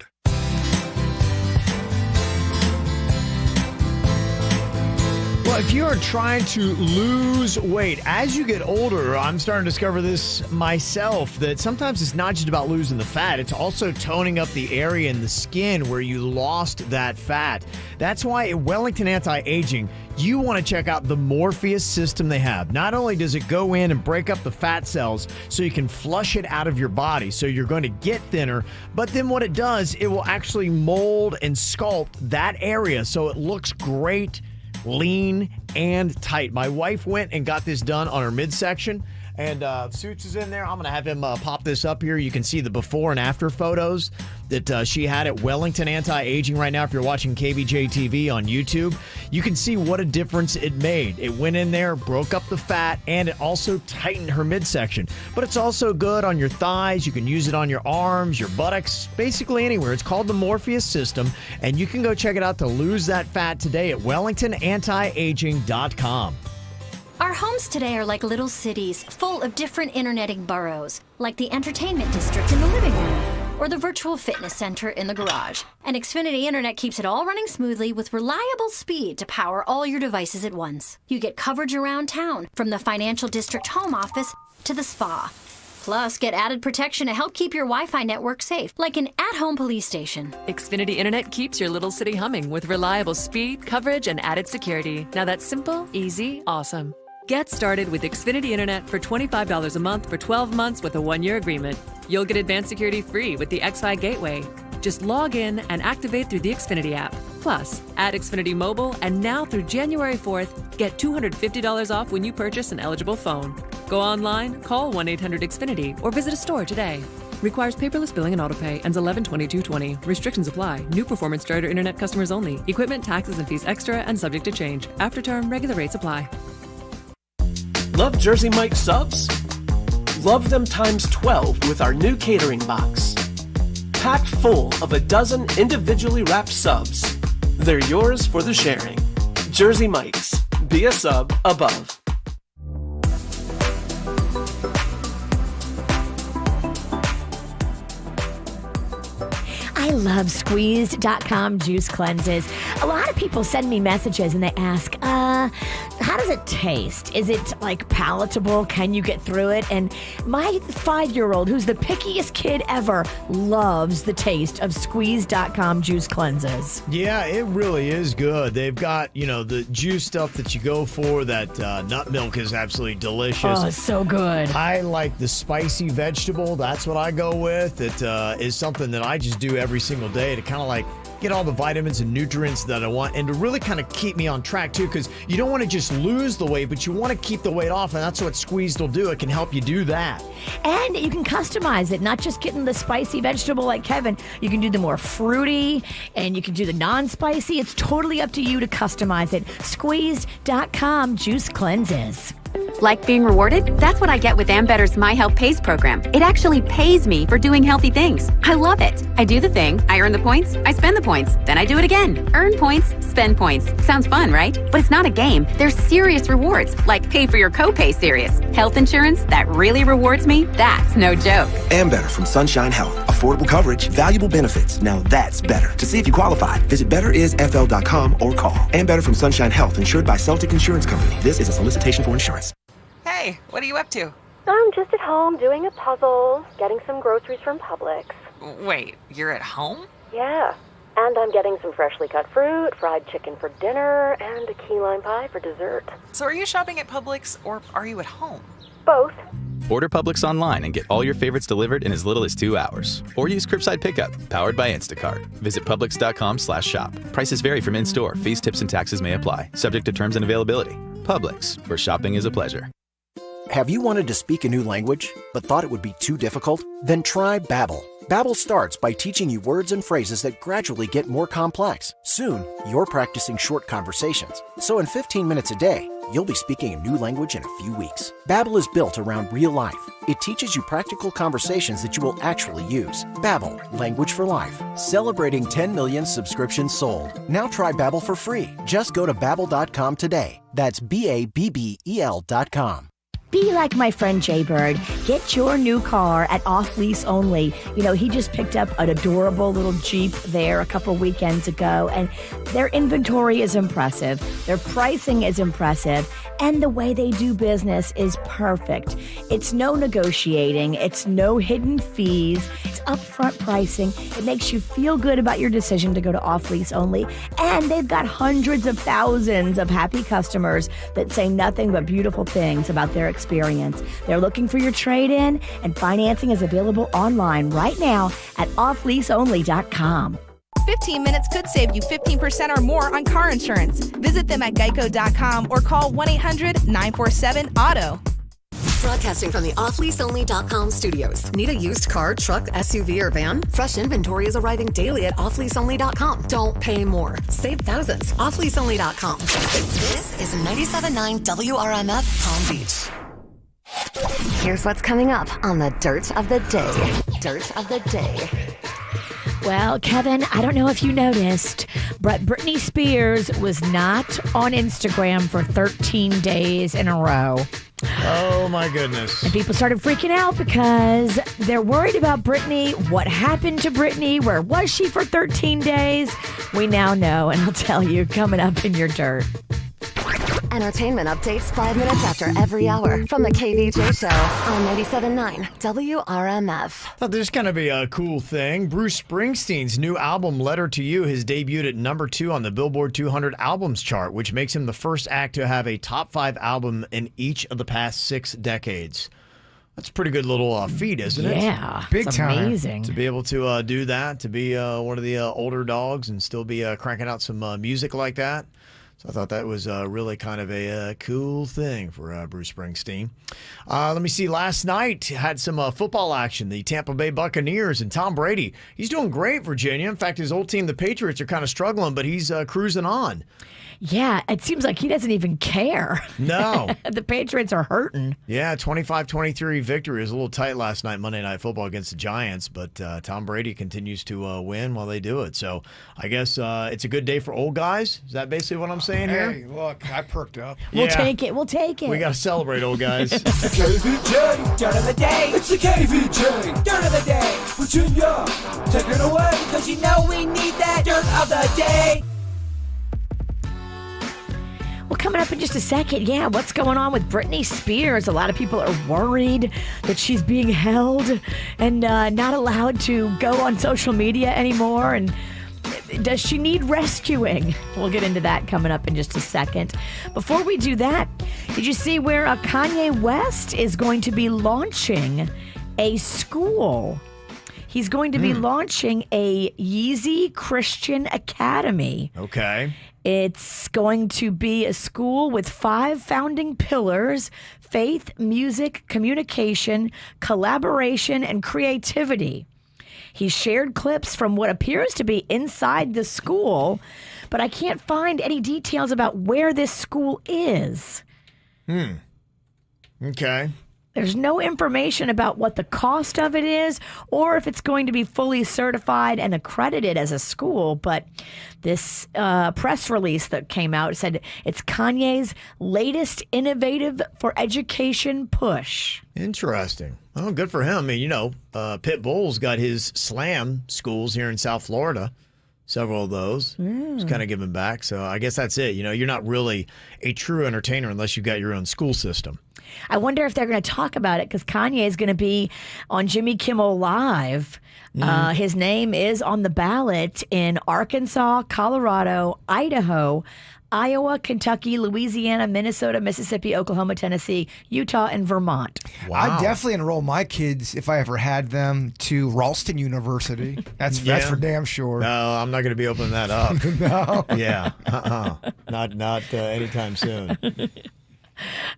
Well, if you're trying to lose weight, as you get older, I'm starting to discover this myself, that sometimes it's not just about losing the fat, it's also toning up the area in the skin where you lost that fat. That's why at Wellington Anti-Aging, you want to check out the Morpheus system they have. Not only does it go in and break up the fat cells so you can flush it out of your body so you're going to get thinner, but then what it does, it will actually mold and sculpt that area so it looks great, lean, and tight. My wife went and got this done on her midsection, and Suits is in there. I'm going to have him pop this up here. You can see the before and after photos that she had at Wellington Anti-Aging right now. If you're watching KVJ TV on YouTube, you can see what a difference it made. It went in there, broke up the fat, and it also tightened her midsection. But it's also good on your thighs. You can use it on your arms, your buttocks, basically anywhere. It's called the Morpheus system, and you can go check it out to lose that fat today at WellingtonAntiAging.com. Our homes today are like little cities, full of different interneting boroughs, like the entertainment district in the living room, or the virtual fitness center in the garage. And Xfinity Internet keeps it all running smoothly with reliable speed to power all your devices at once. You get coverage around town, from the financial district home office to the spa. Plus, get added protection to help keep your Wi-Fi network safe, like an at-home police station. Xfinity Internet keeps your little city humming with reliable speed, coverage, and added security. Now that's simple, easy, awesome. Get started with Xfinity Internet for $25 a month for 12 months with a 1-year agreement. You'll get advanced security free with the Xfi Gateway. Just log in and activate through the Xfinity app. Plus, add Xfinity Mobile, and now through January 4th, get $250 off when you purchase an eligible phone. Go online, call 1-800-XFINITY, or visit a store today. Requires paperless billing and autopay. Ends 11/22/20. Restrictions apply. New performance starter internet customers only. Equipment, taxes, and fees extra and subject to change. After term, regular rates apply. Love Jersey Mike's subs? Love them times 12 with our new catering box. Packed full of a dozen individually wrapped subs. They're yours for the sharing. Jersey Mike's. Be a sub above. I love Squeezed.com juice cleanses. A lot of people send me messages and they ask, how does it taste? Is it like palatable? Can you get through it? And my 5-year-old, who's the pickiest kid ever, loves the taste of Squeezed.com juice cleanses. Yeah, it really is good. They've got, the juice stuff that you go for. That nut milk is absolutely delicious. Oh, it's so good. I like the spicy vegetable. That's what I go with. It is something that I just do every single day to kind of like get all the vitamins and nutrients that I want, and to really kind of keep me on track too, because you don't want to just lose the weight, but you want to keep the weight off, and that's what Squeezed will do. It can help you do that. And you can customize it, not just getting the spicy vegetable like Kevin. You can do the more fruity, and you can do the non-spicy. It's totally up to you to customize it. Squeezed.com juice cleanses. Like being rewarded? That's what I get with Ambetter's My Health Pays program. It actually pays me for doing healthy things. I love it. I do the thing, I earn the points, I spend the points, then I do it again. Earn points, spend points. Sounds fun, right? But it's not a game. There's serious rewards, like pay for your copay serious. Health insurance that really rewards me? That's no joke. Ambetter from Sunshine Health. Affordable coverage, valuable benefits. Now that's better. To see if you qualify, visit betterisfl.com or call. Ambetter from Sunshine Health, insured by Celtic Insurance Company. This is a solicitation for insurance. Hey, what are you up to? I'm just at home doing a puzzle, getting some groceries from Publix. Wait, you're at home? Yeah, and I'm getting some freshly cut fruit, fried chicken for dinner, and a key lime pie for dessert. So are you shopping at Publix or are you at home? Both. Order Publix online and get all your favorites delivered in as little as 2 hours. Or use curbside pickup, powered by Instacart. Visit Publix.com/shop. Prices vary from in-store. Fees, tips, and taxes may apply. Subject to terms and availability. Publix, where shopping is a pleasure. Have you wanted to speak a new language, but thought it would be too difficult? Then try Babbel. Babbel starts by teaching you words and phrases that gradually get more complex. Soon, you're practicing short conversations. So in 15 minutes a day, you'll be speaking a new language in a few weeks. Babbel is built around real life. It teaches you practical conversations that you will actually use. Babbel, language for life. Celebrating 10 million subscriptions sold. Now try Babbel for free. Just go to babbel.com today. That's BABBEL.com. Be like my friend Jay Bird. Get your new car at Off Lease Only. You know, he just picked up an adorable little Jeep there a couple weekends ago, and their inventory is impressive. Their pricing is impressive, and the way they do business is perfect. It's no negotiating. It's no hidden fees. It's upfront pricing. It makes you feel good about your decision to go to Off Lease Only, and they've got hundreds of thousands of happy customers that say nothing but beautiful things about their experience. They're looking for your trade-in, and financing is available online right now at offleaseonly.com. 15 minutes could save you 15% or more on car insurance. Visit them at geico.com or call 1-800-947-AUTO. Broadcasting from the offleaseonly.com studios. Need a used car, truck, SUV, or van? Fresh inventory is arriving daily at offleaseonly.com. Don't pay more. Save thousands. Offleaseonly.com. This is 97.9 WRMF Palm Beach. Here's what's coming up on the Dirt of the Day. Dirt of the Day. Well, Kevin, I don't know if you noticed, but Britney Spears was not on Instagram for 13 days in a row. Oh, my goodness. And people started freaking out because they're worried about Britney. What happened to Britney? Where was she for 13 days? We now know, and I'll tell you coming up in your dirt. Entertainment updates 5 minutes after every hour from the KVJ Show on 97.9 WRMF. Thought this is going to be a cool thing. Bruce Springsteen's new album, Letter to You, has debuted at number 2 on the Billboard 200 albums chart, which makes him the first act to have a top 5 album in each of the past 6 decades. That's a pretty good little feat, isn't it? Yeah, big it's time. amazing. To be able to do that, to be one of the older dogs and still be cranking out some music like that. So I thought that was really kind of a cool thing for Bruce Springsteen. Let me see. Last night had some football action. The Tampa Bay Buccaneers and Tom Brady. He's doing great, Virginia. In fact, his old team, the Patriots, are kind of struggling, but he's cruising on. Yeah, it seems like he doesn't even care. No. The Patriots are hurting. Yeah, 25-23 victory. It was a little tight last night, Monday Night Football against the Giants, but Tom Brady continues to win while they do it. So I guess it's a good day for old guys. Is that basically what I'm saying here? Hey, look, I perked up. We'll take it. We'll take it. We got to celebrate, old guys. KVJ, dirt of the day. It's the KVJ, dirt of the day. Virginia, take it away, because you know we need that dirt of the day. Well, coming up in just a second, what's going on with Britney Spears? A lot of people are worried that she's being held and not allowed to go on social media anymore. And does she need rescuing? We'll get into that coming up in just a second. Before we do that, did you see where Kanye West is going to be launching a school? He's going to be launching a Yeezy Christian Academy. Okay. It's going to be a school with 5 founding pillars: faith, music, communication, collaboration, and creativity. He shared clips from what appears to be inside the school, but I can't find any details about where this school is. Okay. There's no information about what the cost of it is or if it's going to be fully certified and accredited as a school. But this press release that came out said it's Kanye's latest innovative for education push. Interesting. Oh, good for him. I mean, Pitbull's got his slam schools here in South Florida. Several of those. He's kind of giving back. So I guess that's it. You're not really a true entertainer unless you've got your own school system. I wonder if they're going to talk about it because Kanye is going to be on Jimmy Kimmel Live. His name is on the ballot in Arkansas, Colorado, Idaho, Iowa, Kentucky, Louisiana, Minnesota, Mississippi, Oklahoma, Tennessee, Utah, and Vermont. Wow. I'd definitely enroll my kids, if I ever had them, to Ralston University. That's for damn sure. No, I'm not going to be opening that up. No. Yeah. Not anytime soon.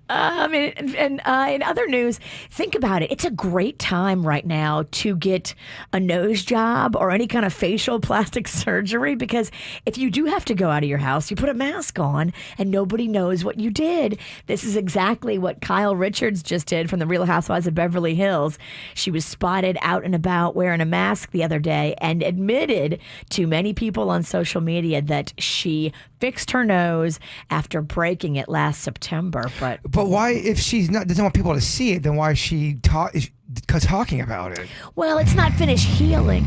In other news, think about it. It's a great time right now to get a nose job or any kind of facial plastic surgery because if you do have to go out of your house, you put a mask on and nobody knows what you did. This is exactly what Kyle Richards just did from the Real Housewives of Beverly Hills. She was spotted out and about wearing a mask the other day and admitted to many people on social media that she fixed her nose after breaking it last September. But why, if she doesn't want people to see it, then why is she talking about it? Well, it's not finished healing.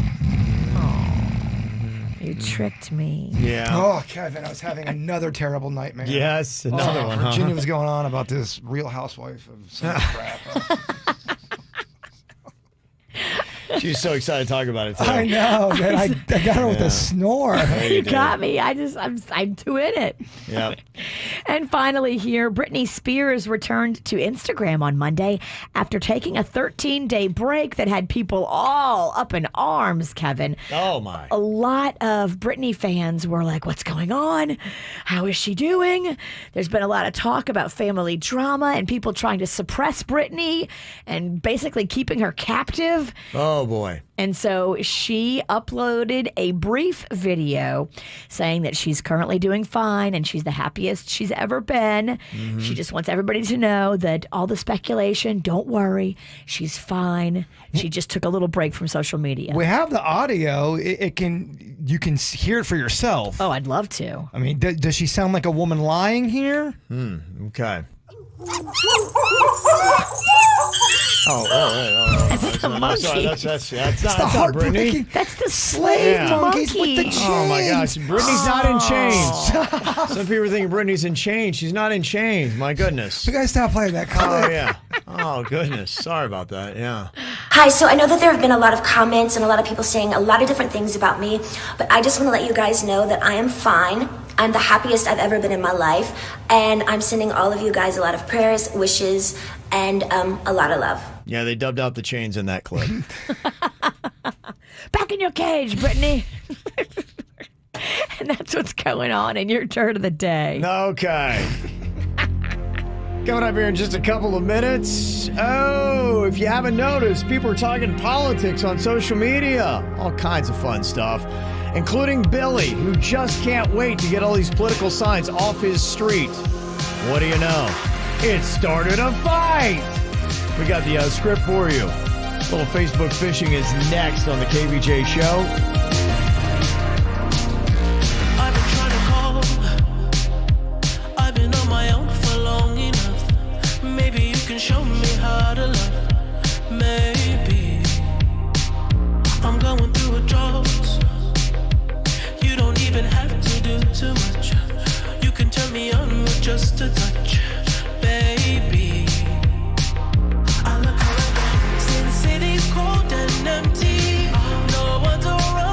Oh, you tricked me. Yeah. Oh, Kevin, I was having another terrible nightmare. Yes, another one. Virginia was going on about this Real Housewife of some crap. She was so excited to talk about it today. I know, man. I got her with a snore. You got me. I'm too in it. Yep. And finally here, Britney Spears returned to Instagram on Monday after taking a 13-day break that had people all up in arms, Kevin. Oh, my. A lot of Britney fans were like, what's going on? How is she doing? There's been a lot of talk about family drama and people trying to suppress Britney and basically keeping her captive. Oh, boy. And so she uploaded a brief video saying that she's currently doing fine and she's the happiest she's ever been. Mm-hmm. She just wants everybody to know that all the speculation, don't worry, she's fine. She just took a little break from social media. We have the audio. You can hear it for yourself. Oh, I'd love to. I mean, does she sound like a woman lying here? Okay. That's the monkey. Sorry, that's not Britney. That's the slave monkeys monkey. with the chains. Oh my gosh, Britney's not in chains. Some people are thinking Britney's in chains. She's not in chains. My goodness. You guys stop playing that clip. Oh yeah. Oh goodness. Sorry about that. Yeah. Hi, so I know that there have been a lot of comments and a lot of people saying a lot of different things about me, but I just want to let you guys know that I am fine. I'm the happiest I've ever been in my life, and I'm sending all of you guys a lot of prayers, wishes, and a lot of love. Yeah, they dubbed out the chains in that clip. Back in your cage, Brittany. And that's what's going on in your turn of the day. Okay. Coming up here in just a couple of minutes. Oh, if you haven't noticed, people are talking politics on social media. All kinds of fun stuff, including Billy, who just can't wait to get all these political signs off his street. What do you know? It started a fight. We got the script for you. A little Facebook fishing is next on the KVJ Show. I've been trying to call. I've been on my own for long enough. Maybe you can show me how to love. Maybe I'm going through a drought. You don't even have to do too much. You can turn me on with just a touch, baby. I look around, since city's cold and empty. No one's around.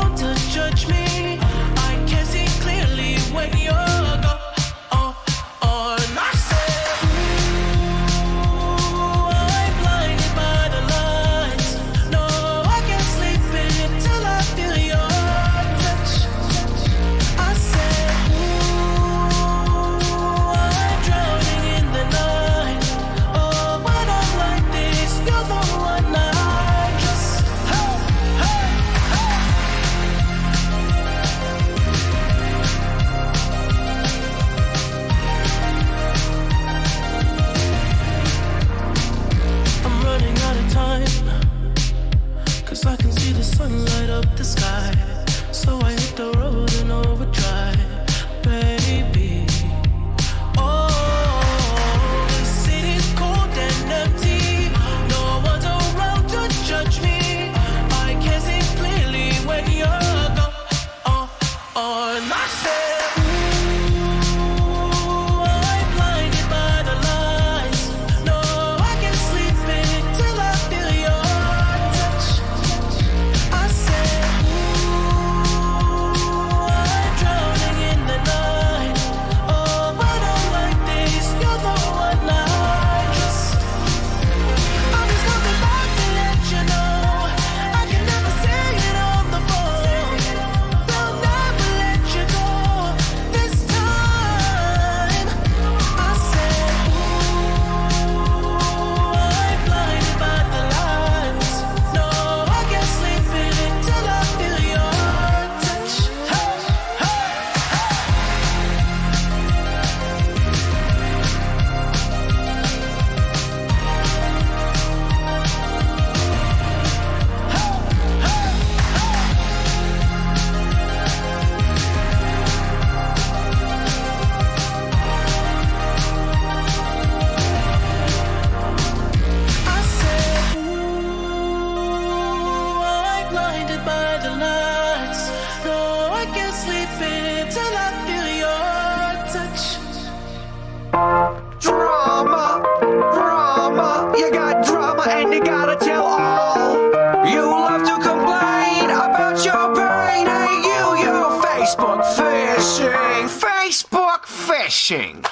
all. You love to complain about your pain. Hey, you're Facebook fishing. Facebook fishing.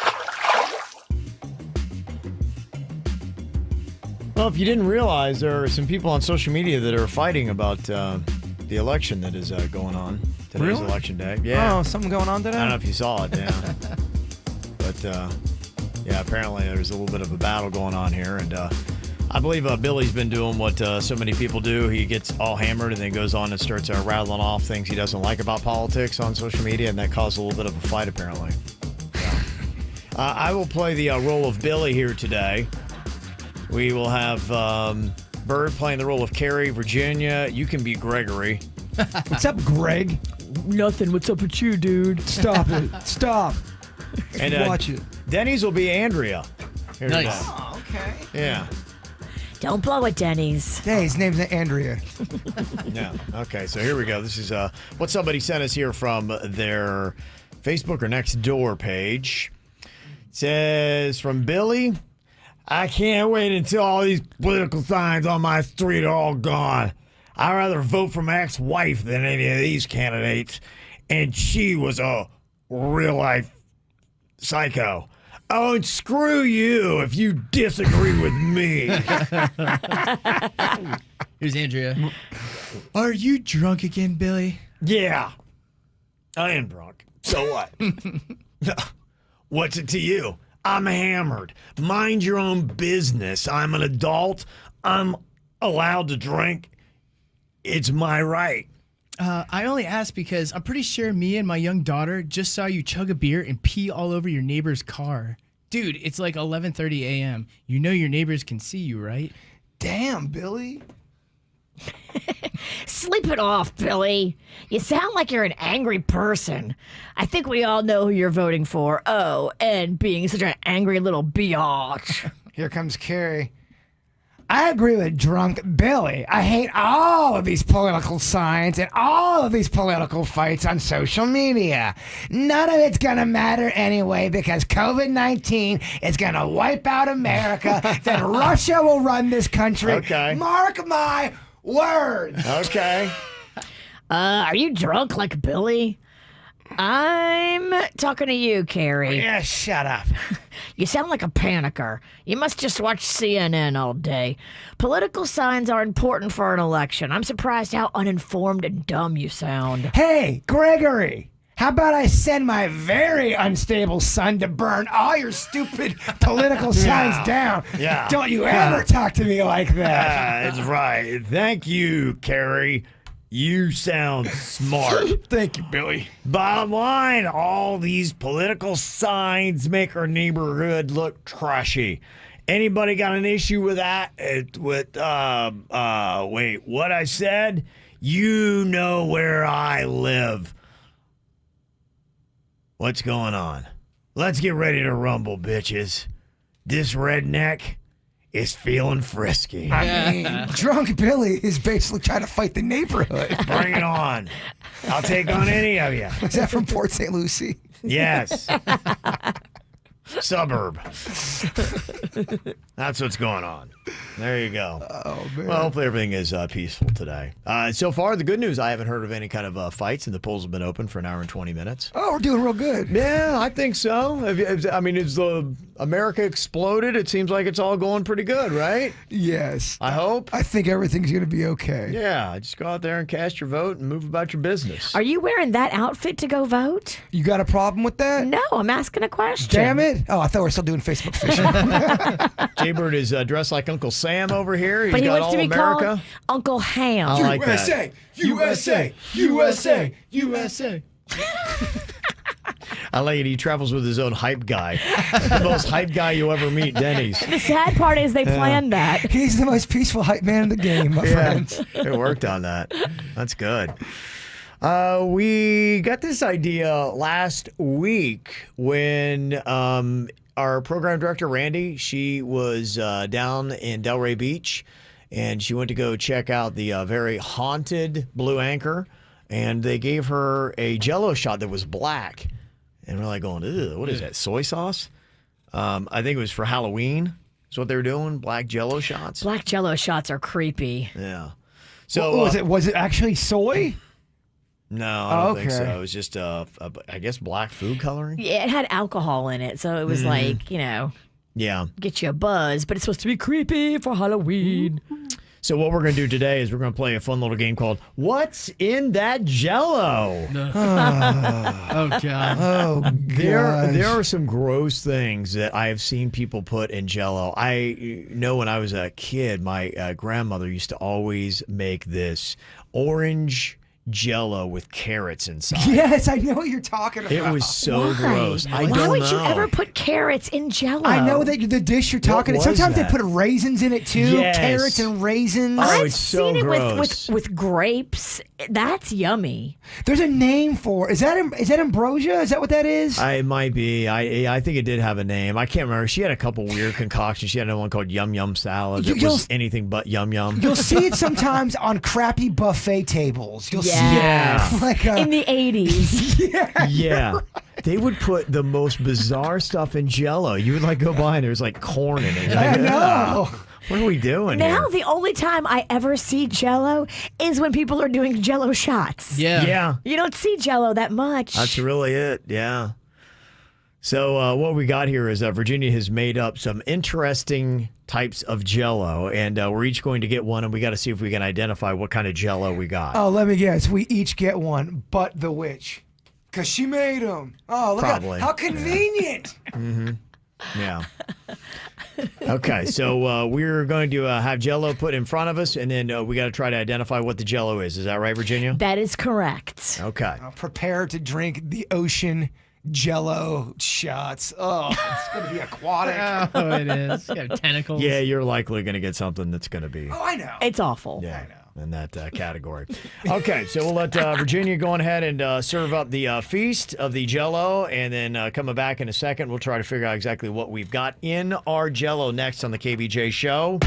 Well, if you didn't realize, there are some people on social media that are fighting about the election that is going on. Today's Really? election day. Yeah. Oh, something going on today? I don't know if you saw it, yeah. But, yeah, apparently there's a little bit of a battle going on here. And I believe Billy's been doing what so many people do. He gets all hammered and then goes on and starts rattling off things he doesn't like about politics on social media, and that caused a little bit of a fight, apparently. So, I will play the role of Billy here today. We will have Bird playing the role of Carrie. Virginia, you can be Gregory. What's up, Greg? Nothing. What's up with you, dude? Stop it. Stop. And Watch it. Denny's will be Andrea. Here Nice. today. Oh, okay. Yeah. Don't blow it, Denny's. Hey, his name's Andrea. Yeah. Okay, so here we go. This is what somebody sent us here from their Facebook or Next Door page. It says, from Billy, I can't wait until all these political signs on my street are all gone. I'd rather vote for my ex-wife than any of these candidates. And she was a real-life psycho. Oh, and screw you if you disagree with me. Here's Andrea. Are you drunk again, Billy? Yeah. I am drunk. So what? What's it to you? I'm hammered. Mind your own business. I'm an adult. I'm allowed to drink. It's my right. I only asked because I'm pretty sure me and my young daughter just saw you chug a beer and pee all over your neighbor's car. Dude, it's like 11:30 a.m. You know your neighbors can see you, right? Damn, Billy. Sleep it off, Billy. You sound like you're an angry person. I think we all know who you're voting for. Oh, and being such an angry little biatch. Here comes Carrie. I agree with drunk Billy. I hate all of these political signs and all of these political fights on social media. None of it's going to matter anyway because COVID-19 is going to wipe out America. Then Russia will run this country. Okay. Mark my words. Okay. Are you drunk like Billy? I'm talking to you, Carrie. Yeah, shut up. You sound like a panicker. You must just watch CNN all day. Political signs are important for an election. I'm surprised how uninformed and dumb you sound. Hey, Gregory. How about I send my very unstable son to burn all your stupid political signs down? Yeah. Don't you ever talk to me like that. That's right. Thank you, Carrie. You sound smart. Thank you, Billy. Bottom line, all these political signs make our neighborhood look trashy. Anybody got an issue with that? Wait, what I said? You know where I live. What's going on? Let's get ready to rumble, bitches. This redneck is feeling frisky. I mean, drunk Billy is basically trying to fight the neighborhood. Bring it on. I'll take on any of you. Is that from Port St. Lucie? Yes. Suburb. That's what's going on. There you go. Oh, man. Well, hopefully everything is peaceful today. So far, the good news, I haven't heard of any kind of fights, and the polls have been open for an hour and 20 minutes. Oh, we're doing real good. Yeah, I think so. I mean, is America exploded? It seems like it's all going pretty good, right? Yes. I hope. I think everything's going to be okay. Yeah, just go out there and cast your vote and move about your business. Are you wearing that outfit to go vote? You got a problem with that? No, I'm asking a question. Damn it. Oh, I thought we were still doing Facebook fishing. Jay-Bird is dressed like Uncle Sam over here. He's But he got wants all to be America. called Uncle Ham. I like that. USA, USA, USA. I like it. He travels with his own hype guy. The most hype guy you ever meet, Denny's. The sad part is they planned that. He's the most peaceful hype man in the game, my friends. It worked on that. That's good. We got this idea last week when our program director, Randy, she was down in Delray Beach, and she went to go check out the very haunted Blue Anchor, and they gave her a Jell-O shot that was black. And we're like going, ew, what is that, soy sauce? I think it was for Halloween, is That's what they were doing. Black Jello shots. Black Jello shots are creepy. Yeah. So was it actually soy? No, I don't think so. okay. It was just, I guess, black food coloring. Yeah, it had alcohol in it, so it was like, Yeah. get you a buzz, but it's supposed to be creepy for Halloween. So what we're going to do today is we're going to play a fun little game called What's in That Jello? Oh, God. Oh, There are some gross things that I have seen people put in Jello. I know when I was a kid, my grandmother used to always make this orange Jello with carrots inside. Yes, I know what you're talking about. It was so gross. I Why don't would know. you ever put carrots in Jello? I know that the dish you're talking about. was Sometimes that? they put raisins in it too. Yes. Carrots and raisins. Oh, I've it's so seen it gross. with grapes. That's yummy. There's a name for it. Is that ambrosia? Is that what that is? It might be. I think it did have a name. I can't remember. She had a couple weird concoctions. She had one called Yum Yum Salad. It was anything but Yum Yum. You'll see it sometimes on crappy buffet tables. You'll see Yeah. it like in the 80s. Yeah. They would put the most bizarre stuff in Jello. You would like go by and there's like corn in it. You're like, I know. "Ah, what are we doing Now here?" the only time I ever see Jello is when people are doing Jello shots. Yeah. You don't see Jello that much. That's really it. Yeah. So what we got here is Virginia has made up some interesting types of Jello, and we're each going to get one, and we got to see if we can identify what kind of Jello we got. Oh, let me guess. We each get one, but the witch. Because she made them. Oh, look Probably. how convenient. Mm-hmm. Yeah. Okay, so we're going to have Jello put in front of us, and then we got to try to identify what the Jello is. Is that right, Virginia? That is correct. Okay. Prepare to drink the ocean Jello shots. Oh, it's going to be aquatic. Oh, it is. It's got tentacles. Yeah, you're likely going to get something that's going to be. Oh, I know. It's awful. Yeah, in that category. Okay, so we'll let Virginia go on ahead and serve up the feast of the Jello, and then coming back in a second, we'll try to figure out exactly what we've got in our Jello next on the KVJ show.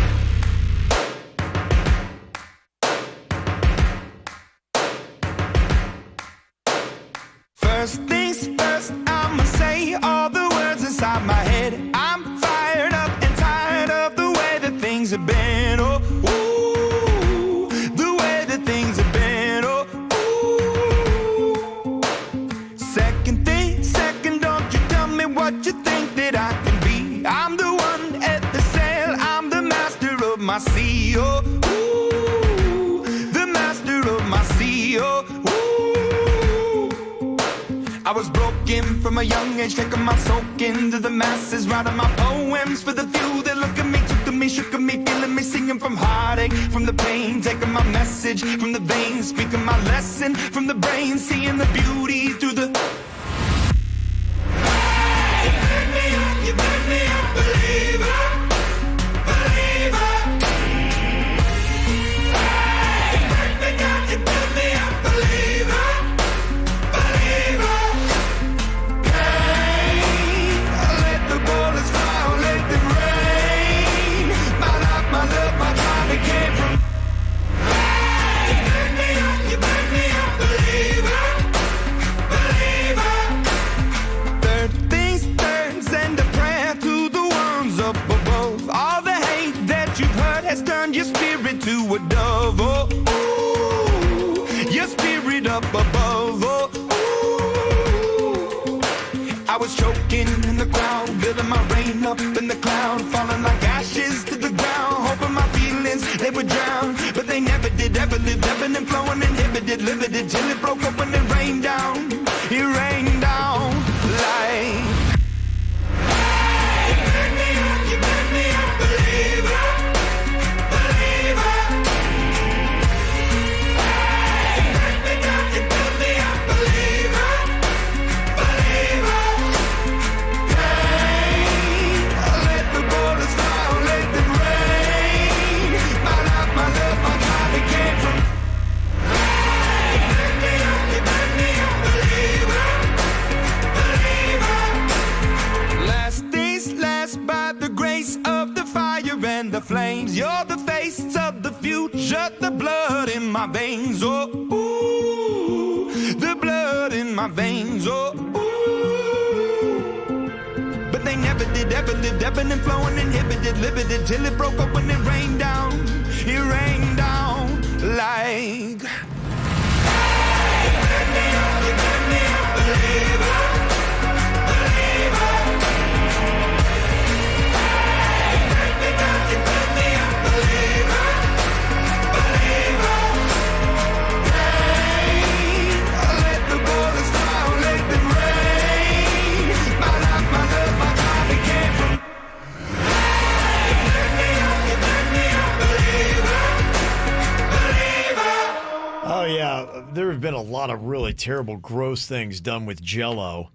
First things first, I'ma say all the words inside my head. I'm fired up and tired of the way that things have been. Oh, ooh, the way that things have been. Oh, ooh. Second thing, second, don't you tell me what you think that I can be. I'm the one at the sail, I'm the master of my sea. Oh, ooh, the master of my sea. Oh, ooh. I was broken from a young age, taking my soak into the masses, writing my poems for the few that look at me, took to me, shook at me, feeling me, singing from heartache, from the pain, taking my message from the veins, speaking my lesson from the brain, seeing the beauty through the. Hey, you make me a believer, believer. Hey, you make me a believer. Has turned your spirit to a dove. Oh, ooh, your spirit up above. Oh, ooh. I was choking in the crowd, building my rain up in the cloud, falling like ashes to the ground, hoping my feelings they would drown, but they never did. Ever lived, ebbing and flowing, inhibited, limited, till it broke up when it rained down. It rained down like. Hey, you make me a believer. The flames, you're the face of the future, the blood in my veins, oh, ooh, the blood in my veins, oh, ooh. But they never riveted, ebbing and flowing, inhibited, limited, till it broke up when it rained down. It rained down like. Oh, yeah. There have been a lot of really terrible, gross things done with Jell-O.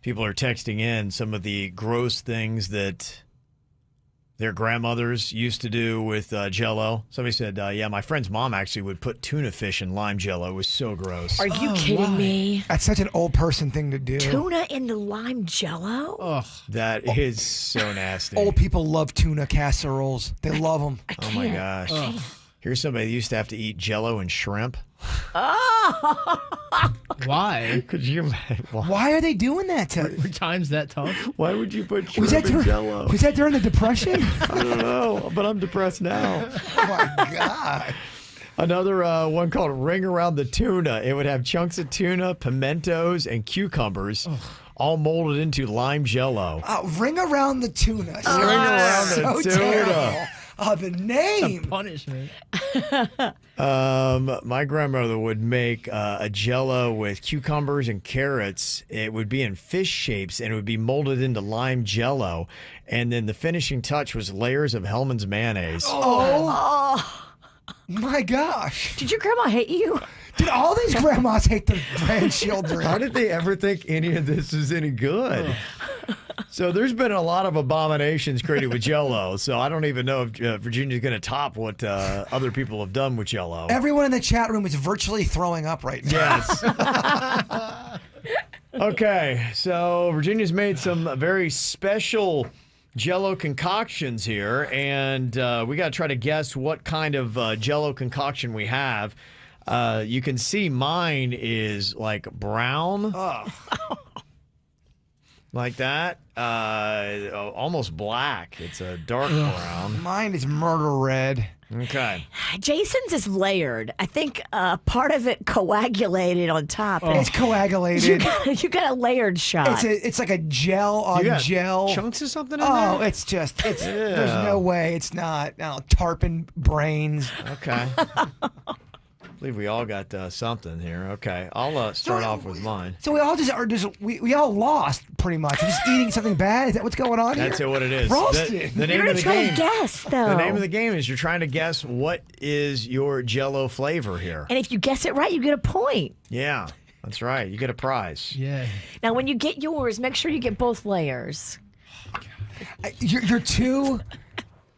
People are texting in some of the gross things that their grandmothers used to do with Jell-O. Somebody said, yeah, my friend's mom actually would put tuna fish in lime Jell-O. It was so gross. Are you kidding me? That's such an old person thing to do. Tuna in the lime Jell-O? Ugh. That is so nasty. Old people love tuna casseroles. They love them. Oh, my gosh. Here's somebody that used to have to eat Jell-O and shrimp. Why? Could you imagine? Why are they doing that to Were times that tough? Why would you put shrimp in Jell-O? Was that during the Depression? I don't know, but I'm depressed now. Oh, my God. Another one called Ring Around the Tuna. It would have chunks of tuna, pimentos, and cucumbers, all molded into lime Jell-O. Ring Around the Tuna. Ring Around the Tuna. Terrible. Oh, the name. Punishment. My grandmother would make a Jell-O with cucumbers and carrots. It would be in fish shapes, and it would be molded into lime Jell-O. And then the finishing touch was layers of Hellman's mayonnaise. Oh. My gosh. Did your grandma hate you? Did all these grandmas hate their grandchildren? How did they ever think any of this is any good? So there's been a lot of abominations created with Jell-O. So I don't even know if Virginia's going to top what other people have done with Jell-O. Everyone in the chat room is virtually throwing up right now. Yes. Okay, so Virginia's made some very special Jell-O concoctions here, and we got to try to guess what kind of Jell-O concoction we have. You can see mine is like brown. Like that. Almost black. It's a dark brown. Mine is murder red. Okay. Jason's is layered. I think part of it coagulated on top. It's coagulated. You got a layered shot. It's like a gel on You got gel. chunks of something in Oh, there? it's there's no way it's not. No, tarpon brains. Okay. I believe we all got something here. Okay, I'll start off with mine. So we all we all lost pretty much. We're just eating something bad. Is that what's going on That's here? what it is. Roasted. The name You're of the gonna try game. to guess, though. The name of the game is you're trying to guess what is your Jell-O flavor here. And if you guess it right, you get a point. Yeah, that's right. You get a prize. Yeah. Now, when you get yours, make sure you get both layers. You're too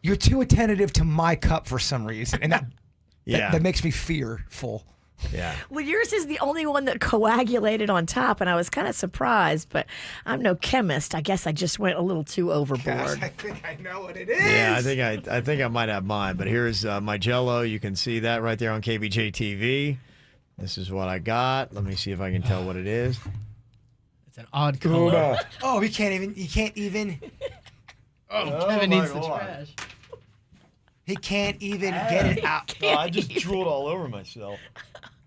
attentive to my cup for some reason, and that makes me fearful. Yeah. Well, yours is the only one that coagulated on top, and I was kind of surprised, but I'm no chemist. I guess I just went a little too overboard. Gosh, I think I know what it is. Yeah, I think I might have mine, but here's my Jell-O. You can see that right there on Kvj TV. This is what I got. Let me see if I can tell what it is. It's an odd color. Oh, he can't even. Oh, Kevin needs the trash. He can't even get it out. Oh, I just drooled all over myself.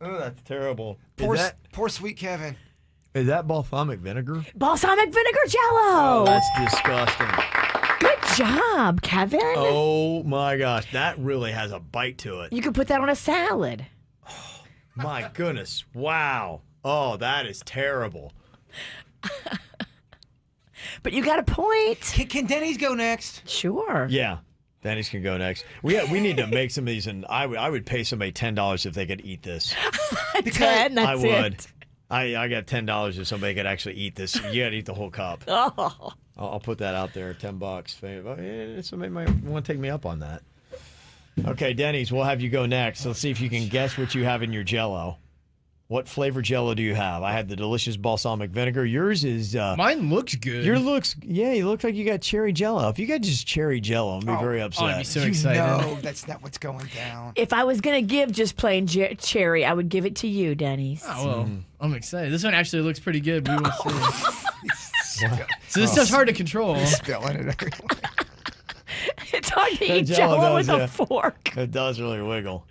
Oh, that's terrible. Poor sweet Kevin. Is that balsamic vinegar? Balsamic vinegar Jell-O. Oh, that's disgusting. Good job, Kevin. Oh my gosh, that really has a bite to it. You could put that on a salad. My goodness, wow. Oh, that is terrible. But you got a point. Can Denny's go next? Sure. Yeah. Denny's can go next. We need to make some of these, and I would pay somebody $10 if they could eat this. 10, that's I would. it. I got $10 if somebody could actually eat this. You got to eat the whole cup. Oh. I'll put that out there, $10. Somebody might want to take me up on that. Okay, Denny's, we'll have you go next. Let's see if you can guess what you have in your Jell-O. What flavor Jell-O do you have? I had the delicious balsamic vinegar. Yours is... Mine looks good. You look like you got cherry Jell-O. If you got just cherry Jell-O, I'd be very upset. I'd be so excited. No, that's not what's going down. If I was going to give just plain cherry, I would give it to you, Denny's. Oh, well, I'm excited. This one actually looks pretty good. We will see. So this stuff's hard to control. Spilling it everywhere. It's hard to That eat Jell-O Jell-O does, with yeah. a fork. It does really wiggle.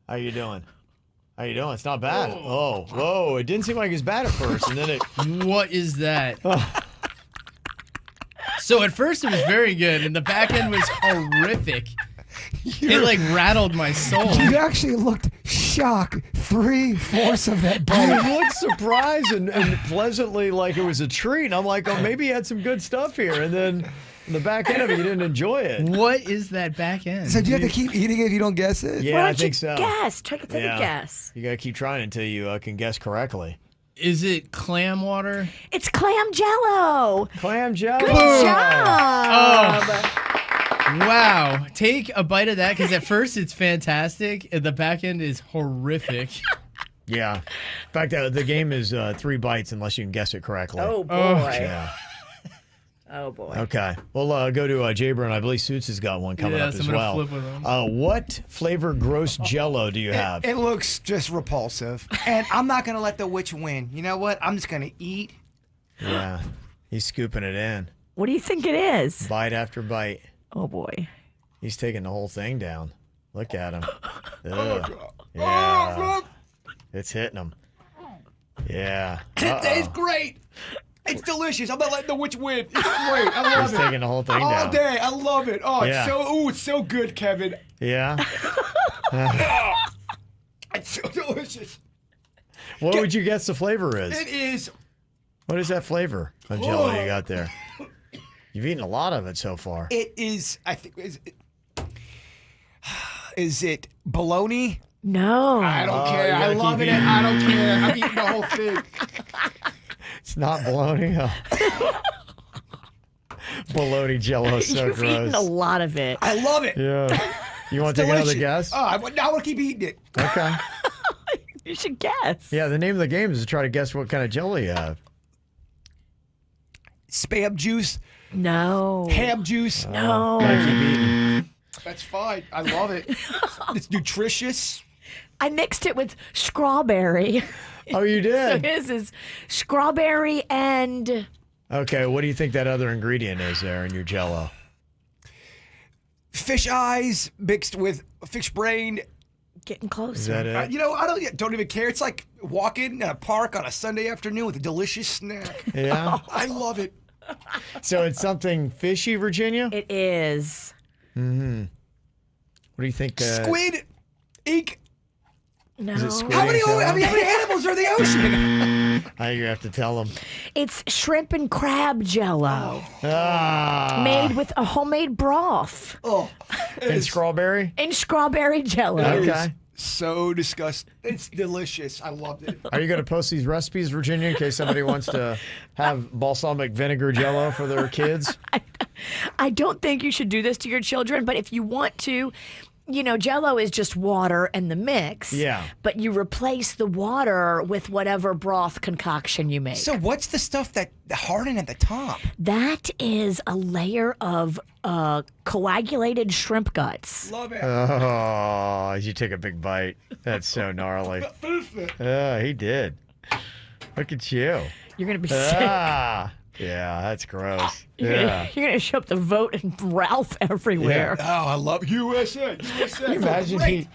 How you doing? How you doing? It's not bad. Oh, whoa! It didn't seem like it was bad at first, and then it. What is that? So at first it was very good, and the back end was horrific. It like rattled my soul. You actually looked shocked 3/4 of that You bite. looked surprised and pleasantly like it was a treat. And I'm like, oh, maybe you had some good stuff here, and then the back end of it, you didn't enjoy it. What is that back end? So do you have to keep eating it if you don't guess it? Yeah, Why I don't think you so. guess? Try to take Yeah. a guess. You gotta keep trying until you can guess correctly. Is it clam water? It's clam Jell-O. Clam Jell-O. Good job. Wow. Take a bite of that because at first it's fantastic and the back end is horrific. Yeah. In fact, the game is 3 bites unless you can guess it correctly. Oh, boy. Yeah. Oh, boy. Okay. We'll go to Jaybro, and I believe Suits has got one coming up Yes, as I'm gonna well. flip with him. What flavor gross Jell-O do you have? It looks just repulsive. And I'm not going to let the witch win. You know what? I'm just going to eat. Yeah. He's scooping it in. What do you think it is? Bite after bite. Oh, boy. He's taking the whole thing down. Look at him. Ugh. Yeah. It's hitting him. Yeah. It tastes great. It's delicious. I'm not letting the witch win. It's great. I love He's it. taking the whole thing All down. day. I love it. Oh, Yeah. it's so good, Kevin. Yeah. It's so delicious. What would you guess the flavor is? It is. What is that flavor of Jell-O you got there? You've eaten a lot of it so far. It is. I think. Is it bologna? No. I don't Oh, care. you I gotta love keep it. eating. I don't care. I'm eating the whole thing. It's not bologna. Bologna Jell-O is so You've gross. eaten a lot of it. I love it. Yeah. You want to take another guess? Oh, I want to keep eating it. Okay. You should guess. Yeah, the name of the game is to try to guess what kind of Jell-O you have. Spam juice. No. Ham juice. No. Gotta keep eating. That's fine. I love it. It's nutritious. I mixed it with strawberry. Oh, you So did? his is strawberry and Okay, what do you think that other ingredient is there in your Jell-O? Fish eyes mixed with fish brain. getting closer. Is that it? You know, I don't even care. It's like walking in a park on a Sunday afternoon with a delicious snack. Yeah. I love it. So it's something fishy, Virginia? It is. Mm-hmm. What do you think? Squid, ink. No. Is it squid? How many Jell-O? animals are in the ocean? I think you have to tell them. It's shrimp and crab Jell-O. Ah. Made with a homemade broth. Oh. And strawberry? And strawberry Jell-O. Okay. So disgusting. It's delicious. I loved it. Are you going to post these recipes, Virginia, in case somebody wants to have balsamic vinegar Jell-O for their kids? I don't think you should do this to your children, but if you want to, you know, Jell-O is just water and the mix. Yeah. But you replace the water with whatever broth concoction you make. So what's the stuff that hardened at the top? That is a layer of coagulated shrimp guts. Love it. Oh, you took a big bite. That's so gnarly. He did. Look at you. You're going to be sick. Ah. Yeah, that's gross. Yeah. You're gonna show up to vote and Ralph everywhere. Oh, I love USA. USA. Can you imagine he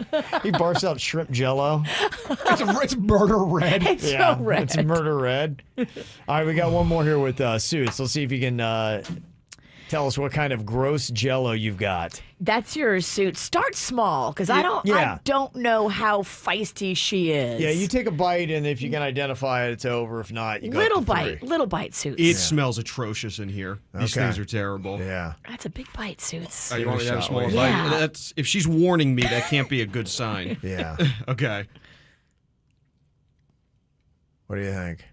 barfs out shrimp Jell-O? It's murder red. It's so red. It's murder red. All right, we got one more here with Suits. Let's see if you can tell us what kind of gross Jell-O you've got. That's your suit. Start small, because I don't know how feisty she is. Yeah, you take a bite, and if you can identify it, it's over. If not, you go little up to 3. little bite suits. It smells atrocious in here. These Okay. things are terrible. Yeah. That's a big bite, suits. You want me to have a small Wait. bite? Yeah. That's, if she's warning me, that can't be a good sign. Yeah. Okay. What do you think?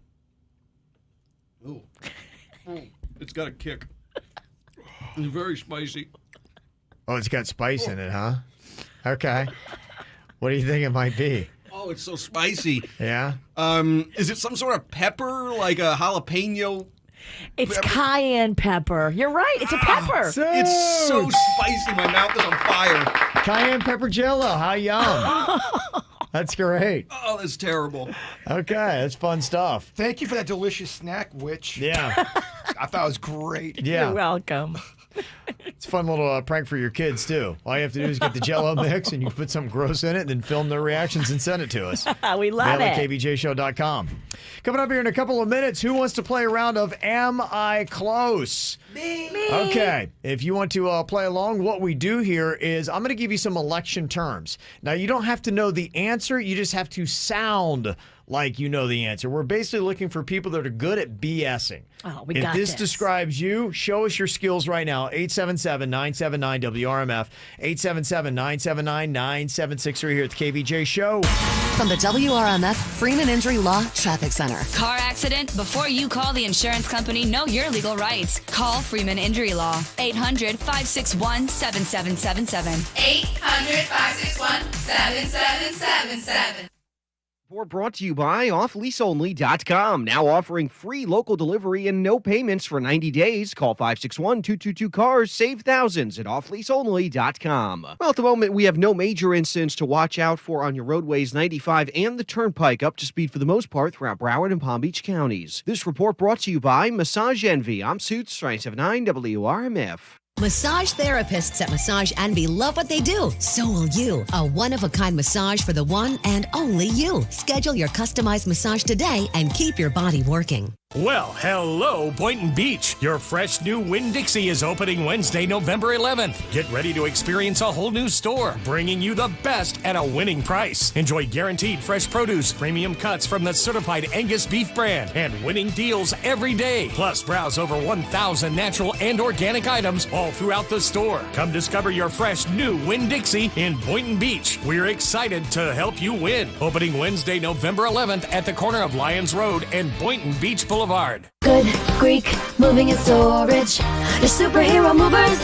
Ooh. It's got a kick. It's very spicy. Oh, it's got spice in it, huh? Okay. What do you think it might be? Oh, it's so spicy. Yeah? Is it some sort of pepper, like a jalapeno? It's cayenne pepper. You're right. It's a pepper. It's so spicy. My mouth is on fire. Cayenne pepper Jell-O. How yum. That's great. Oh, that's terrible. Okay, that's fun stuff. Thank you for that delicious snack, Witch. Yeah. I thought it was great. Yeah. You're welcome. It's a fun little prank for your kids, too. All you have to do is get the Jell-O mix and you put something gross in it and then film their reactions and send it to us. We love Mail it. at kvjshow.com. Coming up here in a couple of minutes, who wants to play a round of Am I Close? Me. Okay. If you want to play along, what we do here is I'm going to give you some election terms. Now, you don't have to know the answer. You just have to sound like you know the answer. We're basically looking for people that are good at BSing. Oh, we if got this this. describes you, show us your skills right now. 877-979-WRMF. 877-979-9763 here at the KVJ Show. From the WRMF Freeman Injury Law Traffic Center. Car accident? Before you call the insurance company, know your legal rights. Call Freeman Injury Law. 800-561-7777. 800-561-7777. Report brought to you by offleaseonly.com. Now offering free local delivery and no payments for 90 days. Call 561-222-CARS. Save thousands at offleaseonly.com. Well, at the moment, we have no major incidents to watch out for on your roadways 95 and the Turnpike, up to speed for the most part throughout Broward and Palm Beach counties. This report brought to you by Massage Envy. I'm Suits 979 WRMF. Massage therapists at Massage Envy love what they do. So will you. A one-of-a-kind massage for the one and only you. Schedule your customized massage today and keep your body working. Well, hello, Boynton Beach. Your fresh new Winn-Dixie is opening Wednesday, November 11th. Get ready to experience a whole new store, bringing you the best at a winning price. Enjoy guaranteed fresh produce, premium cuts from the certified Angus beef brand, and winning deals every day. Plus, browse over 1,000 natural and organic items all throughout the store. Come discover your fresh new Winn-Dixie in Boynton Beach. We're excited to help you win. Opening Wednesday, November 11th at the corner of Lyons Road and Boynton Beach Boulevard. Good Greek moving and storage. Your superhero movers.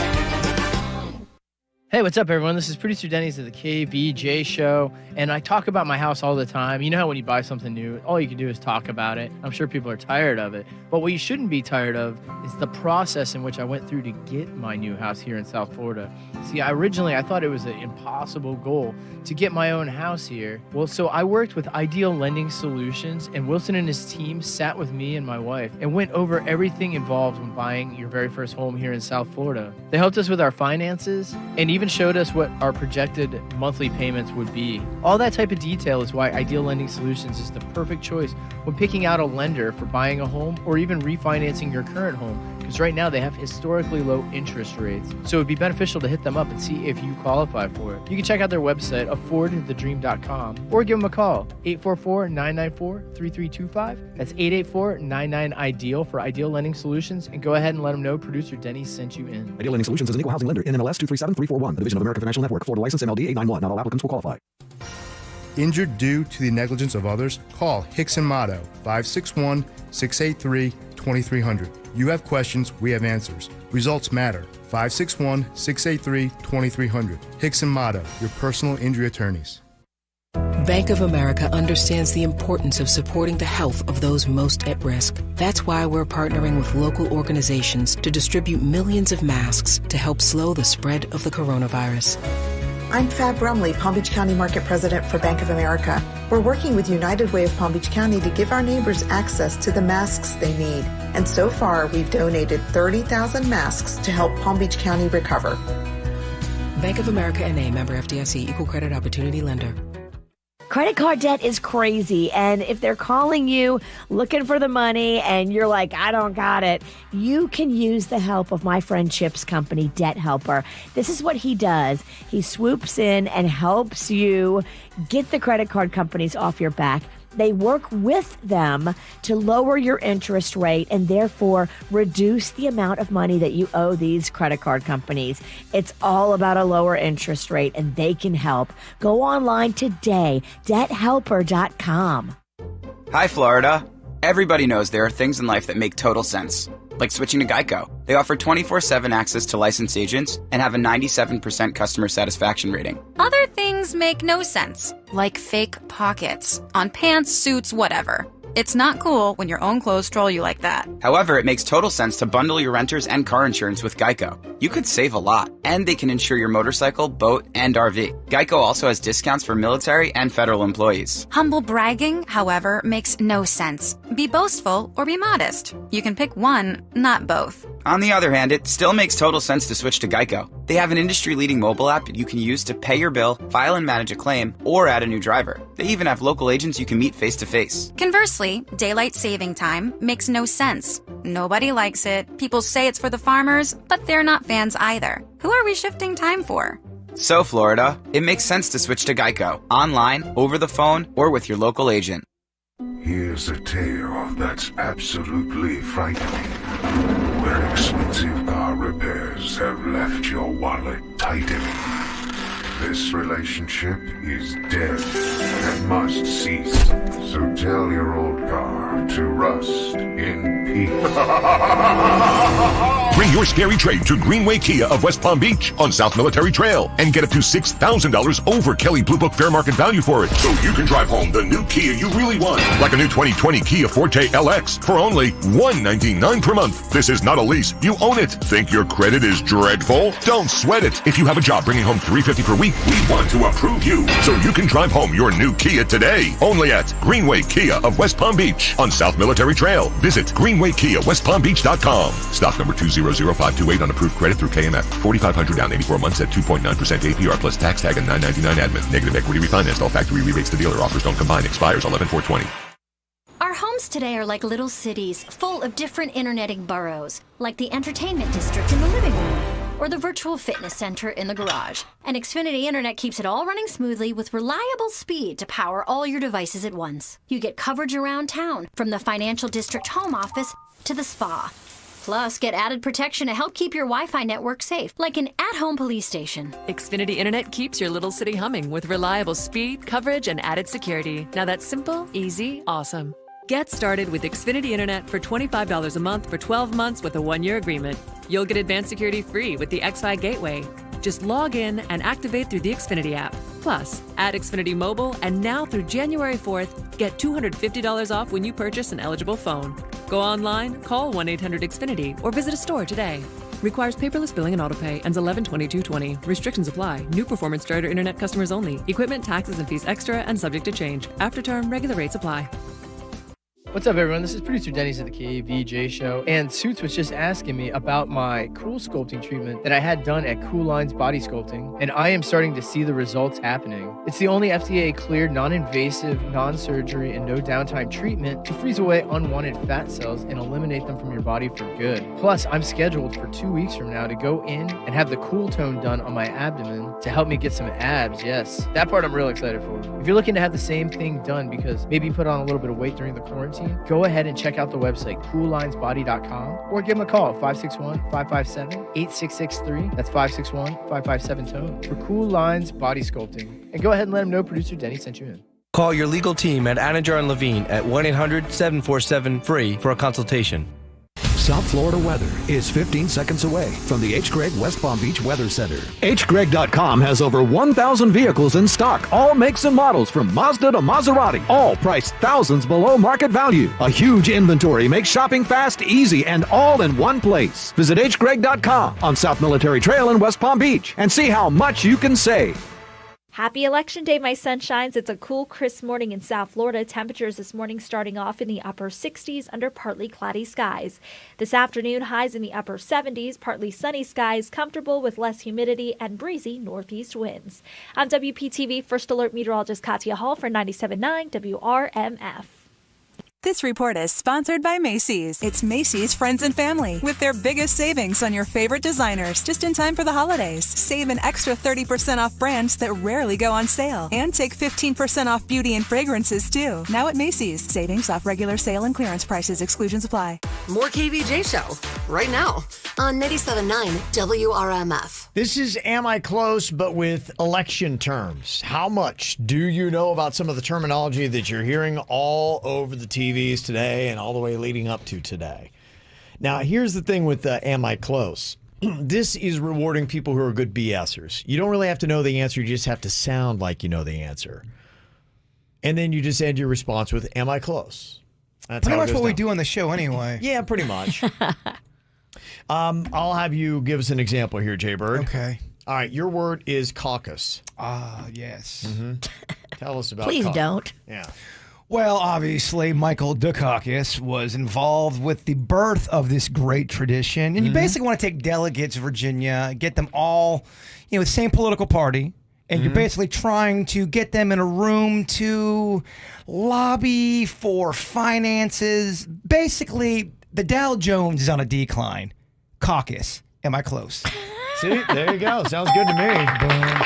Hey, what's up, everyone? This is producer Denny's of the KVJ Show, and I talk about my house all the time. You know how when you buy something new, all you can do is talk about it. I'm sure people are tired of it, but what you shouldn't be tired of is the process in which I went through to get my new house here in South Florida. See, originally I thought it was an impossible goal to get my own house here. Well, so I worked with Ideal Lending Solutions, and Wilson and his team sat with me and my wife and went over everything involved when buying your very first home here in South Florida. They helped us with our finances and even showed us what our projected monthly payments would be. All that type of detail is why Ideal Lending Solutions is the perfect choice when picking out a lender for buying a home or even refinancing your current home, because right now they have historically low interest rates. So it would be beneficial to hit them up and see if you qualify for it. You can check out their website, affordthedream.com, or give them a call, 844-994-3325. That's 884-99-IDEAL for Ideal Lending Solutions, and go ahead and let them know producer Denny sent you in. Ideal Lending Solutions is an equal housing lender. NMLS 237341. Division of American Financial Network. Florida license MLD 891. Not all applicants will qualify. Injured due to the negligence of others? Call Hicks and Motto, 561-683-2300. You have questions, we have answers. Results matter. 561-683-2300. Hicks and Motto, your personal injury attorneys. Bank of America understands the importance of supporting the health of those most at risk. That's why we're partnering with local organizations to distribute millions of masks to help slow the spread of the coronavirus. I'm Fab Brumley, Palm Beach County Market President for Bank of America. We're working with United Way of Palm Beach County to give our neighbors access to the masks they need. And so far, we've donated 30,000 masks to help Palm Beach County recover. Bank of America N.A., member FDIC, equal credit opportunity lender. Credit card debt is crazy, and if they're calling you looking for the money and you're like, I don't got it, you can use the help of my friend Chip's company, Debt Helper. This is what he does. He swoops in and helps you get the credit card companies off your back. They work with them to lower your interest rate and therefore reduce the amount of money that you owe these credit card companies. It's all about a lower interest rate, and they can help. Go online today, debthelper.com. Hi, Florida. Everybody knows there are things in life that make total sense, like switching to Geico. They offer 24/7 access to licensed agents and have a 97% customer satisfaction rating. Other things make no sense, like fake pockets on pants, suits, whatever. It's not cool when your own clothes troll you like that. However, it makes total sense to bundle your renters and car insurance with Geico. You could save a lot, and they can insure your motorcycle, boat, and RV. Geico also has discounts for military and federal employees. Humble bragging, however, makes no sense. Be boastful or be modest. You can pick one, not both. On the other hand, it still makes total sense to switch to Geico. They have an industry-leading mobile app you can use to pay your bill, file and manage a claim, or add a new driver. They even have local agents you can meet face-to-face. Conversely, daylight saving time makes no sense. Nobody likes it. People say it's for the farmers, but they're not fans either. Who are we shifting time for? So, Florida, it makes sense to switch to Geico. Online, over the phone, or with your local agent. Here's a tale that's absolutely frightening. Where expensive car repairs have left your wallet tightening. This relationship is dead and must cease. So tell your old car to rust in peace. Bring your scary trade to Greenway Kia of West Palm Beach on South Military Trail and get up to $6,000 over Kelly Blue Book fair market value for it, so you can drive home the new Kia you really want. Like a new 2020 Kia Forte LX for only $199 per month. This is not a lease. You own it. Think your credit is dreadful? Don't sweat it. If you have a job bringing home $350 per week, we want to approve you, so you can drive home your new Kia today. Only at Greenway Kia of West Palm Beach on South Military Trail. Visit GreenwayKiaWestPalmBeach.com. Stock number 200528 on approved credit through KMF. 4,500 down, 84 months at 2.9% APR plus tax tag and $9.99 admin. Negative equity refinanced. All factory rebates to dealer. Offers don't combine. Expires 11/4/20. Our homes today are like little cities, full of different interneting boroughs, like the entertainment district in the living room, or the virtual fitness center in the garage. And Xfinity Internet keeps it all running smoothly with reliable speed to power all your devices at once. You get coverage around town, from the financial district home office to the spa. Plus, get added protection to help keep your Wi-Fi network safe, like an at-home police station. Xfinity Internet keeps your little city humming with reliable speed, coverage, and added security. Now that's simple, easy, awesome. Get started with Xfinity Internet for $25 a month for 12 months with a 1-year agreement. You'll get advanced security free with the Xfi Gateway. Just log in and activate through the Xfinity app. Plus, add Xfinity Mobile, and now through January 4th, get $250 off when you purchase an eligible phone. Go online, call 1-800-XFINITY, or visit a store today. Requires paperless billing and autopay. Ends 11/22/20. Restrictions apply. New performance starter internet customers only. Equipment, taxes, and fees extra and subject to change. After term, regular rates apply. What's up, everyone? This is producer Denny's of the KVJ Show, and Suits was just asking me about my cool sculpting treatment that I had done at Cool Lines Body Sculpting, and I am starting to see the results happening. It's the only FDA-cleared, non-invasive, non-surgery, and no downtime treatment to freeze away unwanted fat cells and eliminate them from your body for good. Plus, I'm scheduled for 2 weeks from now to go in and have the cool tone done on my abdomen to help me get some abs. Yes, that part I'm real excited for. If you're looking to have the same thing done because maybe you put on a little bit of weight during the quarantine, go ahead and check out the website, coollinesbody.com, or give them a call, 561-557-8663. That's 561-557-TONE for Cool Lines Body Sculpting. And go ahead and let them know producer Denny sent you in. Call your legal team at Anajar and Levine at 1-800-747-FREE for a consultation. South Florida weather is 15 seconds away from the H. Gregg West Palm Beach Weather Center. HGreg.com has over 1,000 vehicles in stock, all makes and models from Mazda to Maserati, all priced thousands below market value. A huge inventory makes shopping fast, easy, and all in one place. Visit HGreg.com on South Military Trail in West Palm Beach and see how much you can save. Happy Election Day, my sunshines. It's a cool, crisp morning in South Florida. Temperatures this morning starting off in the upper 60s under partly cloudy skies. This afternoon, highs in the upper 70s, partly sunny skies, comfortable with less humidity and breezy northeast winds. I'm WPTV First Alert Meteorologist Katya Hall for 97.9 WRMF. This report is sponsored by Macy's. It's Macy's Friends and Family with their biggest savings on your favorite designers just in time for the holidays. Save an extra 30% off brands that rarely go on sale. And take 15% off beauty and fragrances too. Now at Macy's. Savings off regular sale and clearance prices. Exclusions apply. More KVJ Show right now on 97.9 WRMF. This is Am I Close, but with election terms. How much do you know about some of the terminology that you're hearing all over the TVs today and all the way leading up to today? Now, here's the thing with Am I Close? This is rewarding people who are good BSers. You don't really have to know the answer. You just have to sound like you know the answer. And then you just end your response with, am I close? That's pretty how it much goes what we down. do on the show anyway. Yeah, pretty much. I'll have you give us an example here, Jay Bird. Okay. All right, your word is caucus. Ah, yes. Tell us about Please caucus. don't. Yeah. Well, obviously, Michael Dukakis was involved with the birth of this great tradition. And you basically want to take delegates, Virginia, get them all, the same political party. And you're basically trying to get them in a room to lobby for finances. Basically, the Dow Jones is on a decline. Caucus. Am I close? See, there you go. Sounds good to me. Boom.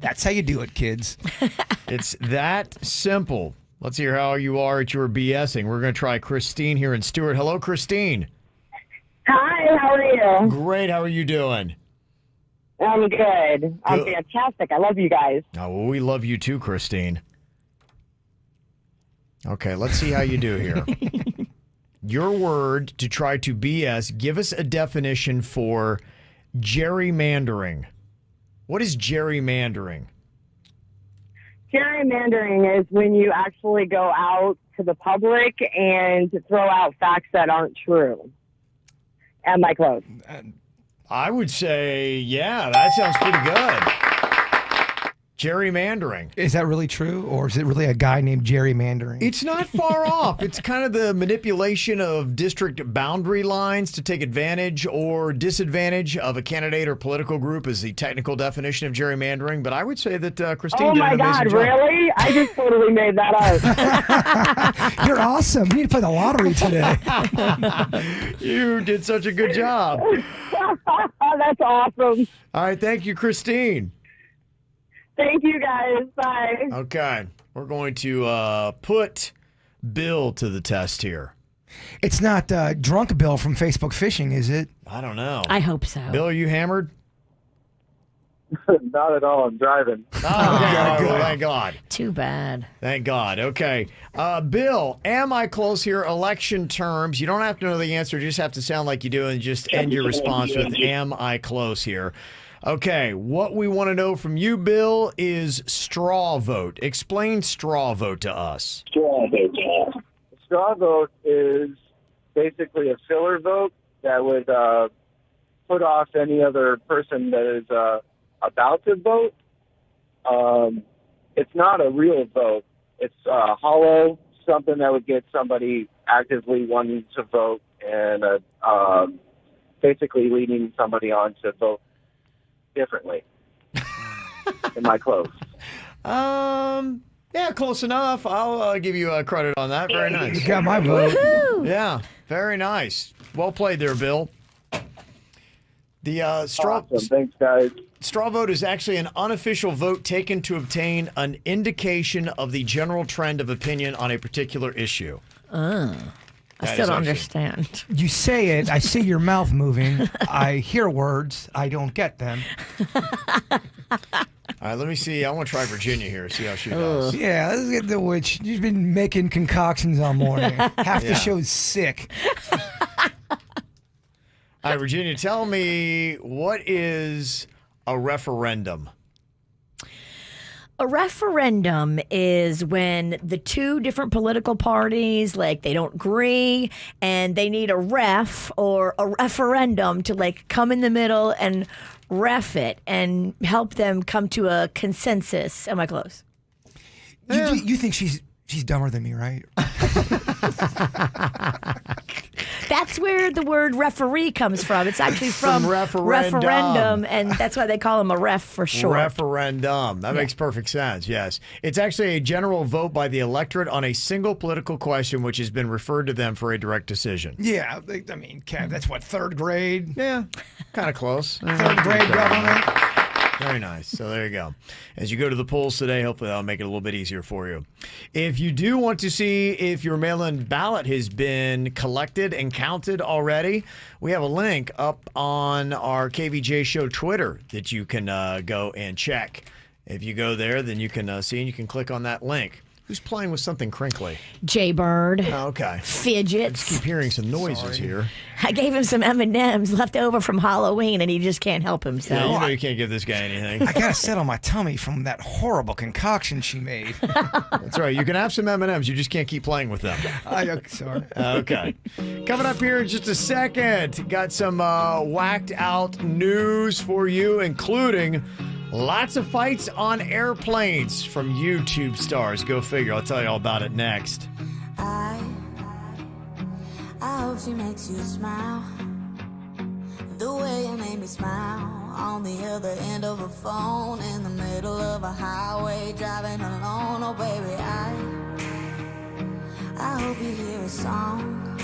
That's how you do it, kids. It's that simple. Let's hear how you are at your BSing. We're going to try Christine here in Stewart. Hello, Christine. Hi, how are you? Great. How are you doing? I'm good. I'm fantastic. I love you guys. Oh, well, we love you too, Christine. Okay, let's see how you do here. Your word to try to BS, give us a definition for gerrymandering. What is gerrymandering? Gerrymandering is when you actually go out to the public and throw out facts that aren't true. Am I close? I would say, yeah, that sounds pretty good. Gerrymandering. Is that really true? Or is it really a guy named gerrymandering? It's not far off. It's kind of the manipulation of district boundary lines to take advantage or disadvantage of a candidate or political group is the technical definition of gerrymandering. But I would say that Christine did an amazing God, job. really? I just totally made that up. You're awesome. You need to play the lottery today. You did such a good job. That's awesome. All right. Thank you, Christine. Thank you, guys. Bye. Okay. We're going to put Bill to the test here. It's not drunk Bill from Facebook Fishing, is it? I don't know. I hope so. Bill, are you hammered? Not at all. I'm driving. Oh, well, thank God. Too bad. Thank God. Okay. Bill, am I close here? Election terms. You don't have to know the answer. You just have to sound like you do and just end your response with, am I close here? Okay. What we want to know from you, Bill, is straw vote. Explain straw vote to us. Straw vote is basically a filler vote that would put off any other person that is about to vote. It's not a real vote. It's hollow, something that would get somebody actively wanting to vote and basically leading somebody on to vote differently. Am I close? Yeah, close enough. I'll give you credit on that. Very nice. You got my vote. Woohoo! Yeah, very nice. Well played there, Bill. The straw. Awesome. Thanks, guys. Straw vote is actually an unofficial vote taken to obtain an indication of the general trend of opinion on a particular issue. I still don't understand. You say it, I see your mouth moving. I hear words, I don't get them. All right, let me see. I want to try Virginia here, see how she does. Yeah, let's get the witch. You've been making concoctions all morning. Half the show's sick. All right, Virginia, tell me, what is a referendum? A referendum is when the two different political parties, they don't agree and they need a ref or a referendum to, come in the middle and ref it and help them come to a consensus. Am I close? You think she's dumber than me, right? That's where the word referee comes from. It's actually from referendum. referendum, and that's why they call him a ref for short. Referendum. That makes perfect sense, yes. It's actually a general vote by the electorate on a single political question which has been referred to them for a direct decision. Yeah, I mean, Kev, that's what, third grade? Yeah, kind of close. Third grade government. Very nice. So there you go. As you go to the polls today, hopefully that'll make it a little bit easier for you. If you do want to see if your mail-in ballot has been collected and counted already, we have a link up on our KVJ Show Twitter that you can go and check. If you go there, then you can see and you can click on that link. Who's playing with something crinkly? Jaybird. Oh, okay. Fidgets. I just keep hearing some noises here. I gave him some M&Ms left over from Halloween, and he just can't help himself. Yeah, you know you can't give this guy anything. I gotta sit on my tummy from that horrible concoction she made. That's right. You can have some M&Ms. You just can't keep playing with them. Sorry. Okay. Coming up here in just a second, got some whacked out news for you, including lots of fights on airplanes from YouTube stars. Go figure. I'll tell you all about it next. I hope she makes you smile the way you made me smile on the other end of a phone in the middle of a highway driving alone. Oh baby, I hope you hear a song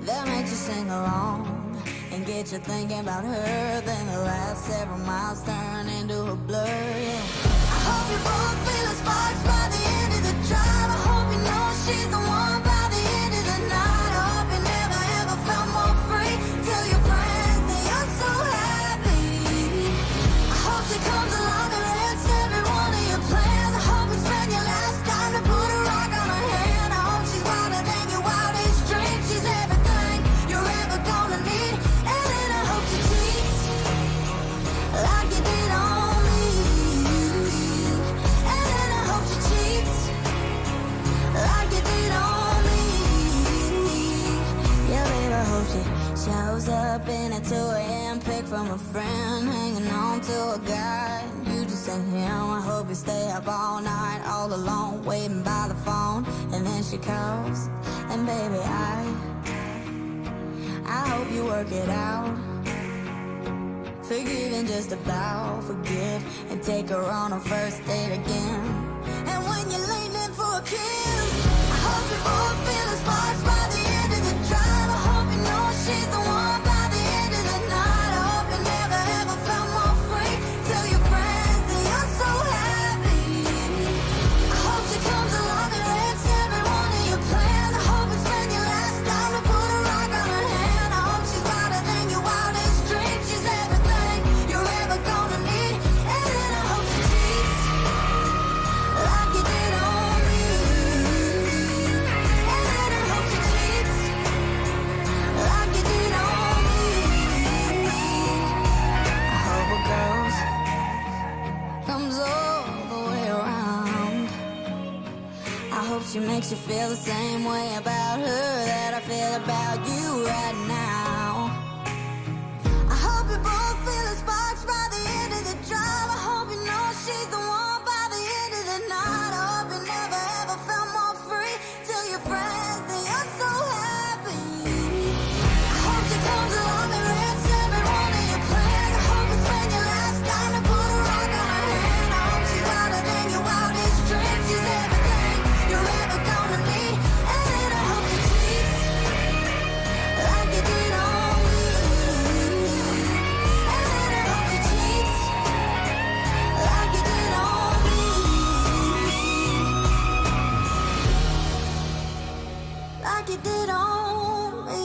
that makes you sing along and get you thinking about her. Then the last several miles turn into a blur. Yeah. I hope you both feel the sparks by the end of the drive. I hope you know she's the one by the end of the night. I hope you never ever felt more free. Tell your friends that you're so happy. I hope she comes along and wrecks every one of your plans. I hope you spend your last time to put a rock on her hand. I hope she's wilder than your wildest dreams. She's everything you're ever gonna need. And then I hope she cheats like you did on me. And then I hope she cheats like you did on me. Yeah, baby, I hope she shows up in a 2 a.m. pic from a friend, hanging on to a guy. You just ain't him. I hope you stay up all night, all alone, waiting by the phone. And then she calls, and baby, I hope you work it out. Forgive and just about forgive, and take her on a first date again. And when you're leaning for a kiss, I hope you both feel the sparks by the end of the drive. I hope you know she's the one by the end of the night. I hope you never ever felt more free. Tell your friends that you're so happy. I hope she comes along and wrecks every one of your plans. I hope you spend your last time to put a rock on her hand. I hope she's wilder than your wildest dreams. She's everything you're ever gonna need. And then I hope she cheats like you did on me. And then I hope she cheats like you did on me. I hope a ghost comes all the way around. I hope she makes you feel the same way about her that I feel about you right now. I hope you both feel the sparks by the end of the drive. I hope you know she's the one by the end of the night. I hope you never ever felt more free. Tell your friends that you're so happy. I hope she comes along and wrecks every one of your plans. I hope you spend your last time to put a rock on her hand. I hope she's wilder than your wildest dreams. She's everything you're ever gonna need. And then I hope she cheats like you did on me. And then I hope she cheats like you did on me. Like you did on me.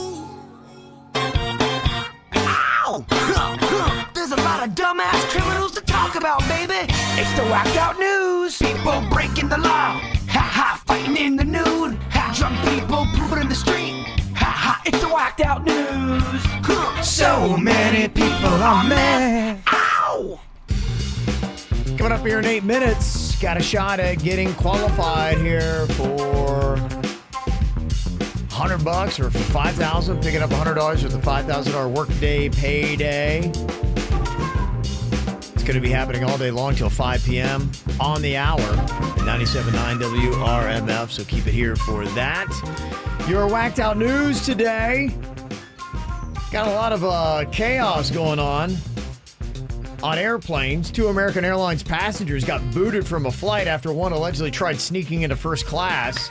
Ow! There's a lot of dumbass criminals to talk about, baby. It's the whacked out news. People breaking the law. Ha ha, fighting in the nude. Ha, drunk people pooping in the street. Ha ha, it's the whacked out news. So many people are mad. Ow! Coming up here in 8 minutes, got a shot at getting qualified here for $100 or for $5,000, picking up $100 with the $5,000 workday payday. It's going to be happening all day long till 5 p.m. on the hour at 97.9 WRMF, so keep it here for that. Your whacked out news today. Got a lot of chaos going on airplanes. 2 American Airlines passengers got booted from a flight after one allegedly tried sneaking into first class.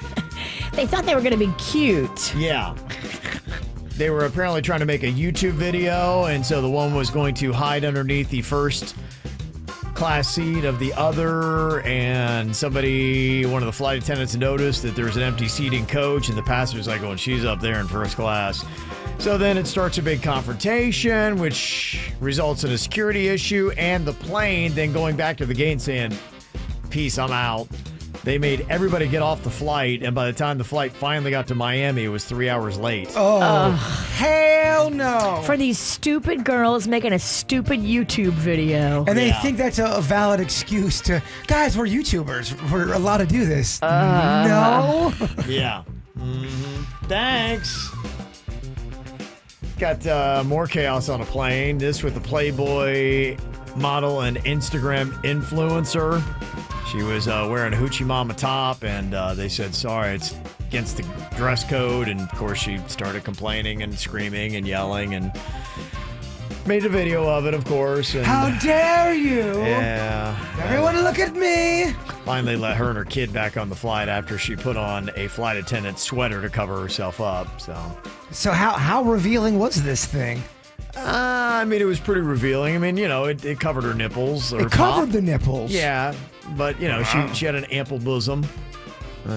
They thought they were going to be cute. Yeah. They were apparently trying to make a YouTube video, and so the one was going to hide underneath the first class seat of the other, and one of the flight attendants noticed that there's an empty seat in coach, and the passenger's like, well, she's up there in first class. So then it starts a big confrontation, which results in a security issue, and the plane then going back to the gate and saying, peace, I'm out. They made everybody get off the flight, and by the time the flight finally got to Miami, it was 3 hours late. Oh, hell no. For these stupid girls making a stupid YouTube video. And they think that's a valid excuse to, guys, we're YouTubers. We're allowed to do this. No. Yeah. Thanks. Got more chaos on a plane. This with the Playboy model and Instagram influencer. She was wearing a Hoochie Mama top, and they said, sorry, it's against the dress code. And, of course, she started complaining and screaming and yelling and made a video of it, of course. And, how dare you? Yeah. Everyone look at me. Finally let her and her kid back on the flight after she put on a flight attendant sweater to cover herself up. So how revealing was this thing? I mean, it was pretty revealing. I mean, it covered her nipples. It covered the nipples. Yeah, but, she had an ample bosom.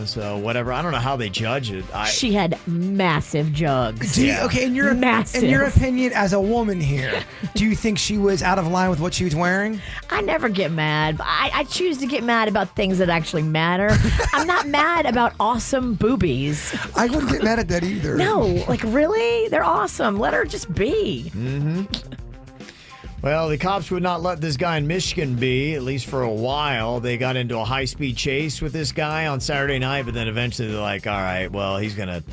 So, whatever. I don't know how they judge it. She had massive jugs. Okay, in your opinion, as a woman here, do you think she was out of line with what she was wearing? I never get mad. I choose to get mad about things that actually matter. I'm not mad about awesome boobies. I wouldn't get mad at that either. No, like really? They're awesome. Let her just be. Mm-hmm. Well, the cops would not let this guy in Michigan be, at least for a while. They got into a high-speed chase with this guy on Saturday night, but then eventually they're like, all right, well, he's gonna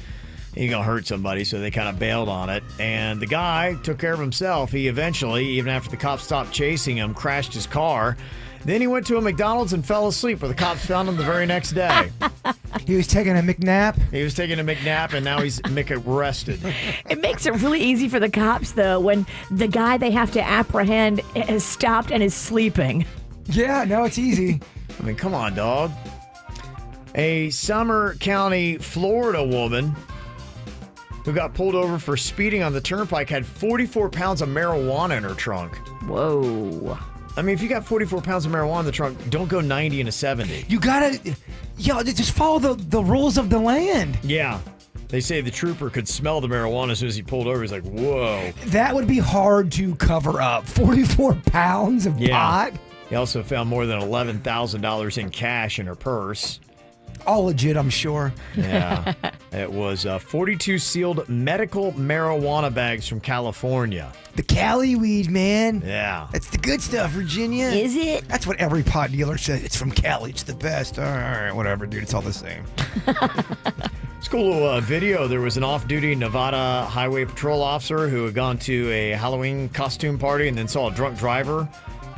hurt somebody, so they kind of bailed on it. And the guy took care of himself. He eventually, even after the cops stopped chasing him, crashed his car. Then he went to a McDonald's and fell asleep, where the cops found him the very next day. He was taking a McNap? He was taking a McNap, and now he's McArrested. It makes it really easy for the cops, though, when the guy they have to apprehend has stopped and is sleeping. Yeah, no, it's easy. I mean, come on, dog. A Summer County, Florida woman who got pulled over for speeding on the turnpike had 44 pounds of marijuana in her trunk. Whoa. I mean, if you got 44 pounds of marijuana in the trunk, don't go 90 and a 70. You gotta, just follow the rules of the land. Yeah. They say the trooper could smell the marijuana as soon as he pulled over. He's like, whoa. That would be hard to cover up. 44 pounds of pot? He also found more than $11,000 in cash in her purse. All legit, I'm sure. Yeah. It was 42 sealed medical marijuana bags from California. The Cali weed, man. Yeah. That's the good stuff, Virginia. Is it? That's what every pot dealer says. It's from Cali. It's the best. All right, whatever, dude. It's all the same. It's a cool little video. There was an off-duty Nevada Highway Patrol officer who had gone to a Halloween costume party and then saw a drunk driver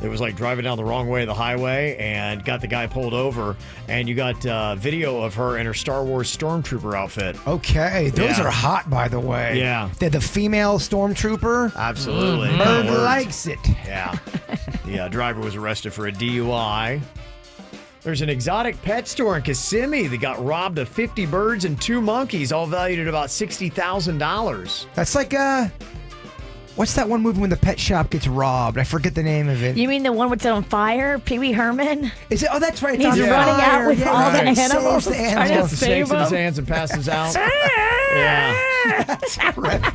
that was like driving down the wrong way of the highway and got the guy pulled over. And you got video of her in her Star Wars Stormtrooper outfit. Okay, those are hot, by the way. Yeah. They're the female Stormtrooper. Absolutely. Bird likes it. Yeah. The driver was arrested for a DUI. There's an exotic pet store in Kissimmee that got robbed of 50 birds and 2 monkeys, all valued at about $60,000. That's like what's that one movie when the pet shop gets robbed? I forget the name of it. You mean the one that's on fire? Pee Wee Herman? Is it? Oh, that's right. He's running out with all the animals. He gets the snakes in his hands and passes out. Yeah.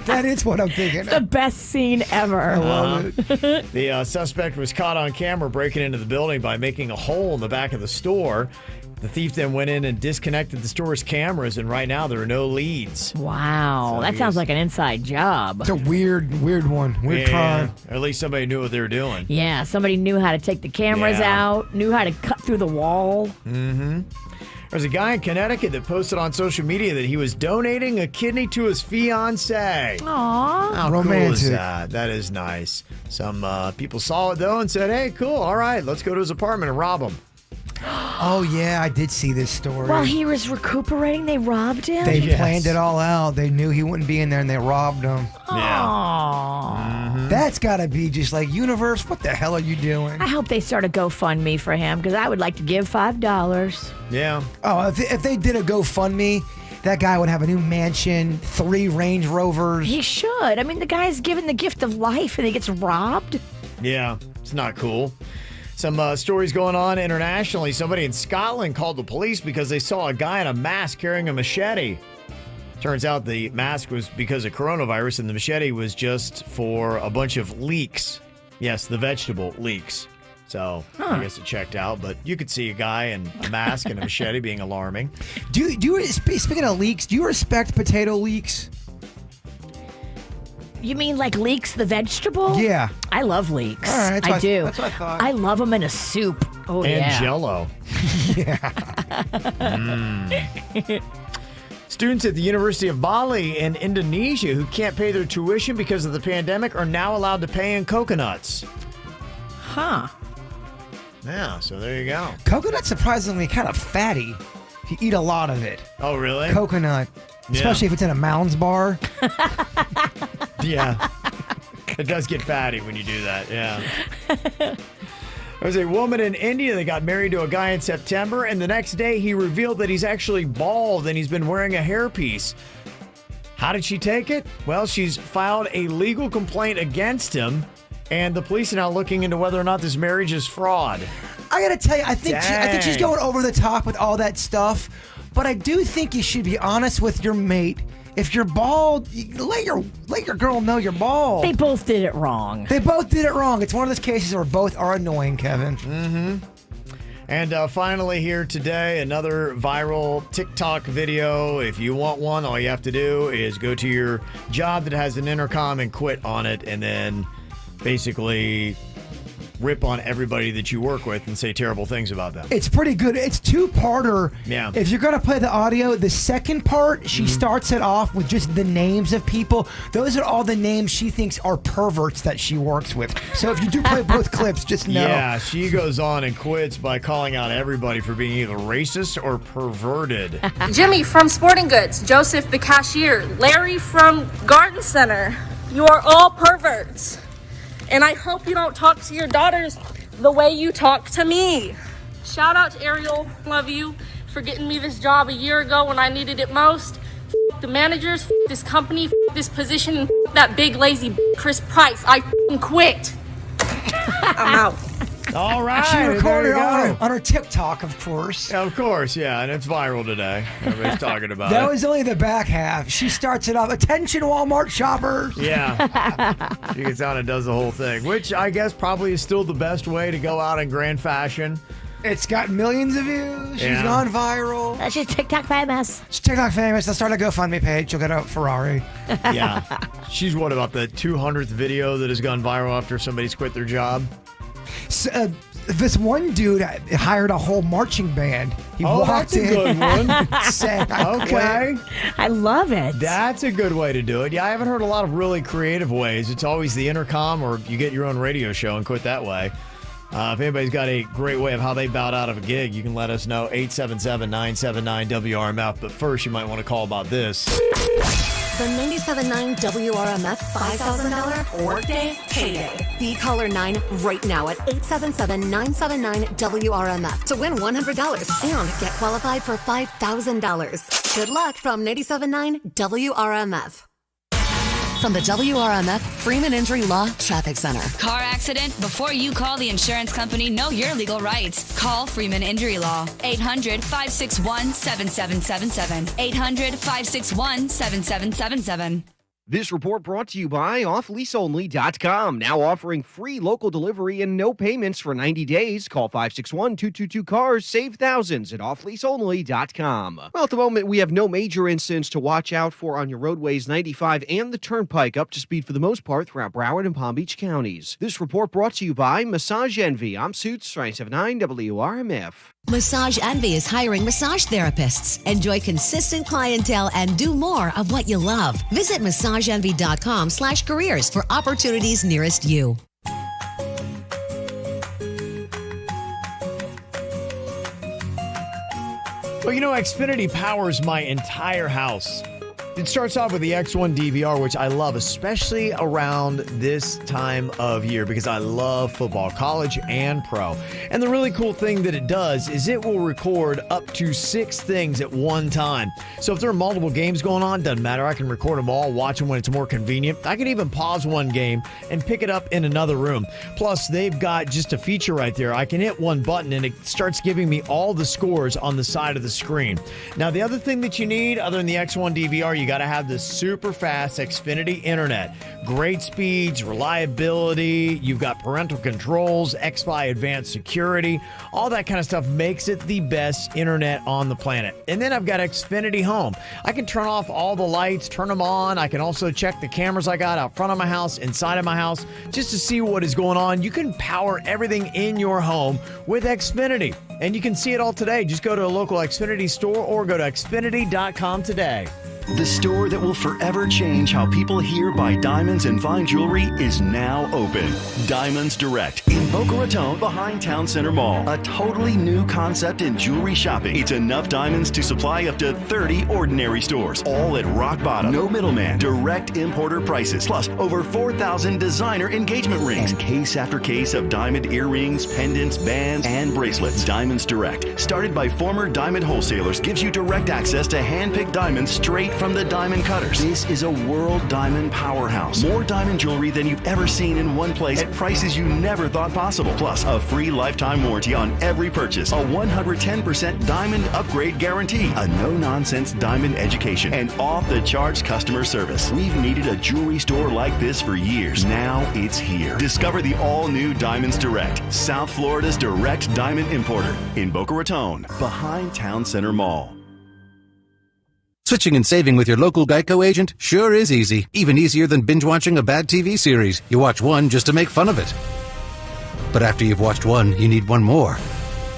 That is what I'm thinking. It's the best scene ever. I love it. The suspect was caught on camera breaking into the building by making a hole in the back of the store. The thief then went in and disconnected the store's cameras, and right now there are no leads. Wow, that sounds like an inside job. It's a weird one. Weird crime. Or at least somebody knew what they were doing. Yeah, somebody knew how to take the cameras out, knew how to cut through the wall. Mm-hmm. There's a guy in Connecticut that posted on social media that he was donating a kidney to his fiancée. Aww. How romantic. cool is that? That is nice. Some people saw it, though, and said, hey, cool, all right, let's go to his apartment and rob him. Oh, yeah, I did see this story. While he was recuperating, they robbed him? They planned it all out. They knew he wouldn't be in there, and they robbed him. Yeah. That's got to be just like, universe, what the hell are you doing? I hope they start a GoFundMe for him, because I would like to give $5. Yeah. Oh, if they did a GoFundMe, that guy would have a new mansion, 3 Range Rovers. He should. I mean, the guy's given the gift of life, and he gets robbed. Yeah, it's not cool. Some stories going on internationally. Somebody in Scotland called the police because they saw a guy in a mask carrying a machete. Turns out the mask was because of coronavirus, and the machete was just for a bunch of leeks. Yes, the vegetable leeks. So I guess it checked out. But you could see a guy in a mask and a machete being alarming. Speaking of leeks, do you respect potato leeks? You mean like leeks, the vegetable? Yeah. I love leeks. All right, I do. That's what I thought. I love them in a soup. Oh, And yeah. Jell-O. Students at the University of Bali in Indonesia who can't pay their tuition because of the pandemic are now allowed to pay in coconuts. Huh. Yeah, so there you go. Coconut's surprisingly kind of fatty. If you eat a lot of it. Oh, really? Coconut. Yeah. Especially if it's in a Mounds bar. Yeah. It does get fatty when you do that, yeah. There's a woman in India that got married to a guy in September, and the next day he revealed that he's actually bald and he's been wearing a hairpiece. How did she take it? Well, she's filed a legal complaint against him, and the police are now looking into whether or not this marriage is fraud. I gotta tell you, I think she's Dang. going over the top with all that stuff, but I do think you should be honest with your mate. If you're bald, let your girl know you're bald. They both did it wrong. They both did it wrong. It's one of those cases where both are annoying, Kevin. Mm-hmm. And finally here today, another viral TikTok video. If you want one, all you have to do is go to your job that has an intercom and quit on it, and then basically rip on everybody that you work with and say terrible things about them. It's pretty good. It's two-parter. Yeah. If you're going to play the audio, the second part, she starts it off with just the names of people. Those are all the names she thinks are perverts that she works with. So if you do play both clips, just know. Yeah, she goes on and quits by calling out everybody for being either racist or perverted. Jimmy from Sporting Goods, Joseph the cashier, Larry from Garden Center. You are all perverts. And I hope you don't talk to your daughters the way you talk to me. Shout out to Ariel, love you, for getting me this job a year ago when I needed it most. F the managers, f this company, f this position, and f that big lazy Chris Price. I quit. I'm out. All right. She recorded there you go. on her TikTok, of course. Of course, yeah, and it's viral today. Everybody's talking about That it. was only the back half. She starts it off. Attention, Walmart shoppers. Yeah. She gets out and does the whole thing, which I guess probably is still the best way to go out in grand fashion. It's got millions of views. She's Yeah. gone viral. She's TikTok famous. She's TikTok famous. Let's start a GoFundMe page. She'll get a Ferrari. Yeah. She's what, about the 200th video that has gone viral after somebody's quit their job? So, this one dude hired a whole marching band. He walked that's a in. good one. Sang, "I Okay. quit." I love it. That's a good way to do it. Yeah, I haven't heard a lot of really creative ways. It's always the intercom or you get your own radio show and quit that way. If anybody's got a great way of how they bowed out of a gig, you can let us know, 877-979-WRMF. But first, you might want to call about this. The 97.9 WRMF $5,000 workday payday. Be caller 9 right now at 877-979-WRMF to win $100 and get qualified for $5,000. Good luck from 97.9 WRMF. From the WRMF Freeman Injury Law Traffic Center. Car accident? Before you call the insurance company, know your legal rights. Call Freeman Injury Law. 800-561-7777. 800-561-7777. This report brought to you by offleaseonly.com. Now offering free local delivery and no payments for 90 days. Call 561-222-CARS. Save thousands at offleaseonly.com. Well, at the moment, we have no major incidents to watch out for on your roadways 95 and the Turnpike, up to speed for the most part throughout Broward and Palm Beach counties. This report brought to you by Massage Envy. I'm Suits 979 WRMF. Massage Envy is hiring massage therapists. Enjoy consistent clientele and do more of what you love. Visit massageenvy.com/careers for opportunities nearest you. Well, you know, Xfinity powers my entire house. It starts off with the X1 DVR, which I love, especially around this time of year because I love football, college and pro. And the really cool thing that it does is it will record up to 6 things at one time. So if there are multiple games going on, doesn't matter. I can record them all, watch them when it's more convenient. I can even pause one game and pick it up in another room. Plus, they've got just a feature right there. I can hit one button and it starts giving me all the scores on the side of the screen. Now, the other thing that you need, other than the X1 DVR, you got to have the super fast Xfinity internet. Great speeds, reliability, you've got parental controls, XFi advanced security, all that kind of stuff makes it the best internet on the planet. And then I've got Xfinity Home. I can turn off all the lights, turn them on. I can also check the cameras I got out front of my house, inside of my house, just to see what is going on. You can power everything in your home with Xfinity. And you can see it all today. Just go to a local Xfinity store or go to Xfinity.com today. The store that will forever change how people here buy diamonds and fine jewelry is now open. Diamonds Direct in Boca Raton behind Town Center Mall. A totally new concept in jewelry shopping. It's enough diamonds to supply up to 30 ordinary stores. All at rock bottom. No middleman. Direct importer prices. Plus over 4,000 designer engagement rings. And case after case of diamond earrings, pendants, bands, and bracelets. Diamonds Direct, started by former diamond wholesalers, gives you direct access to hand-picked diamonds straight from the diamond cutters. This is a world diamond powerhouse. More diamond jewelry than you've ever seen in one place at prices you never thought possible. Plus, a free lifetime warranty on every purchase. A 110% diamond upgrade guarantee. A no-nonsense diamond education. And off-the-charts customer service. We've needed a jewelry store like this for years. Now it's here. Discover the all-new Diamonds Direct. South Florida's direct diamond importer. In Boca Raton, behind Town Center Mall. Switching and saving with your local Geico agent sure is easy. Even easier than binge-watching a bad TV series. You watch one just to make fun of it. But after you've watched one, you need one more.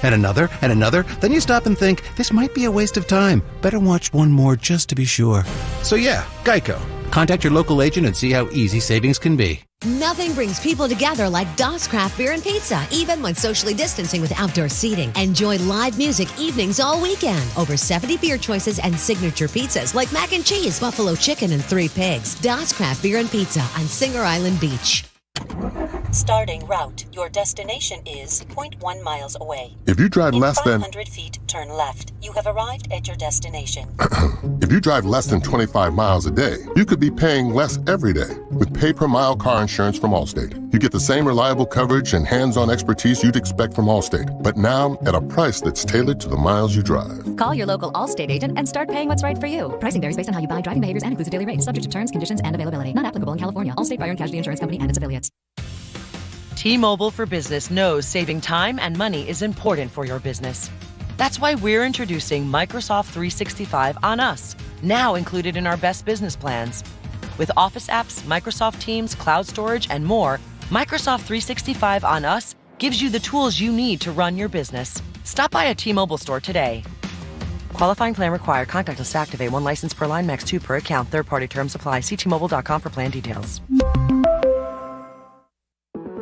And another, and another. Then you stop and think, this might be a waste of time. Better watch one more just to be sure. So yeah, Geico. Contact your local agent and see how easy savings can be. Nothing brings people together like Das Craft Beer and Pizza, even when socially distancing with outdoor seating. Enjoy live music evenings all weekend. Over 70 beer choices and signature pizzas like mac and cheese, buffalo chicken, and 3 pigs. Das Craft Beer and Pizza on Singer Island Beach. Starting route. Your destination is 0.1 miles away. If you drive In less than 500 feet, turn left. You have arrived at your destination. If you drive less than 25 miles a day, you could be paying less every day with pay-per-mile car insurance from Allstate. You get the same reliable coverage and hands-on expertise you'd expect from Allstate, but now at a price that's tailored to the miles you drive. Call your local Allstate agent and start paying what's right for you. Pricing varies based on how you buy, driving behaviors, and includes a daily rate. Subject to terms, conditions, and availability. Not applicable in California. Allstate Fire and Casualty Insurance Company and its affiliates. T-Mobile for Business knows saving time and money is important for your business. That's why we're introducing Microsoft 365 on us, now included in our best business plans. With Office apps, Microsoft Teams, cloud storage, and more, Microsoft 365 on us gives you the tools you need to run your business. Stop by a T-Mobile store today. Qualifying plan required. Contactless to activate. 1 license per line, max 2 per account. Third-party terms apply. See T-Mobile.com for plan details.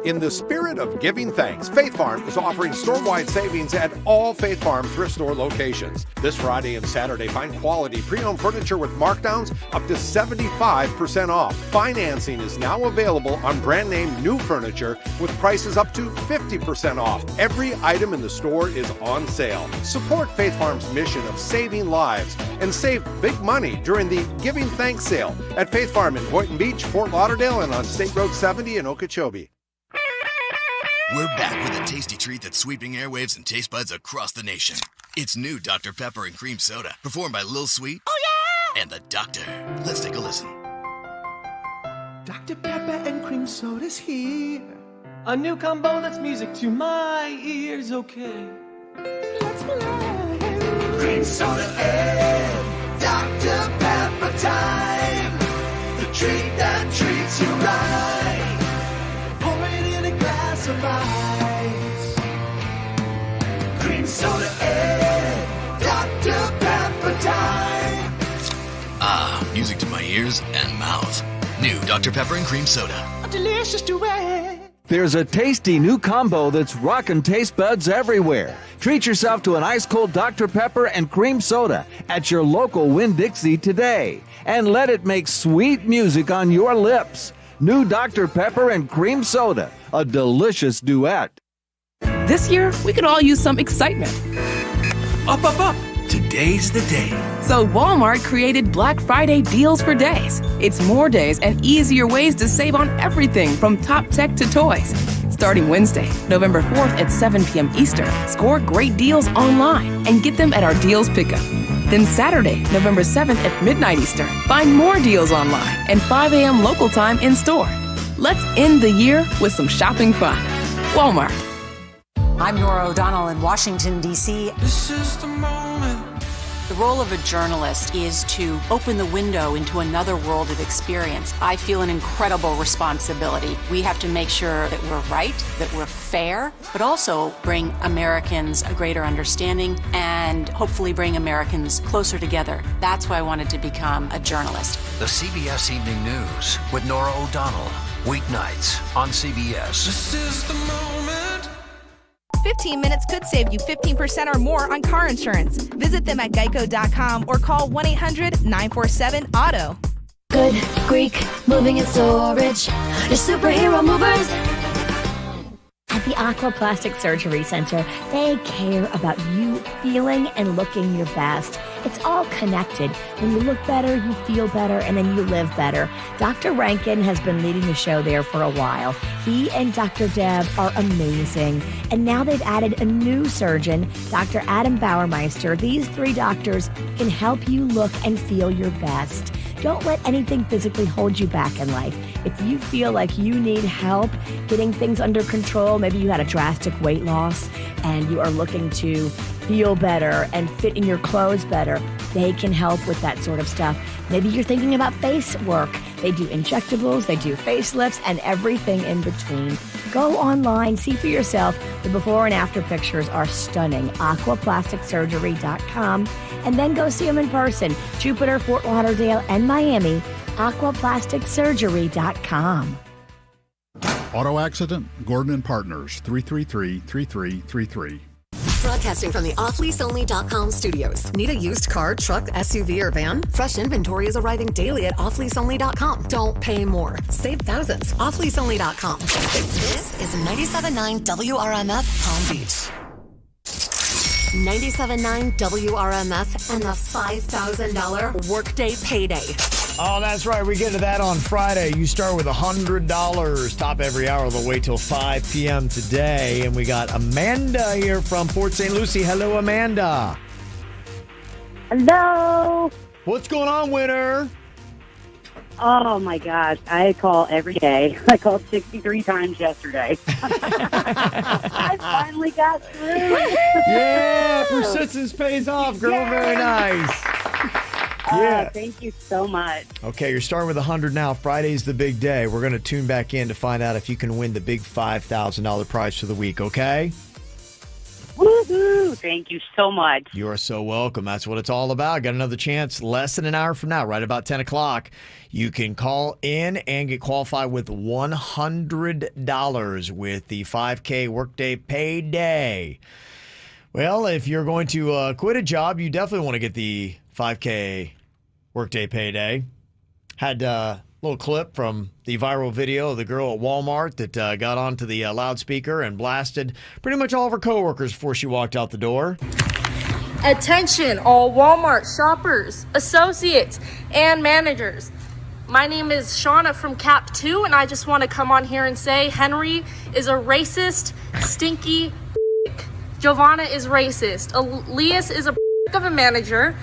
In the spirit of giving thanks, Faith Farm is offering store-wide savings at all Faith Farm thrift store locations. This Friday and Saturday, find quality pre-owned furniture with markdowns up to 75% off. Financing is now available on brand name new furniture with prices up to 50% off. Every item in the store is on sale. Support Faith Farm's mission of saving lives and save big money during the Giving Thanks sale at Faith Farm in Boynton Beach, Fort Lauderdale, and on State Road 70 in Okeechobee. We're back with a tasty treat that's sweeping airwaves and taste buds across the nation. It's new Dr. Pepper and Cream Soda, performed by Lil Sweet. Oh, yeah! And the Doctor. Let's take a listen. Dr. Pepper and Cream Soda's here. A new combo that's music to my ears, okay. Let's play. Cream Soda and Dr. Pepper time. The treat that treats you right. Of ice. Cream soda and Dr. Pepper time. Ah, music to my ears and mouth. New Dr. Pepper and Cream Soda. A delicious duet. There's a tasty new combo that's rocking taste buds everywhere. Treat yourself to an ice-cold Dr. Pepper and Cream Soda at your local Winn-Dixie today. And let it make sweet music on your lips. New Dr. Pepper and Cream Soda, a delicious duet. This year, we could all use some excitement. Up, up, up. Today's the day. So Walmart created Black Friday Deals for Days. It's more days and easier ways to save on everything from top tech to toys. Starting Wednesday, November 4th at 7 p.m. Eastern, score great deals online and get them at our Deals Pickup. Then Saturday, November 7th at midnight Eastern. Find more deals online and 5 a.m. local time in store. Let's end the year with some shopping fun. Walmart. I'm Nora O'Donnell in Washington, D.C. This is the moment. The role of a journalist is to open the window into another world of experience. I feel an incredible responsibility. We have to make sure that we're right, that we're fair, but also bring Americans a greater understanding and hopefully bring Americans closer together. That's why I wanted to become a journalist. The CBS Evening News with Nora O'Donnell. Weeknights on CBS. This is the moment. 15 minutes could save you 15% or more on car insurance. Visit them at geico.com or call 1-800-947-AUTO. Good Greek moving and storage. Your superhero movers. At the Aqua Plastic Surgery Center, they care about you feeling and looking your best. It's all connected. When you look better, you feel better, and then you live better. Dr. Rankin has been leading the show there for a while. He and Dr. Deb are amazing. And now they've added a new surgeon, Dr. Adam Bauermeister. These 3 doctors can help you look and feel your best. Don't let anything physically hold you back in life. If you feel like you need help getting things under control, maybe you had a drastic weight loss and you are looking to feel better and fit in your clothes better, they can help with that sort of stuff. Maybe you're thinking about face work. They do injectables, they do facelifts, and everything in between. Go online, see for yourself. The before and after pictures are stunning. aquaplasticsurgery.com. And then go see them in person. Jupiter, Fort Lauderdale, and Miami. aquaplasticsurgery.com. Auto accident? Gordon and Partners, 333-3333. Broadcasting from the offleaseonly.com studios. Need a used car, truck, SUV, or van? Fresh inventory is arriving daily at offleaseonly.com. Don't pay more. Save thousands. Offleaseonly.com. This is 97.9 WRMF Palm Beach. 97.9 WRMF and the $5,000 workday payday. Oh, that's right. We get to that on Friday. You start with $100. Top every hour. They'll wait till 5 p.m. today. And we got Amanda here from Port St. Lucie. Hello, Amanda. Hello. What's going on, winner? Oh, my gosh. I call every day. I called 63 times yesterday. I finally got through. Yeah, persistence pays off, girl. Yay. Very nice. Yeah. Thank you so much. Okay, you're starting with 100 now. Friday's the big day. We're going to tune back in to find out if you can win the big $5,000 prize for the week, okay? Woohoo! Thank you so much. You are so welcome. That's what it's all about. Got another chance less than an hour from now, right about 10 o'clock. You can call in and get qualified with $100 with the 5K Workday Payday. Well, if you're going to quit a job, you definitely want to get the 5K Workday Payday. Had a little clip from the viral video of the girl at Walmart that got onto the loudspeaker and blasted pretty much all of her coworkers before she walked out the door. Attention, all Walmart shoppers, associates, and managers. My name is Shauna from Cap 2, and I just want to come on here and say Henry is a racist, stinky Giovanna is racist. Elias is a of a manager.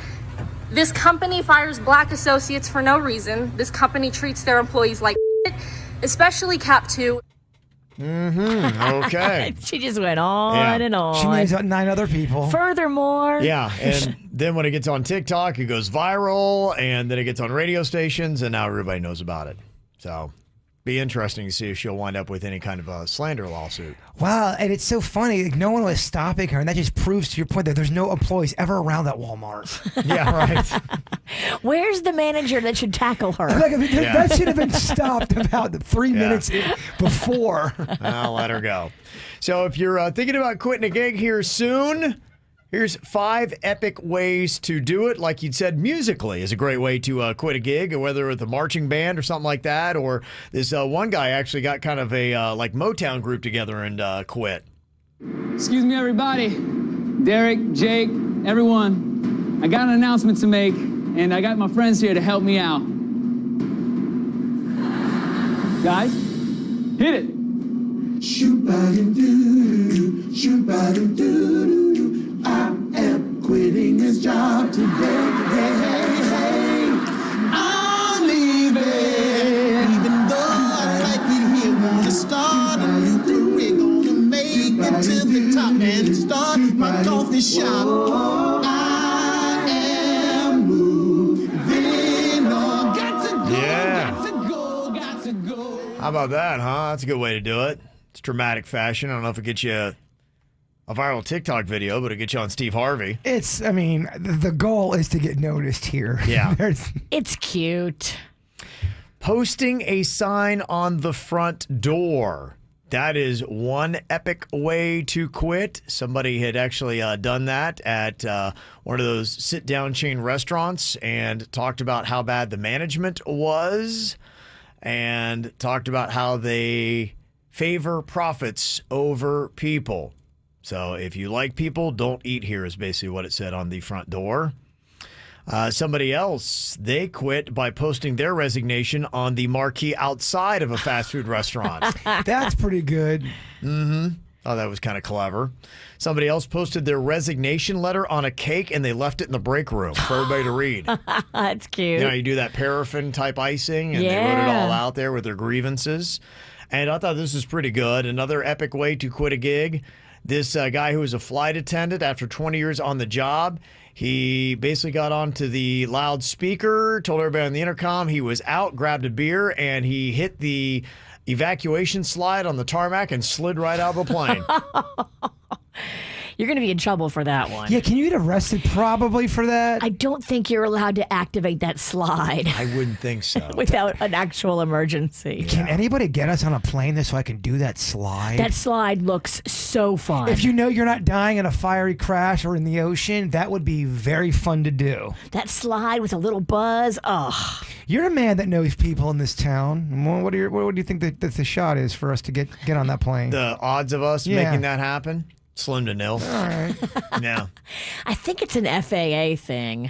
This company fires black associates for no reason. This company treats their employees like especially Cap 2. Okay. She just went on and on. She names 9 other people. Furthermore. Yeah, and then when it gets on TikTok, it goes viral, and then it gets on radio stations, and now everybody knows about it. So, be interesting to see if she'll wind up with any kind of a slander lawsuit. Wow, and it's so funny. Like, no one was stopping her, and that just proves to your point that there's no employees ever around that Walmart. Yeah, right. Where's the manager that should tackle her? Like, I mean, that should have been stopped about 3 minutes before. I'll let her go. So if you're thinking about quitting a gig here soon, here's 5 epic ways to do it. Like you'd said, musically is a great way to quit a gig, whether with a marching band or something like that. Or this one guy actually got kind of a like Motown group together and quit. Excuse me, everybody. Derek, Jake, everyone. I got an announcement to make, and I got my friends here to help me out. Guys, hit it. Shoot-ba-doo-doo, shoot-ba-doo-doo-doo. I am quitting this job today. Hey, hey, hey, I'm leaving. Even though I like it here, wanna start a new career, gonna make it to the top and start my coffee shop. I am moving on. Got to go, Yeah. got to go, got to go. How about that, huh? That's a good way to do it. It's dramatic fashion. I don't know if it gets you a viral TikTok video, but it'll get you on Steve Harvey. The goal is to get noticed here. Yeah. It's cute. Posting a sign on the front door. That is one epic way to quit. Somebody had actually done that at one of those sit-down chain restaurants and talked about how bad the management was and talked about how they favor profits over people. So if you like people, don't eat here is basically what it said on the front door. Somebody else, they quit by posting their resignation on the marquee outside of a fast food restaurant. That's pretty good. Mm-hmm. Oh, that was kind of clever. Somebody else posted their resignation letter on a cake and they left it in the break room for everybody to read. That's cute. You know, you do that paraffin type icing and they wrote it all out there with their grievances. And I thought this was pretty good. Another epic way to quit a gig. This guy who was a flight attendant after 20 years on the job, he basically got onto the loudspeaker, told everybody on the intercom he was out, grabbed a beer, and he hit the evacuation slide on the tarmac and slid right out of the plane. You're going to be in trouble for that one. Yeah, can you get arrested probably for that? I don't think you're allowed to activate that slide I wouldn't think so. without an actual emergency. Can anybody get us on a plane so I can do that slide? That slide looks so fun. If you know you're not dying in a fiery crash or in the ocean, that would be very fun to do. That slide with a little buzz, ugh. You're a man that knows people in this town. What do you think that the shot is for us to get on that plane? The odds of us making that happen? Slim to nil. All right. Yeah. I think it's an FAA thing.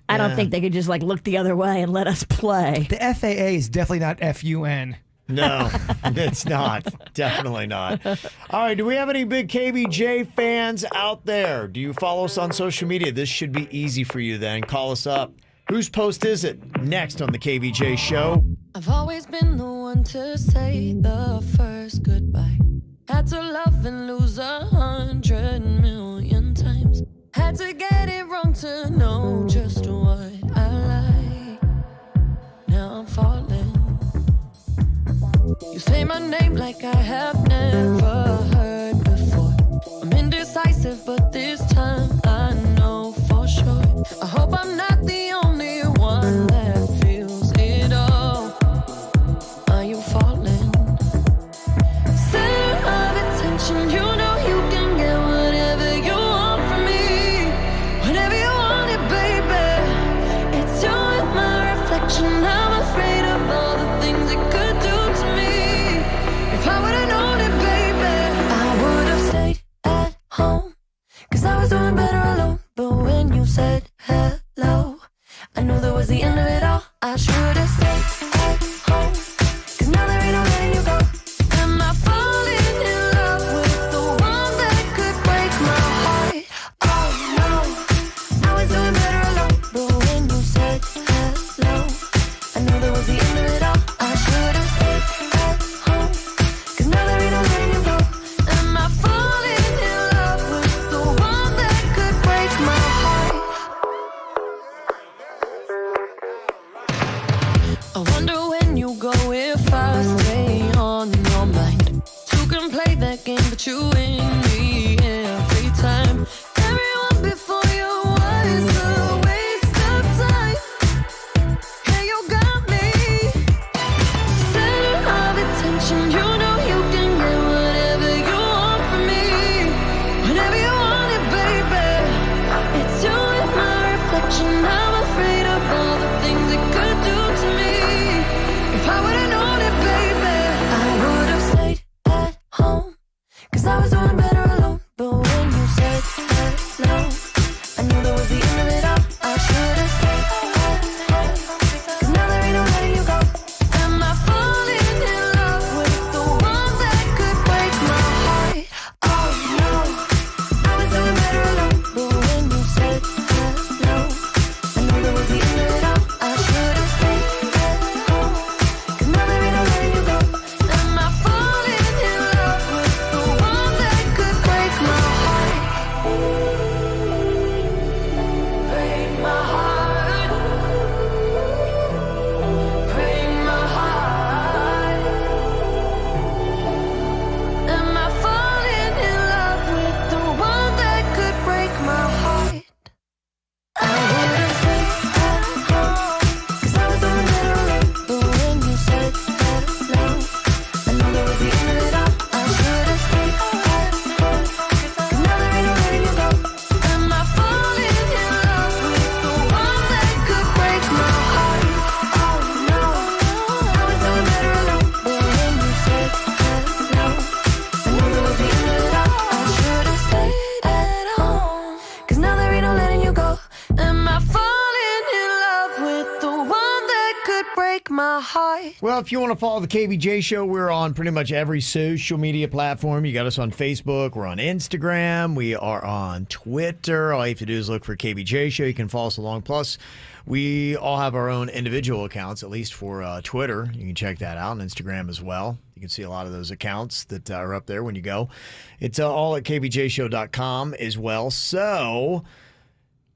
I don't think they could just look the other way and let us play. The FAA is definitely not FUN. No, it's not. Definitely not. All right, do we have any big KVJ fans out there? Do you follow us on social media? This should be easy for you then. Call us up. Whose post is it? Next on the KVJ show. I've always been the one to say the first goodbye. Had to love and lose 100 million times. Had to get it wrong to know just what I like. Now I'm falling. You say my name like I have never heard before. I'm indecisive, but this time I know for sure. I hope I'm not the only one that feels it all. Are you falling? Center of attention, you know you can get whatever you want from me. Whenever you want it, baby. It's you and my reflection. I'm afraid of all the things it could do to me. If I would've known it, baby, I would've stayed at home. 'Cause I was doing better alone. But when you said hello, I knew that was the end of it all. I should've stayed at home. 'Cause now there ain't no letting you go. Am I falling in love with the one that could break my heart? Oh no, I was doing better alone. But when you said hello, I knew that was the end of it all. I should've stayed at home. 'Cause now there ain't no letting you go. Am I falling in love with the one that could break my heart? I wonder when you go if I stay on your mind. Two can play that game, but you win me every time. Everyone before you was a waste of time. Hey, you got me. Center of attention, you know you can get whatever you want from me. Whenever you want it, baby. It's you and my reflection. I'm afraid of all the things it could do to me. If I would've known it, baby, I would've stayed at home. 'Cause I was doing better alone. But when you said hello, I knew that was the end of it all. I should've stayed at home. 'Cause now there ain't no letting you go. Am I falling in love with the one that could break my heart? Oh no, I was doing better alone. But when you said high. Well, if you want to follow the KVJ Show, we're on pretty much every social media platform. You got us on Facebook. We're on Instagram. We are on Twitter. All you have to do is look for KVJ Show. You can follow us along. Plus, we all have our own individual accounts, at least for Twitter. You can check that out, and Instagram as well. You can see a lot of those accounts that are up there when you go. It's all at kvjshow.com as well. So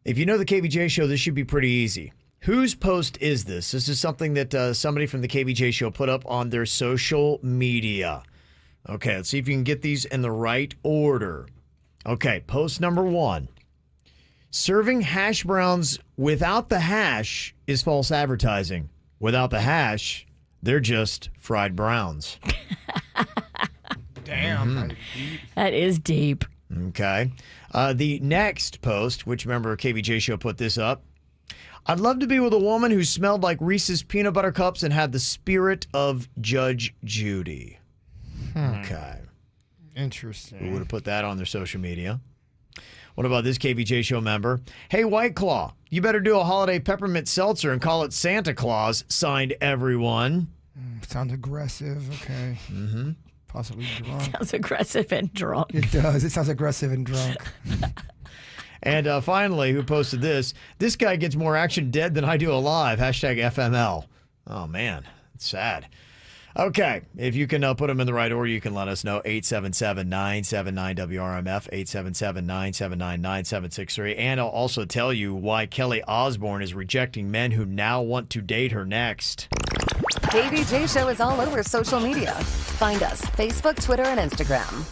if you know the KVJ Show, this should be pretty easy. Whose post is this? This is something that somebody from the KVJ Show put up on their social media. Okay, let's see if you can get these in the right order. Okay, post number 1. Serving hash browns without the hash is false advertising. Without the hash, they're just fried browns. Damn. That is deep. Okay. The next post, which remember KVJ Show put this up. I'd love to be with a woman who smelled like Reese's peanut butter cups and had the spirit of Judge Judy. Okay. Interesting. Who would have put that on their social media? What about this KVJ Show member? Hey, White Claw, you better do a holiday peppermint seltzer and call it Santa Claus. Signed, everyone. Sounds aggressive. Okay. Mm-hmm. Possibly drunk. Sounds aggressive and drunk. It does. It sounds aggressive and drunk. And finally, who posted this? This guy gets more action dead than I do alive. Hashtag FML. Oh, man. It's sad. Okay. If you can put them in the right order, you can let us know. 877-979-WRMF, 877-979-9763. And I'll also tell you why Kelly Osbourne is rejecting men who now want to date her next. KVJ Show is all over social media. Find us Facebook, Twitter, and Instagram.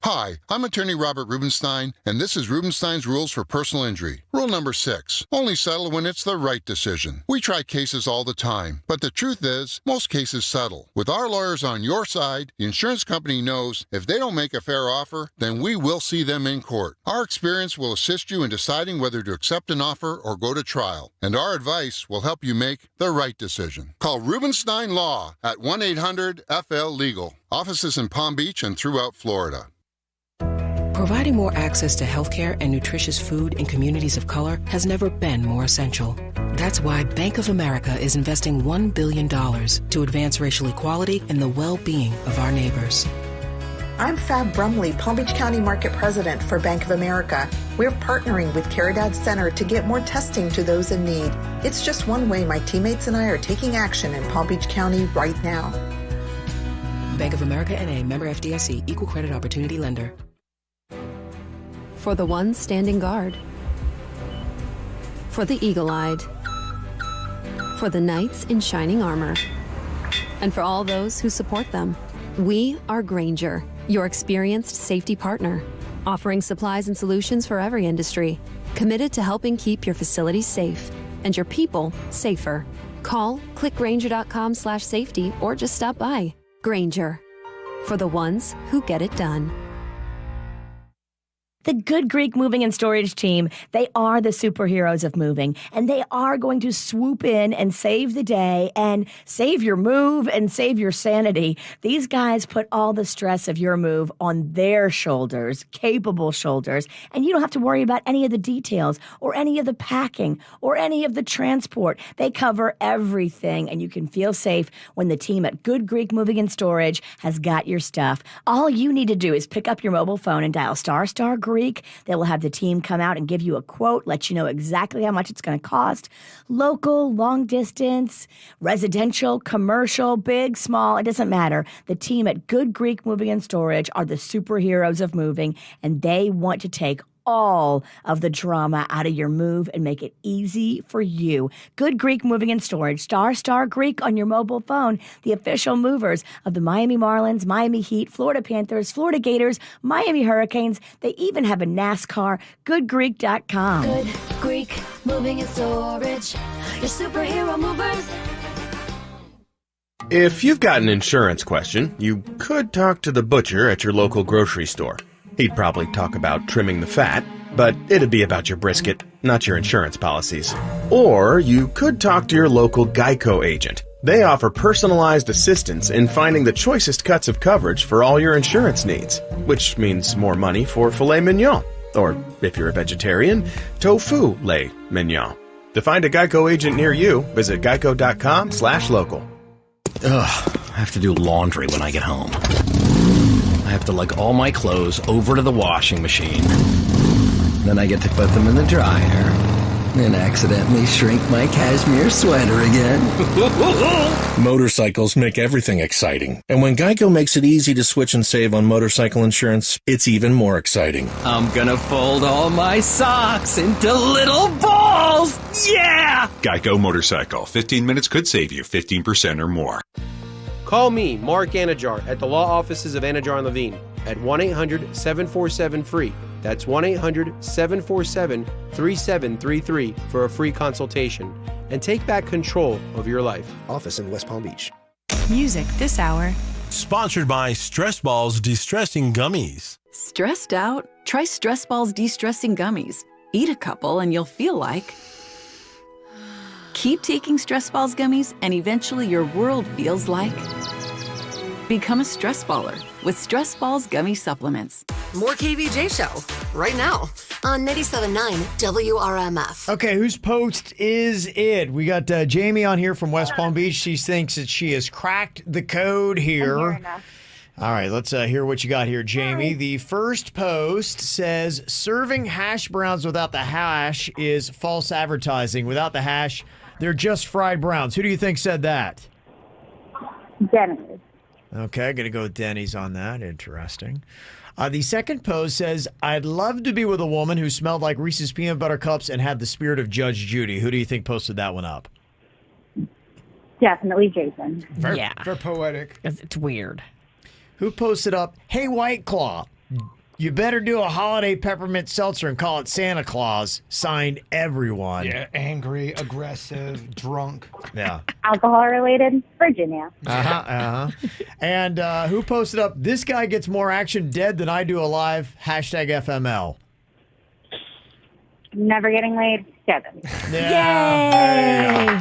Hi, I'm attorney Robert Rubenstein, and this is Rubenstein's Rules for Personal Injury. Rule number 6, only settle when it's the right decision. We try cases all the time, but the truth is, most cases settle. With our lawyers on your side, the insurance company knows if they don't make a fair offer, then we will see them in court. Our experience will assist you in deciding whether to accept an offer or go to trial, and our advice will help you make the right decision. Call Rubenstein Law at 1-800-FL-LEGAL. Offices in Palm Beach and throughout Florida. Providing more access to healthcare and nutritious food in communities of color has never been more essential. That's why Bank of America is investing $1 billion to advance racial equality and the well-being of our neighbors. I'm Fab Brumley, Palm Beach County Market President for Bank of America. We're partnering with Caridad Center to get more testing to those in need. It's just one way my teammates and I are taking action in Palm Beach County right now. Bank of America N.A., member FDIC, equal credit opportunity lender. For the ones standing guard. For the eagle-eyed. For the knights in shining armor. And for all those who support them. We are Grainger, your experienced safety partner, offering supplies and solutions for every industry, committed to helping keep your facilities safe and your people safer. Call, click Grainger.com/safety, or just stop by. Grainger, for the ones who get it done. The Good Greek Moving and Storage team, they are the superheroes of moving, and they are going to swoop in and save the day and save your move and save your sanity. These guys put all the stress of your move on their shoulders, capable shoulders, and you don't have to worry about any of the details or any of the packing or any of the transport. They cover everything, and you can feel safe when the team at Good Greek Moving and Storage has got your stuff. All you need to do is pick up your mobile phone and dial ** Greek. They will have the team come out and give you a quote, let you know exactly how much it's going to cost. Local, long distance, residential, commercial, big, small, it doesn't matter. The team at Good Greek Moving and Storage are the superheroes of moving, and they want to take all of the drama out of your move and make it easy for you. Good Greek Moving and Storage, ** Greek on your mobile phone, the official movers of the Miami Marlins, Miami Heat, Florida Panthers, Florida Gators, Miami Hurricanes. They even have a NASCAR, goodgreek.com. Good Greek Moving and Storage, your superhero movers. If you've got an insurance question, you could talk to the butcher at your local grocery store. He'd probably talk about trimming the fat, but it'd be about your brisket, not your insurance policies. Or you could talk to your local Geico agent. They offer personalized assistance in finding the choicest cuts of coverage for all your insurance needs, which means more money for filet mignon. Or, if you're a vegetarian, tofu lait mignon. To find a Geico agent near you, visit geico.com/local. Ugh, I have to do laundry when I get home. I have to lug all my clothes over to the washing machine. Then I get to put them in the dryer and accidentally shrink my cashmere sweater again. Motorcycles make everything exciting. And when Geico makes it easy to switch and save on motorcycle insurance, it's even more exciting. I'm gonna fold all my socks into little balls! Yeah! Geico Motorcycle. 15 minutes could save you 15% or more. Call me, Mark Anajar, at the law offices of Anajar and Levine at 1-800-747-FREE. That's 1-800-747-3733 for a free consultation. And take back control of your life. Office in West Palm Beach. Music this hour. Sponsored by Stress Balls De-Stressing Gummies. Stressed out? Try Stress Balls De-Stressing Gummies. Eat a couple and you'll feel like... Keep taking Stress Balls gummies and eventually your world feels like... Become a stress baller with Stress Balls Gummy Supplements. More KVJ Show right now on 97.9 WRMF. Okay, whose post is it? We got Jamie on here from West Palm Beach. She thinks that she has cracked the code here. All right, let's hear what you got here, Jamie. The first post says, serving hash browns without the hash is false advertising. Without the hash, they're just fried browns. Who do you think said that? Dennis. Okay, going to go with Denny's on that. Interesting. The second post says, I'd love to be with a woman who smelled like Reese's Peanut Butter Cups and had the spirit of Judge Judy. Who do you think posted that one up? Definitely Jason. Very poetic. It's weird. Who posted up, hey, White Claw, you better do a holiday peppermint seltzer and call it Santa Claus. Signed, everyone. Yeah, angry, aggressive, drunk. Yeah. Alcohol related, Virginia. And who posted up, this guy gets more action dead than I do alive, hashtag FML. Never getting laid, Kevin. Yeah. Yay!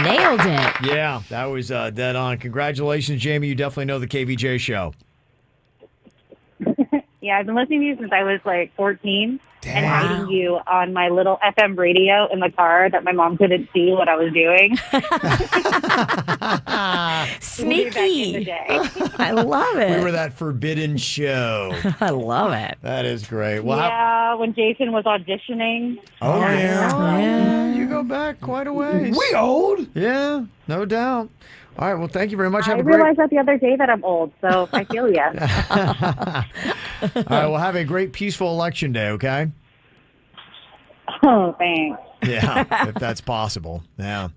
Nailed it. Yeah, that was dead on. Congratulations, Jamie. You definitely know the KVJ show. Yeah, I've been listening to you since I was like 14 and hiding you on my little FM radio in the car that my mom couldn't see what I was doing. Sneaky. I love it. We were that forbidden show. I love it. That is great. Well, yeah, when Jason was auditioning. Oh, yeah. You go back quite a ways. We old. Yeah, no doubt. All right, well, thank you very much. I realized that the other day that I'm old, so I feel you. All right, well, have a great, peaceful election day, okay? Oh, thanks. Yeah, if that's possible. Yeah.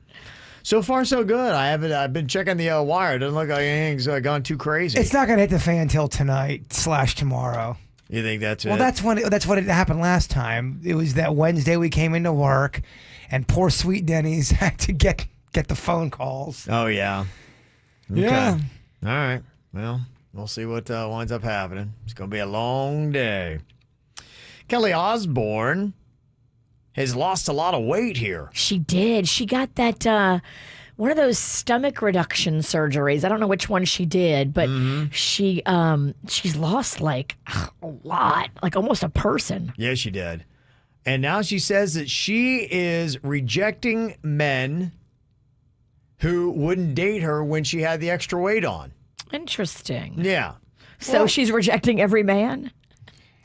So far, so good. I've been checking the wire. It doesn't look like anything's gone too crazy. It's not going to hit the fan until tonight/tomorrow. You think that's it? Well, that's what it happened last time. It was that Wednesday we came into work, and poor sweet Denny's had to get the phone calls. Oh, yeah. Okay. Yeah. All right. Well, we'll see what winds up happening. It's going to be a long day. Kelly Osbourne has lost a lot of weight here. She did. She got that one of those stomach reduction surgeries. I don't know which one she did, but she's lost like a lot, like almost a person. Yeah, she did. And now she says that she is rejecting men who wouldn't date her when she had the extra weight on. Interesting. Yeah. So she's rejecting every man?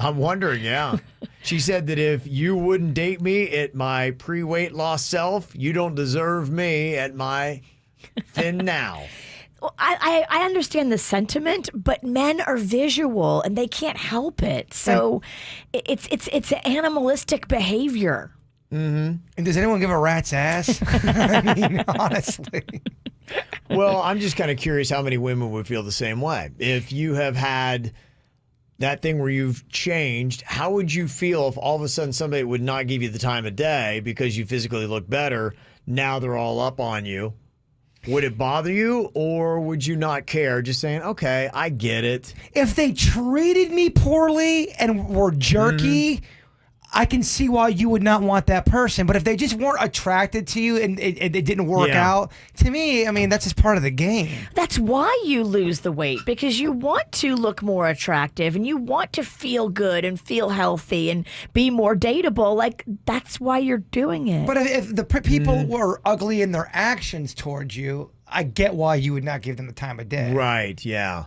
I'm wondering, yeah. She said that if you wouldn't date me at my pre-weight loss self, you don't deserve me at my thin now. Well, I understand the sentiment, but men are visual and they can't help it. So it's animalistic behavior. Mm-hmm. And does anyone give a rat's ass? I mean, honestly. Well, I'm just kind of curious how many women would feel the same way. If you have had that thing where you've changed, how would you feel if all of a sudden somebody would not give you the time of day because you physically look better? Now they're all up on you. Would it bother you, or would you not care? Just saying, okay, I get it. If they treated me poorly and were jerky, I can see why you would not want that person. But if they just weren't attracted to you and it didn't work out, to me, I mean, that's just part of the game. That's why you lose the weight, because you want to look more attractive and you want to feel good and feel healthy and be more dateable. Like, that's why you're doing it. But if the people were ugly in their actions towards you, I get why you would not give them the time of day. Right, yeah.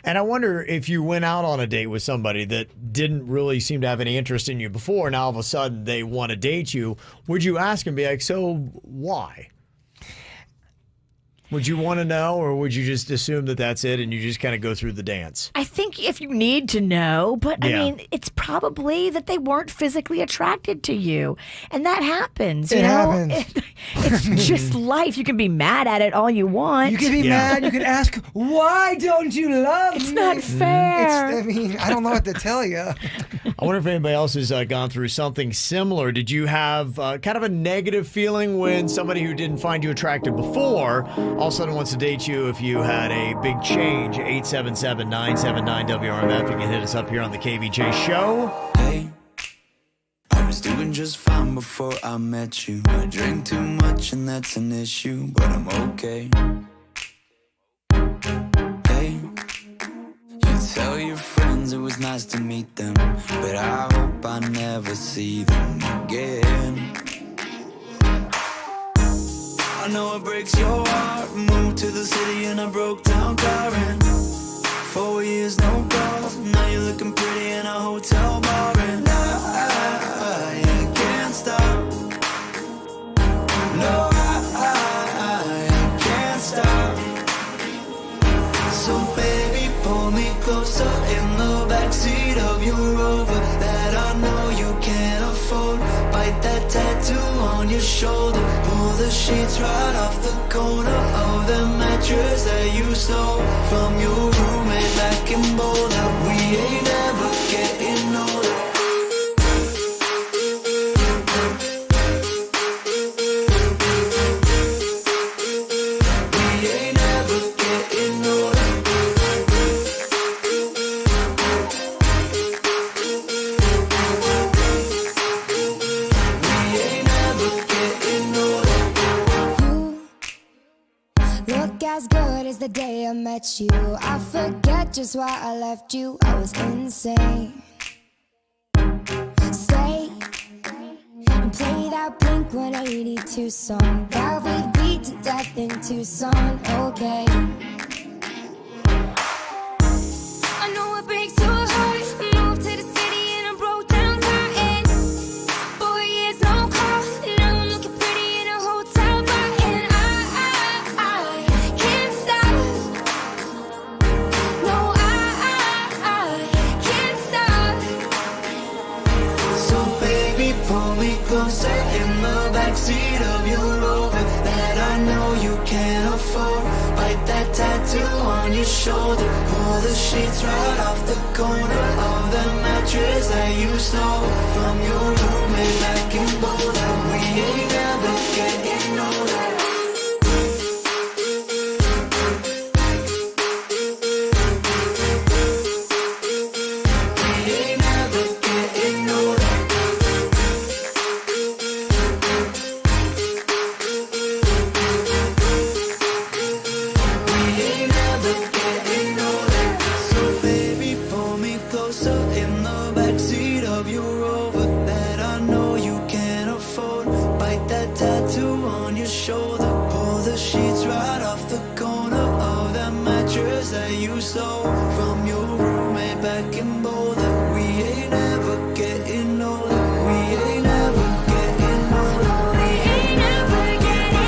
And I wonder if you went out on a date with somebody that didn't really seem to have any interest in you before, and all of a sudden they want to date you, would you ask and be like, so why? Would you want to know, or would you just assume that that's it and you just kind of go through the dance? I think if you need to know, but I mean, it's probably that they weren't physically attracted to you. And that happens. It happens. It's just life. You can be mad at it all you want. You can be mad. You can ask, why don't you love me? It's not fair. I mean, I don't know what to tell you. I wonder if anybody else has gone through something similar. Did you have kind of a negative feeling when somebody who didn't find you attractive before all of a sudden wants to date you if you had a big change? 877-979-WRMF. You can hit us up here on the KVJ show. Hey, I was doing just fine before I met you. I drink too much and that's an issue, but I'm okay. Hey, you tell your friends it was nice to meet them, but I hope I never see them again. I know it breaks your heart. Moved to the city in a broke down car, and 4 years no calls. Now you're looking pretty in a hotel bar, and I can't stop. No, I can't stop. So baby, pull me closer in the backseat of your Rover that I know you can't afford. Bite that tattoo on your shoulder. Pull the sheets right off the corner of the mattress that you stole from your roommate back in Boulder. We ain't never getting older. We ain't never getting older. Look as good as the day I met you. I forget just why I left you. I was insane. Stay and play that Blink 182 song that we beat to death in Tucson. Okay. I know it breaks your heart. Moved to the city and I broke down car, and 4 years no call. Now I'm looking pretty in a hotel bar, and I can't stop. No, I can't stop. So baby, pull me closer in the backseat of your Rover that I know you can't afford. Bite that tattoo on your shoulder. Pull the sheets right off the corner of the mattress that you stole from your roommate back in Boulder. We ain't never getting older. We ain't never getting older. We ain't never getting older. So baby, pull me closer in the backseat of your Rover that I know you can't afford. Bite that tattoo on your shoulder. Pull the sheets right off the corner of that mattress that you stole from your roommate back in Boulder. We ain't never getting older. We ain't never getting older. We ain't never getting older. We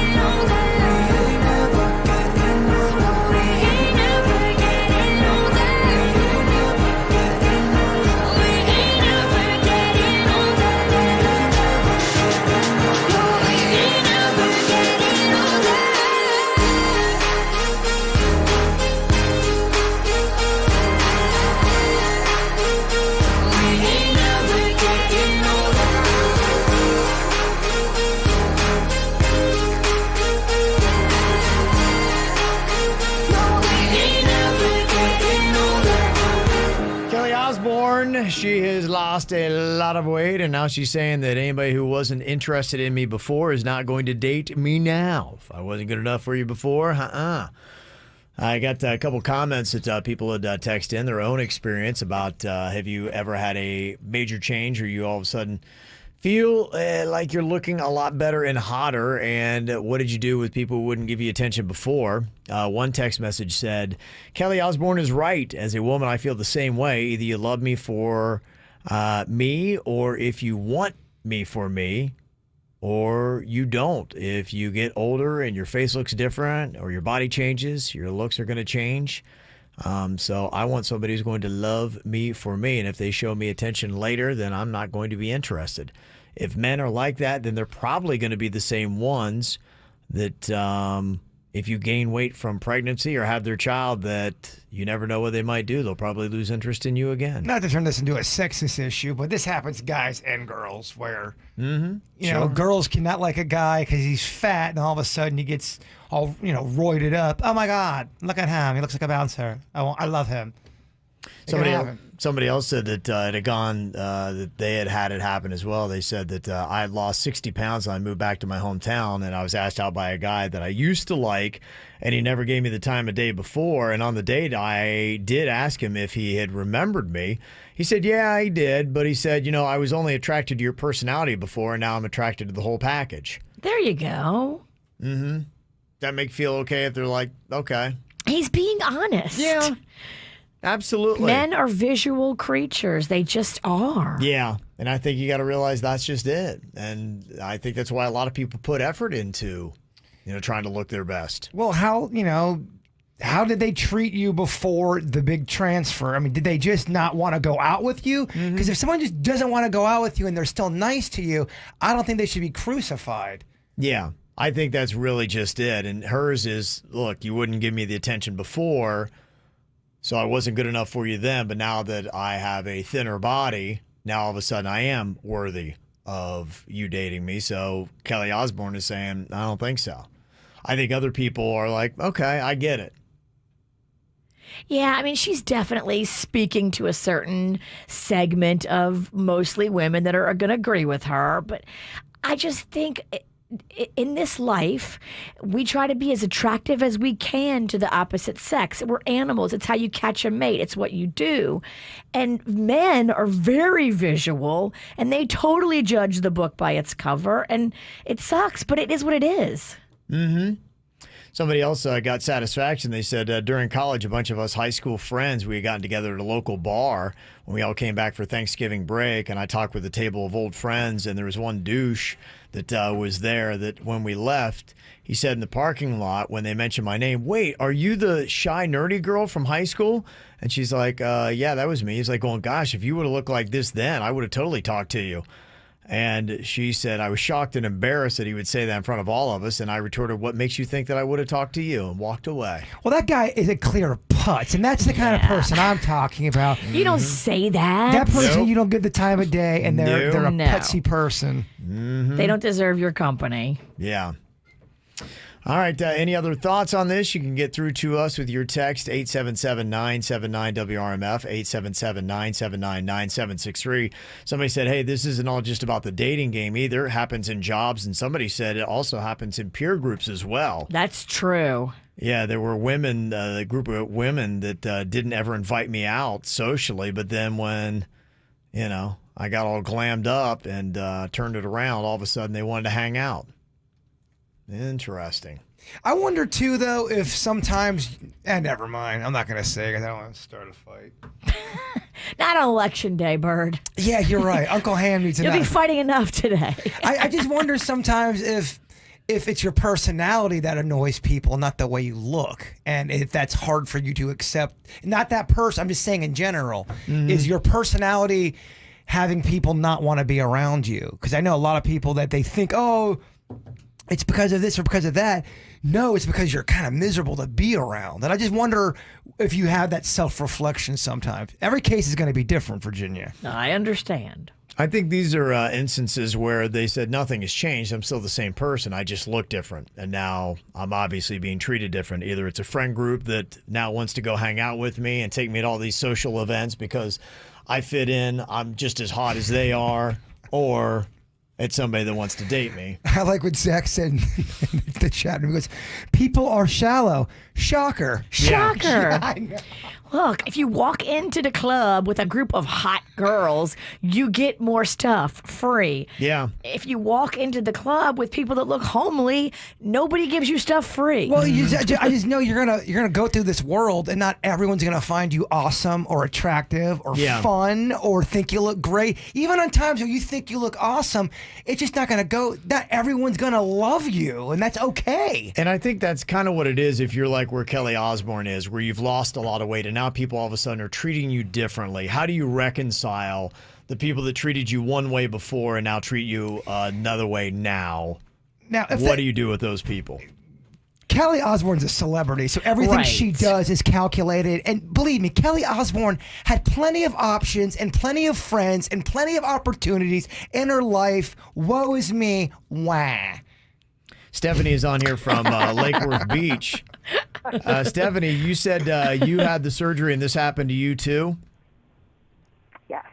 ain't never getting older. We ain't never getting older. We ain't never getting older. We ain't never getting older. We ain't never getting older. We ain't never getting Jen, she has lost a lot of weight, and now she's saying that anybody who wasn't interested in me before is not going to date me now. If I wasn't good enough for you before, I got a couple comments that people had text in their own experience about have you ever had a major change or you all of a sudden feel like you're looking a lot better and hotter, and what did you do with people who wouldn't give you attention before? One text message said, Kelly Osbourne is right. As a woman, I feel the same way. Either you love me for me, or if you want me for me, or you don't. If you get older and your face looks different or your body changes, your looks are going to change. So I want somebody who's going to love me for me. And if they show me attention later, then I'm not going to be interested. If men are like that, then they're probably going to be the same ones that if you gain weight from pregnancy or have their child, that you never know what they might do. They'll probably lose interest in you again. Not to turn this into a sexist issue, but this happens to guys and girls where, you know, girls cannot like a guy because he's fat and all of a sudden he gets all, roided up. Oh my God, look at him. He looks like a bouncer. I love him. Somebody else said that it had gone, that they had it happen as well. They said that I had lost 60 pounds and I moved back to my hometown, and I was asked out by a guy that I used to like, and he never gave me the time of day before. And on the date, I did ask him if he had remembered me. He said, yeah, he did. But he said, I was only attracted to your personality before, and now I'm attracted to the whole package. There you go. Mm-hmm. That make you feel okay if they're like, okay. He's being honest. Yeah. Absolutely. Men are visual creatures. They just are. Yeah. And I think you got to realize that's just it. And I think that's why a lot of people put effort into, trying to look their best. Well, how did they treat you before the big transfer? I mean, did they just not want to go out with you? Because if someone just doesn't want to go out with you and they're still nice to you, I don't think they should be crucified. Yeah. I think that's really just it. And hers is, look, you wouldn't give me the attention before, so I wasn't good enough for you then, but now that I have a thinner body, now all of a sudden I am worthy of you dating me. So Kelly Osbourne is saying, I don't think so. I think other people are like, okay, I get it. Yeah, I mean, she's definitely speaking to a certain segment of mostly women that are going to agree with her. But I just think in this life, we try to be as attractive as we can to the opposite sex. We're animals. It's how you catch a mate. It's what you do. And men are very visual, and they totally judge the book by its cover. And it sucks, but it is what it is. Mm-hmm. Somebody else got satisfaction. They said during college, a bunch of us high school friends, we had gotten together at a local bar when we all came back for Thanksgiving break, and I talked with a table of old friends, and there was one douche that was there that when we left, he said in the parking lot when they mentioned my name, wait, are you the shy, nerdy girl from high school? And she's like, yeah, that was me. He's like, going, gosh, if you would have looked like this then, I would have totally talked to you. And she said, I was shocked and embarrassed that he would say that in front of all of us. And I retorted, what makes you think that I would have talked to you? And walked away. Well, that guy is a clear putz, and that's the kind of person I'm talking about. You don't say that. That person you don't give the time of day, and they're a No. putsy person. They don't deserve your company. Yeah. All right. Any other thoughts on this? You can get through to us with your text, 877-979-WRMF, 877-979-9763. Somebody said, hey, this isn't all just about the dating game either. It happens in jobs. And somebody said it also happens in peer groups as well. That's true. Yeah, there were women, a group of women that didn't ever invite me out socially. But then when, I got all glammed up and turned it around, all of a sudden they wanted to hang out. Interesting. I wonder, too, though, if sometimes... never mind. I'm not going to say it because I don't want to start a fight. Not on election day, Bird. Yeah, you're right. Uncle Ham needs to You'll be fighting enough today. I just wonder sometimes if it's your personality that annoys people, not the way you look. And if that's hard for you to accept. Not that person. I'm just saying in general. Is your personality having people not want to be around you? Because I know a lot of people that they think, it's because of this or because of that. No, it's because you're kind of miserable to be around. And I just wonder if you have that self-reflection sometimes. Every case is going to be different, Virginia. I understand. I think these are instances where they said nothing has changed. I'm still the same person. I just look different. And now I'm obviously being treated different. Either it's a friend group that now wants to go hang out with me and take me to all these social events because I fit in, I'm just as hot as they are, or it's somebody that wants to date me. I like what Zach said in the chat. He goes, people are shallow. Shocker. Shocker. I know. Look, if you walk into the club with a group of hot girls, you get more stuff free. Yeah. If you walk into the club with people that look homely, nobody gives you stuff free. Well, I just know you're gonna go through this world, and not everyone's gonna find you awesome or attractive or fun or think you look great. Even on times when you think you look awesome, it's just not gonna go. Not everyone's gonna love you, and that's okay. And I think that's kind of what it is if you're like where Kelly Osbourne is, where you've lost a lot of weight and now people all of a sudden are treating you differently. How do you reconcile the people that treated you one way before and now treat you another way now? Now, what do you do with those people? Kelly Osbourne's a celebrity, so everything she does is calculated. And believe me, Kelly Osbourne had plenty of options and plenty of friends and plenty of opportunities in her life. Woe is me. Wah. Stephanie is on here from Lake Worth Beach. Stephanie, you said you had the surgery and this happened to you too? Yes.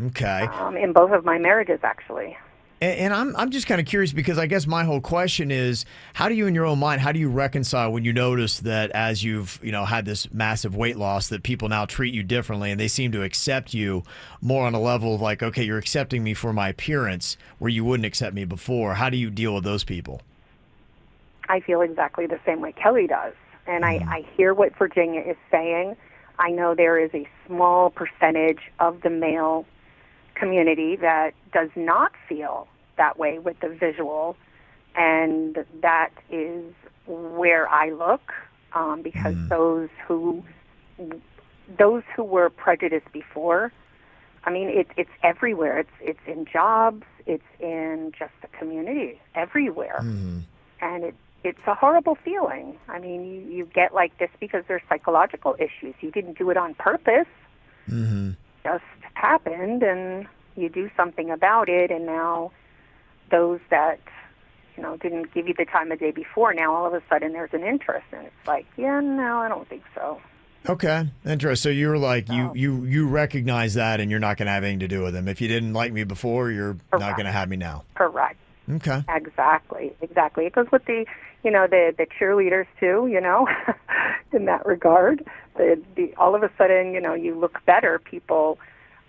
Okay. In both of my marriages, actually. And I'm just kind of curious because I guess my whole question is, how do you in your own mind, how do you reconcile when you notice that as you've, had this massive weight loss that people now treat you differently and they seem to accept you more on a level of like, okay, you're accepting me for my appearance where you wouldn't accept me before. How do you deal with those people? I feel exactly the same way Kelly does. And I hear what Virginia is saying. I know there is a small percentage of the male community that does not feel that way with the visual, and that is where I look, because those who were prejudiced before, I mean, it's everywhere. It's in jobs, it's in just the community, everywhere, and it's a horrible feeling. I mean, you get like this because there's psychological issues. You didn't do it on purpose. Just happened, and you do something about it, and now those that didn't give you the time of day before, now all of a sudden there's an interest, and it's like, yeah, no, I don't think so. Okay, interesting. So you're like, you recognize that, and you're not going to have anything to do with them. If you didn't like me before, you're not going to have me now. Correct. Okay. Exactly. It goes with the the cheerleaders too, in that regard. All of a sudden, you look better. People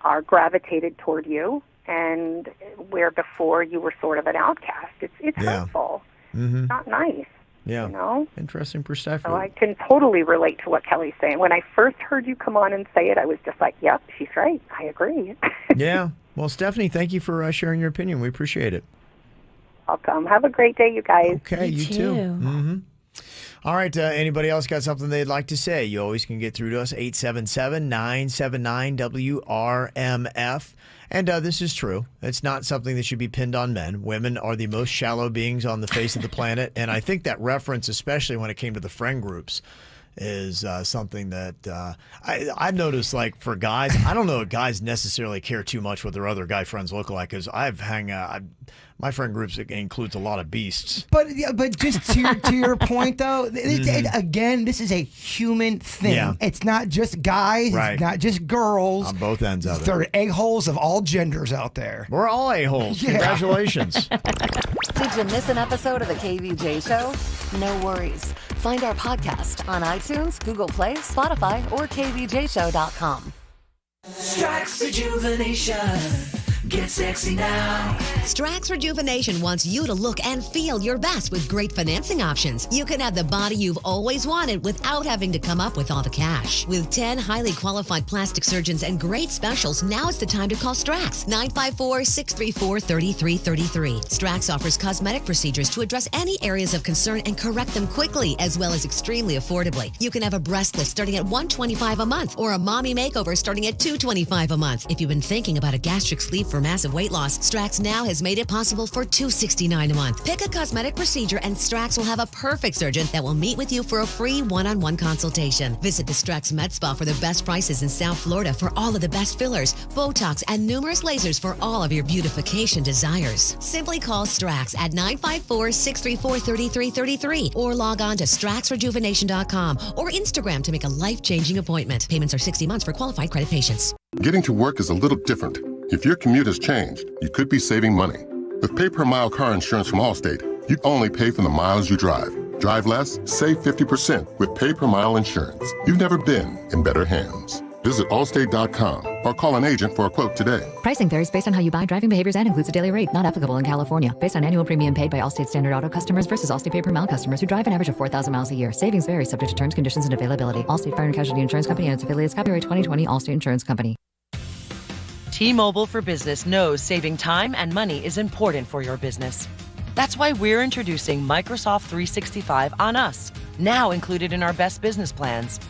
are gravitated toward you, and where before you were sort of an outcast. It's hurtful. It's not nice. Yeah. Interesting perspective. So I can totally relate to what Kelly's saying. When I first heard you come on and say it, I was just like, yep, she's right. I agree. Yeah. Well, Stephanie, thank you for sharing your opinion. We appreciate it. Welcome. Have a great day, you guys. Okay, you too. All right, anybody else got something they'd like to say? You always can get through to us, 877-979-WRMF. And this is true. It's not something that should be pinned on men. Women are the most shallow beings on the face of the planet. And I think that reference, especially when it came to the friend groups, is something that I've noticed, like, for guys, I don't know if guys necessarily care too much what their other guy friends look like, because my friend groups includes a lot of beasts. But just to your point, though, again, this is a human thing. Yeah. It's not just guys. Right. It's not just girls. On both ends of it. There are a-holes of all genders out there. We're all a-holes. Yeah. Congratulations. Did you miss an episode of the KVJ Show? No worries. Find our podcast on iTunes, Google Play, Spotify, or kvjshow.com. Strax Rejuvenation. Get sexy now. Strax Rejuvenation wants you to look and feel your best with great financing options. You can have the body you've always wanted without having to come up with all the cash. With 10 highly qualified plastic surgeons and great specials, now is the time to call Strax. 954-634-3333. Strax offers cosmetic procedures to address any areas of concern and correct them quickly, as well as extremely affordably. You can have a breast lift starting at $125 a month, or a mommy makeover starting at $225 a month. If you've been thinking about a gastric sleeve for massive weight loss, Strax now has made it possible for $269 a month. Pick a cosmetic procedure and Strax will have a perfect surgeon that will meet with you for a free one-on-one consultation. Visit the Strax Med Spa for the best prices in South Florida for all of the best fillers, Botox, and numerous lasers for all of your beautification desires. Simply call Strax at 954-634-3333 or log on to straxrejuvenation.com or Instagram to make a life-changing appointment. Payments are 60 months for qualified credit patients. Getting to work is a little different. If your commute has changed, you could be saving money. With pay-per-mile car insurance from Allstate, you only pay for the miles you drive. Drive less, save 50% with pay-per-mile insurance. You've never been in better hands. Visit Allstate.com or call an agent for a quote today. Pricing varies based on how you buy driving behaviors and includes a daily rate. Not applicable in California. Based on annual premium paid by Allstate Standard Auto customers versus Allstate pay-per-mile customers who drive an average of 4,000 miles a year. Savings vary subject to terms, conditions, and availability. Allstate Fire and Casualty Insurance Company and its affiliates. Copyright 2020 Allstate Insurance Company. T-Mobile for Business knows saving time and money is important for your business. That's why we're introducing Microsoft 365 on us, now included in our best business plans.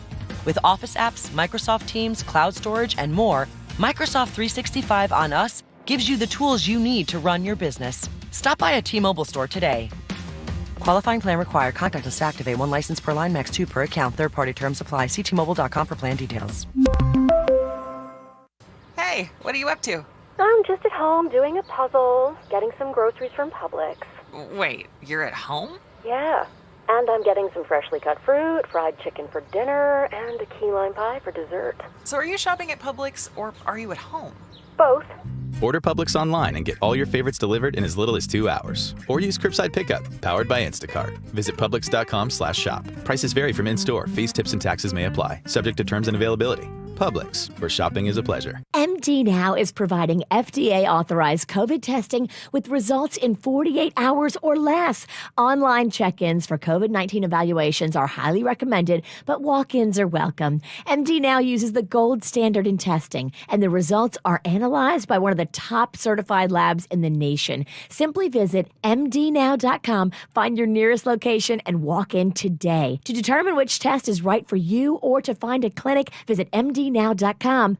With Office apps, Microsoft Teams, cloud storage, and more, Microsoft 365 on us gives you the tools you need to run your business. Stop by a T-Mobile store today. Qualifying plan required. Contactless to activate. 1 license per line, max 2 per account. Third-party terms apply. See T-Mobile.com for plan details. Hey, what are you up to? I'm just at home doing a puzzle, getting some groceries from Publix. Wait, you're at home? Yeah, and I'm getting some freshly cut fruit, fried chicken for dinner, and a key lime pie for dessert. So are you shopping at Publix or are you at home? Both. Order Publix online and get all your favorites delivered in as little as 2 hours. Or use curbside pickup, powered by Instacart. Visit Publix.com/shop. Prices vary from in-store. Fees, tips, and taxes may apply. Subject to terms and availability. Publix, where shopping is a pleasure. MD Now is providing FDA-authorized COVID testing with results in 48 hours or less. Online check-ins for COVID-19 evaluations are highly recommended, but walk-ins are welcome. MD Now uses the gold standard in testing, and the results are analyzed by one of the top certified labs in the nation. Simply visit mdnow.com, find your nearest location, and walk in today. To determine which test is right for you or to find a clinic, visit mdnow.com.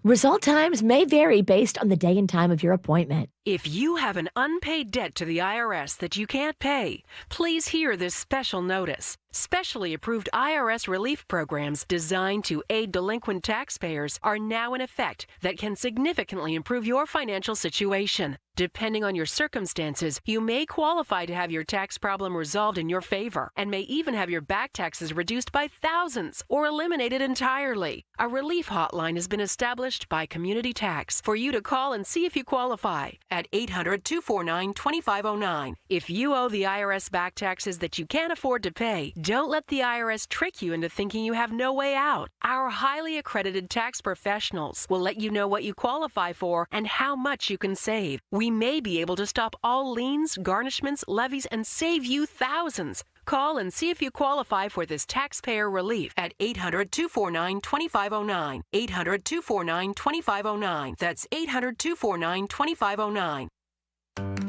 Result times may vary based on the day and time of your appointment. If you have an unpaid debt to the IRS that you can't pay, please hear this special notice. Specially approved IRS relief programs designed to aid delinquent taxpayers are now in effect that can significantly improve your financial situation. Depending on your circumstances, you may qualify to have your tax problem resolved in your favor and may even have your back taxes reduced by thousands or eliminated entirely. A relief hotline has been established by Community Tax for you to call and see if you qualify at 800-249-2509. If you owe the IRS back taxes that you can't afford to pay, don't let the IRS trick you into thinking you have no way out. Our highly accredited tax professionals will let you know what you qualify for and how much you can save. We may be able to stop all liens, garnishments, levies, and save you thousands. Call and see if you qualify for this taxpayer relief at 800-249-2509. 800-249-2509. That's 800-249-2509.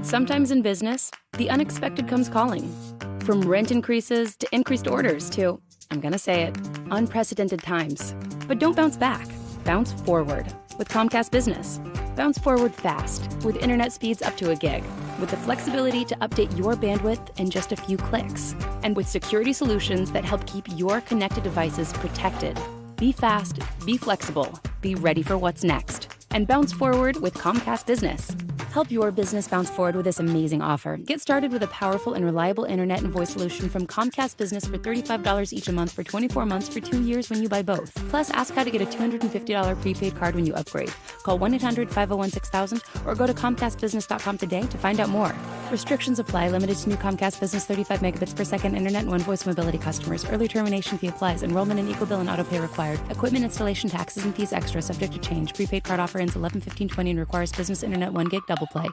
Sometimes in business, the unexpected comes calling. From rent increases to increased orders to, I'm gonna say it, unprecedented times. But don't bounce back. Bounce forward with Comcast Business. Bounce forward fast with internet speeds up to a gig, with the flexibility to update your bandwidth in just a few clicks, and with security solutions that help keep your connected devices protected. Be fast, be flexible, be ready for what's next, and bounce forward with Comcast Business. Help your business bounce forward with this amazing offer. Get started with a powerful and reliable internet and voice solution from Comcast Business for $35 each a month for 24 months for 2 years when you buy both. Plus, ask how to get a $250 prepaid card when you upgrade. Call 1-800-501-6000 or go to ComcastBusiness.com today to find out more. Restrictions apply. Limited to new Comcast Business 35 megabits per second internet and one voice mobility customers. Early termination fee applies. Enrollment in Equal Bill and autopay required. Equipment installation taxes and fees extra subject to change. Prepaid card offer ends 11/15/20 and requires business internet 1 gig double play.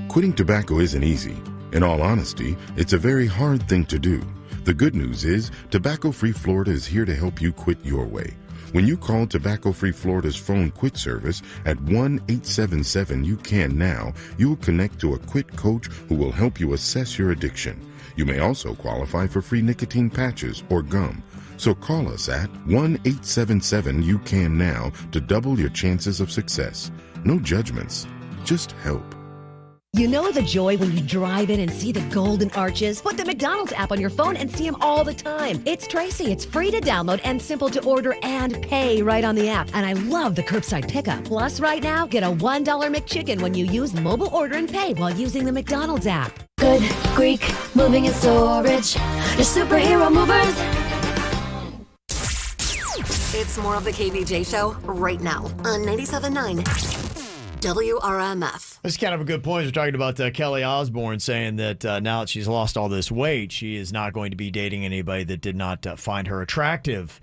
Quitting tobacco isn't easy. In all honesty, it's a very hard thing to do. The good news is, Tobacco Free Florida is here to help you quit your way. When you call Tobacco Free Florida's phone quit service at 1-877-YOU-CAN-NOW, you'll connect to a quit coach who will help you assess your addiction. You may also qualify for free nicotine patches or gum. So call us at 1-877-YOU-CAN-NOW to double your chances of success. No judgments, just help. You know the joy when you drive in and see the golden arches? Put the McDonald's app on your phone and see them all the time. It's Tracy. It's free to download and simple to order and pay right on the app. And I love the curbside pickup. Plus, right now, get a $1 McChicken when you use mobile order and pay while using the McDonald's app. Good Greek moving and storage. Your superhero movers. It's more of the KVJ show right now on 97.9 WRMF. That's kind of a good point. We're talking about Kelly Osbourne saying that now that she's lost all this weight, she is not going to be dating anybody that did not find her attractive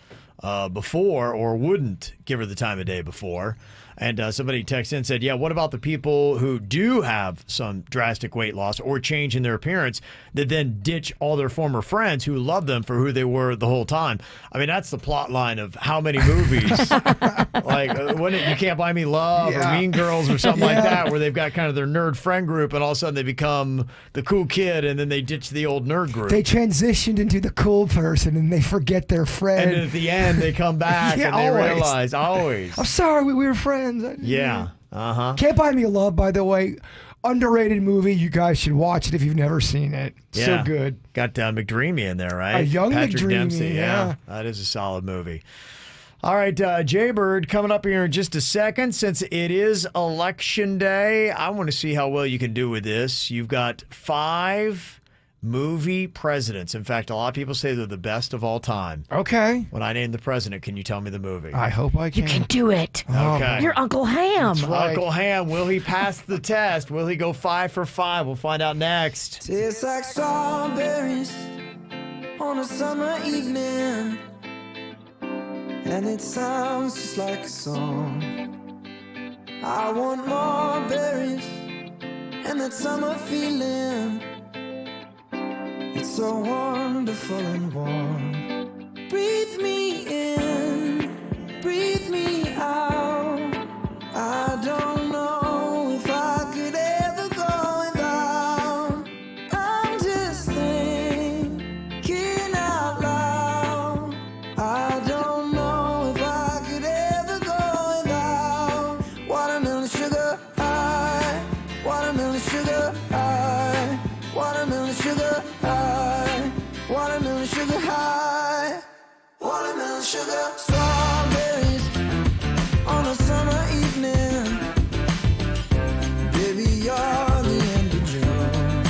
before or wouldn't give her the time of day before. And somebody texted in and said, yeah, what about the people who do have some drastic weight loss or change in their appearance that then ditch all their former friends who love them for who they were the whole time? I mean, that's the plot line of how many movies? Like, You Can't Buy Me Love or Mean Girls or something like that, where they've got kind of their nerd friend group and all of a sudden they become the cool kid and then they ditch the old nerd group. They transitioned into the cool person and they forget their friend. And at the end, they come back and they realize, always. I'm sorry, we were friends. Yeah. Can't Buy Me a Love, by the way. Underrated movie. You guys should watch it if you've never seen it. So good. Got McDreamy in there, right? A young Patrick McDreamy, Dempsey, yeah. That is a solid movie. All right, Jaybird, coming up here in just a second. Since it is Election Day, I want to see how well you can do with this. You've got 5 movie presidents. In fact, a lot of people say they're the best of all time. Okay. When I name the president, can you tell me the movie? I hope I can. You can do it. Okay. You're Uncle Ham. Uncle Ham, will he pass the test? Will he go 5 for 5? We'll find out next. Tastes like strawberries on a summer evening, and it sounds just like a song. I want more berries and that summer feeling. It's so wonderful and warm. Breathe me in, breathe me out. I don't know if I could ever go without. I'm just thinking out loud. I don't know if I could ever go without watermelon sugar high, watermelon sugar high, watermelon sugar high, watermelon sugar high, watermelon sugar. Strawberries on a summer evening. Baby, you're the end of June.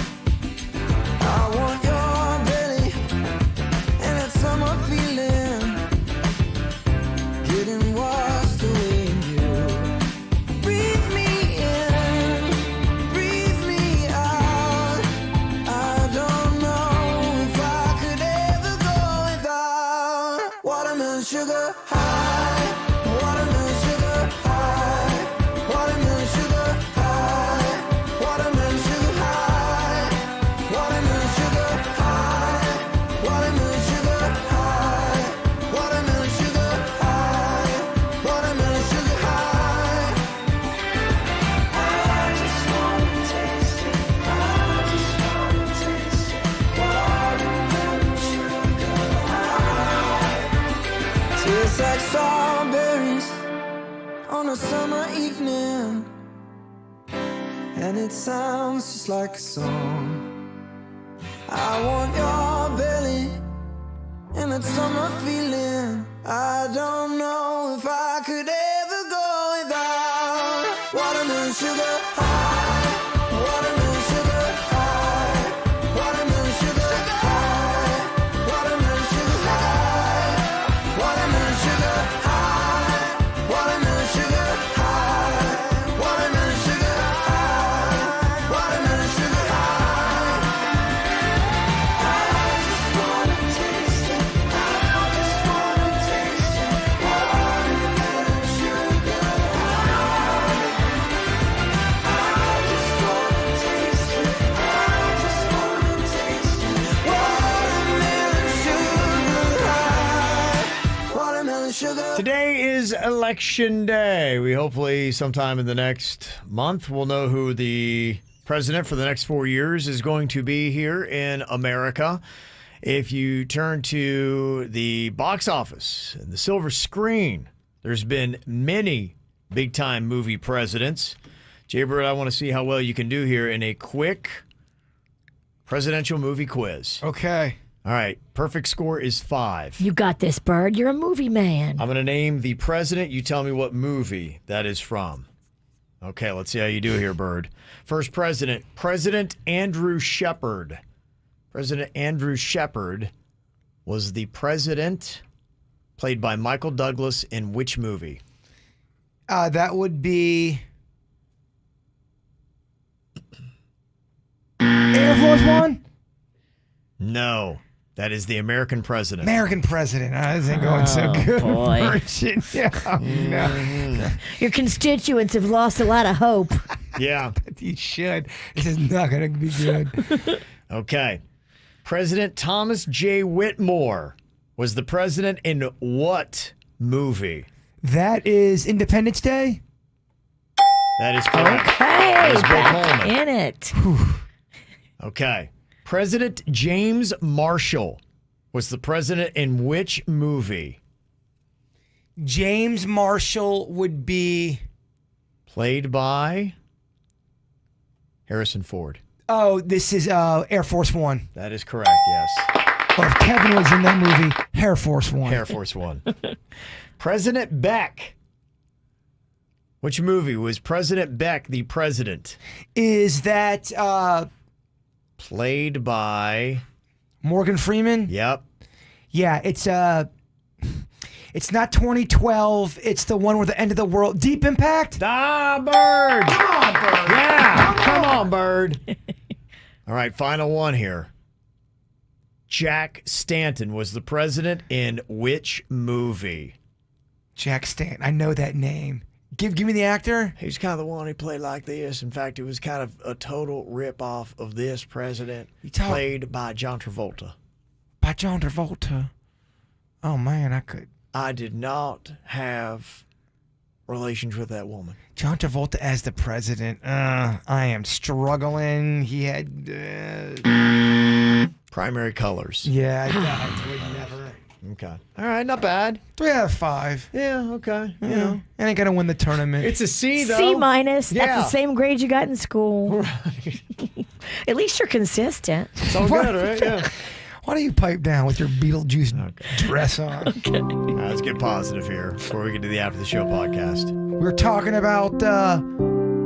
I want your belly and that summer feeling, getting washed away in you. Breathe me in, breathe me out. I don't know if I could ever go without watermelon sugar high, watermelon sugar high, watermelon sugar high, watermelon sugar high, watermelon sugar high, watermelon sugar high, watermelon sugar high, watermelon sugar high. I just wanna taste it. I just wanna taste it. Watermelon sugar high. Tastes like strawberries on a summer evening, and it sounds just like a song. I want your belly and that summer feeling. I don't know if I could ever go without watermelon sugar high, watermelon sugar high, watermelon sugar high, watermelon sugar high, watermelon sugar high, watermelon sugar high, watermelon sugar high, watermelon sugar high. I just wanna taste it. I just wanna taste it. Watermelon sugar high. I just wanna taste it. I just wanna taste it. Watermelon sugar high. Watermelon sugar. Today is Election Day. We hopefully sometime in the next month we'll know who the president for the next 4 years is going to be here in America. If you turn to the box office and the silver screen, there's been many big-time movie presidents. Jaybird, I want to see how well you can do here in a quick presidential movie quiz. Okay. All right. Perfect score is 5. You got this, Bird. You're a movie man. I'm going to name the president. You tell me what movie that is from. Okay, let's see how you do here, Bird. First president, President Andrew Shepard. President Andrew Shepard was the president played by Michael Douglas in which movie? That would be Air Force One? No. That is the American president. American president. This ain't going so good. Boy. Virginia. Oh, no. Your constituents have lost a lot of hope. Yeah. You should. This is not going to be good. Okay. President Thomas J. Whitmore was the president in what movie? That is Independence Day? That is correct. Okay, That is Bill back Pullman. in it. Okay. President James Marshall was the president in which movie? James Marshall would be... Played by Harrison Ford. Oh, this is Air Force One. That is correct, yes. Or if Kevin was in that movie, Air Force One. Air Force One. President Beck. Which movie was President Beck the president? Is that... Played by Morgan Freeman? Yep. Yeah, it's not 2012. It's the one where the end of the world. Deep Impact? Bird. Come on, Bird. Yeah. Come on, Bird. All right, final one here. Jack Stanton was the president in which movie? Jack Stanton. I know that name. Give me the actor. He's kind of the one who played like this. In fact, it was kind of a total rip-off of this president. Played by John Travolta. By John Travolta. Oh, man, I did not have relations with that woman. John Travolta as the president. I am struggling. He had... Primary colors. Yeah, I would never... Okay. All right, not bad. 3 out of 5. Yeah, okay. You know, I ain't going to win the tournament. It's a C, though. C minus. Yeah. That's the same grade you got in school. Right. At least you're consistent. It's all good, right? Yeah. Why don't you pipe down with your Beetlejuice dress on? Okay. All right, let's get positive here before we get to the After the Show podcast. We were talking about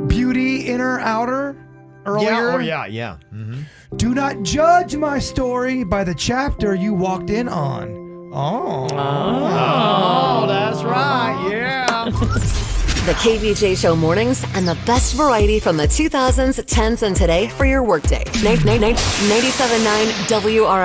beauty, inner, outer earlier. Yeah. Mm-hmm. Do not judge my story by the chapter you walked in on. Oh, that's right. Yeah. The KVJ Show mornings and the best variety from the 2000s, 10s, and today for your workday. 97.9 WRM.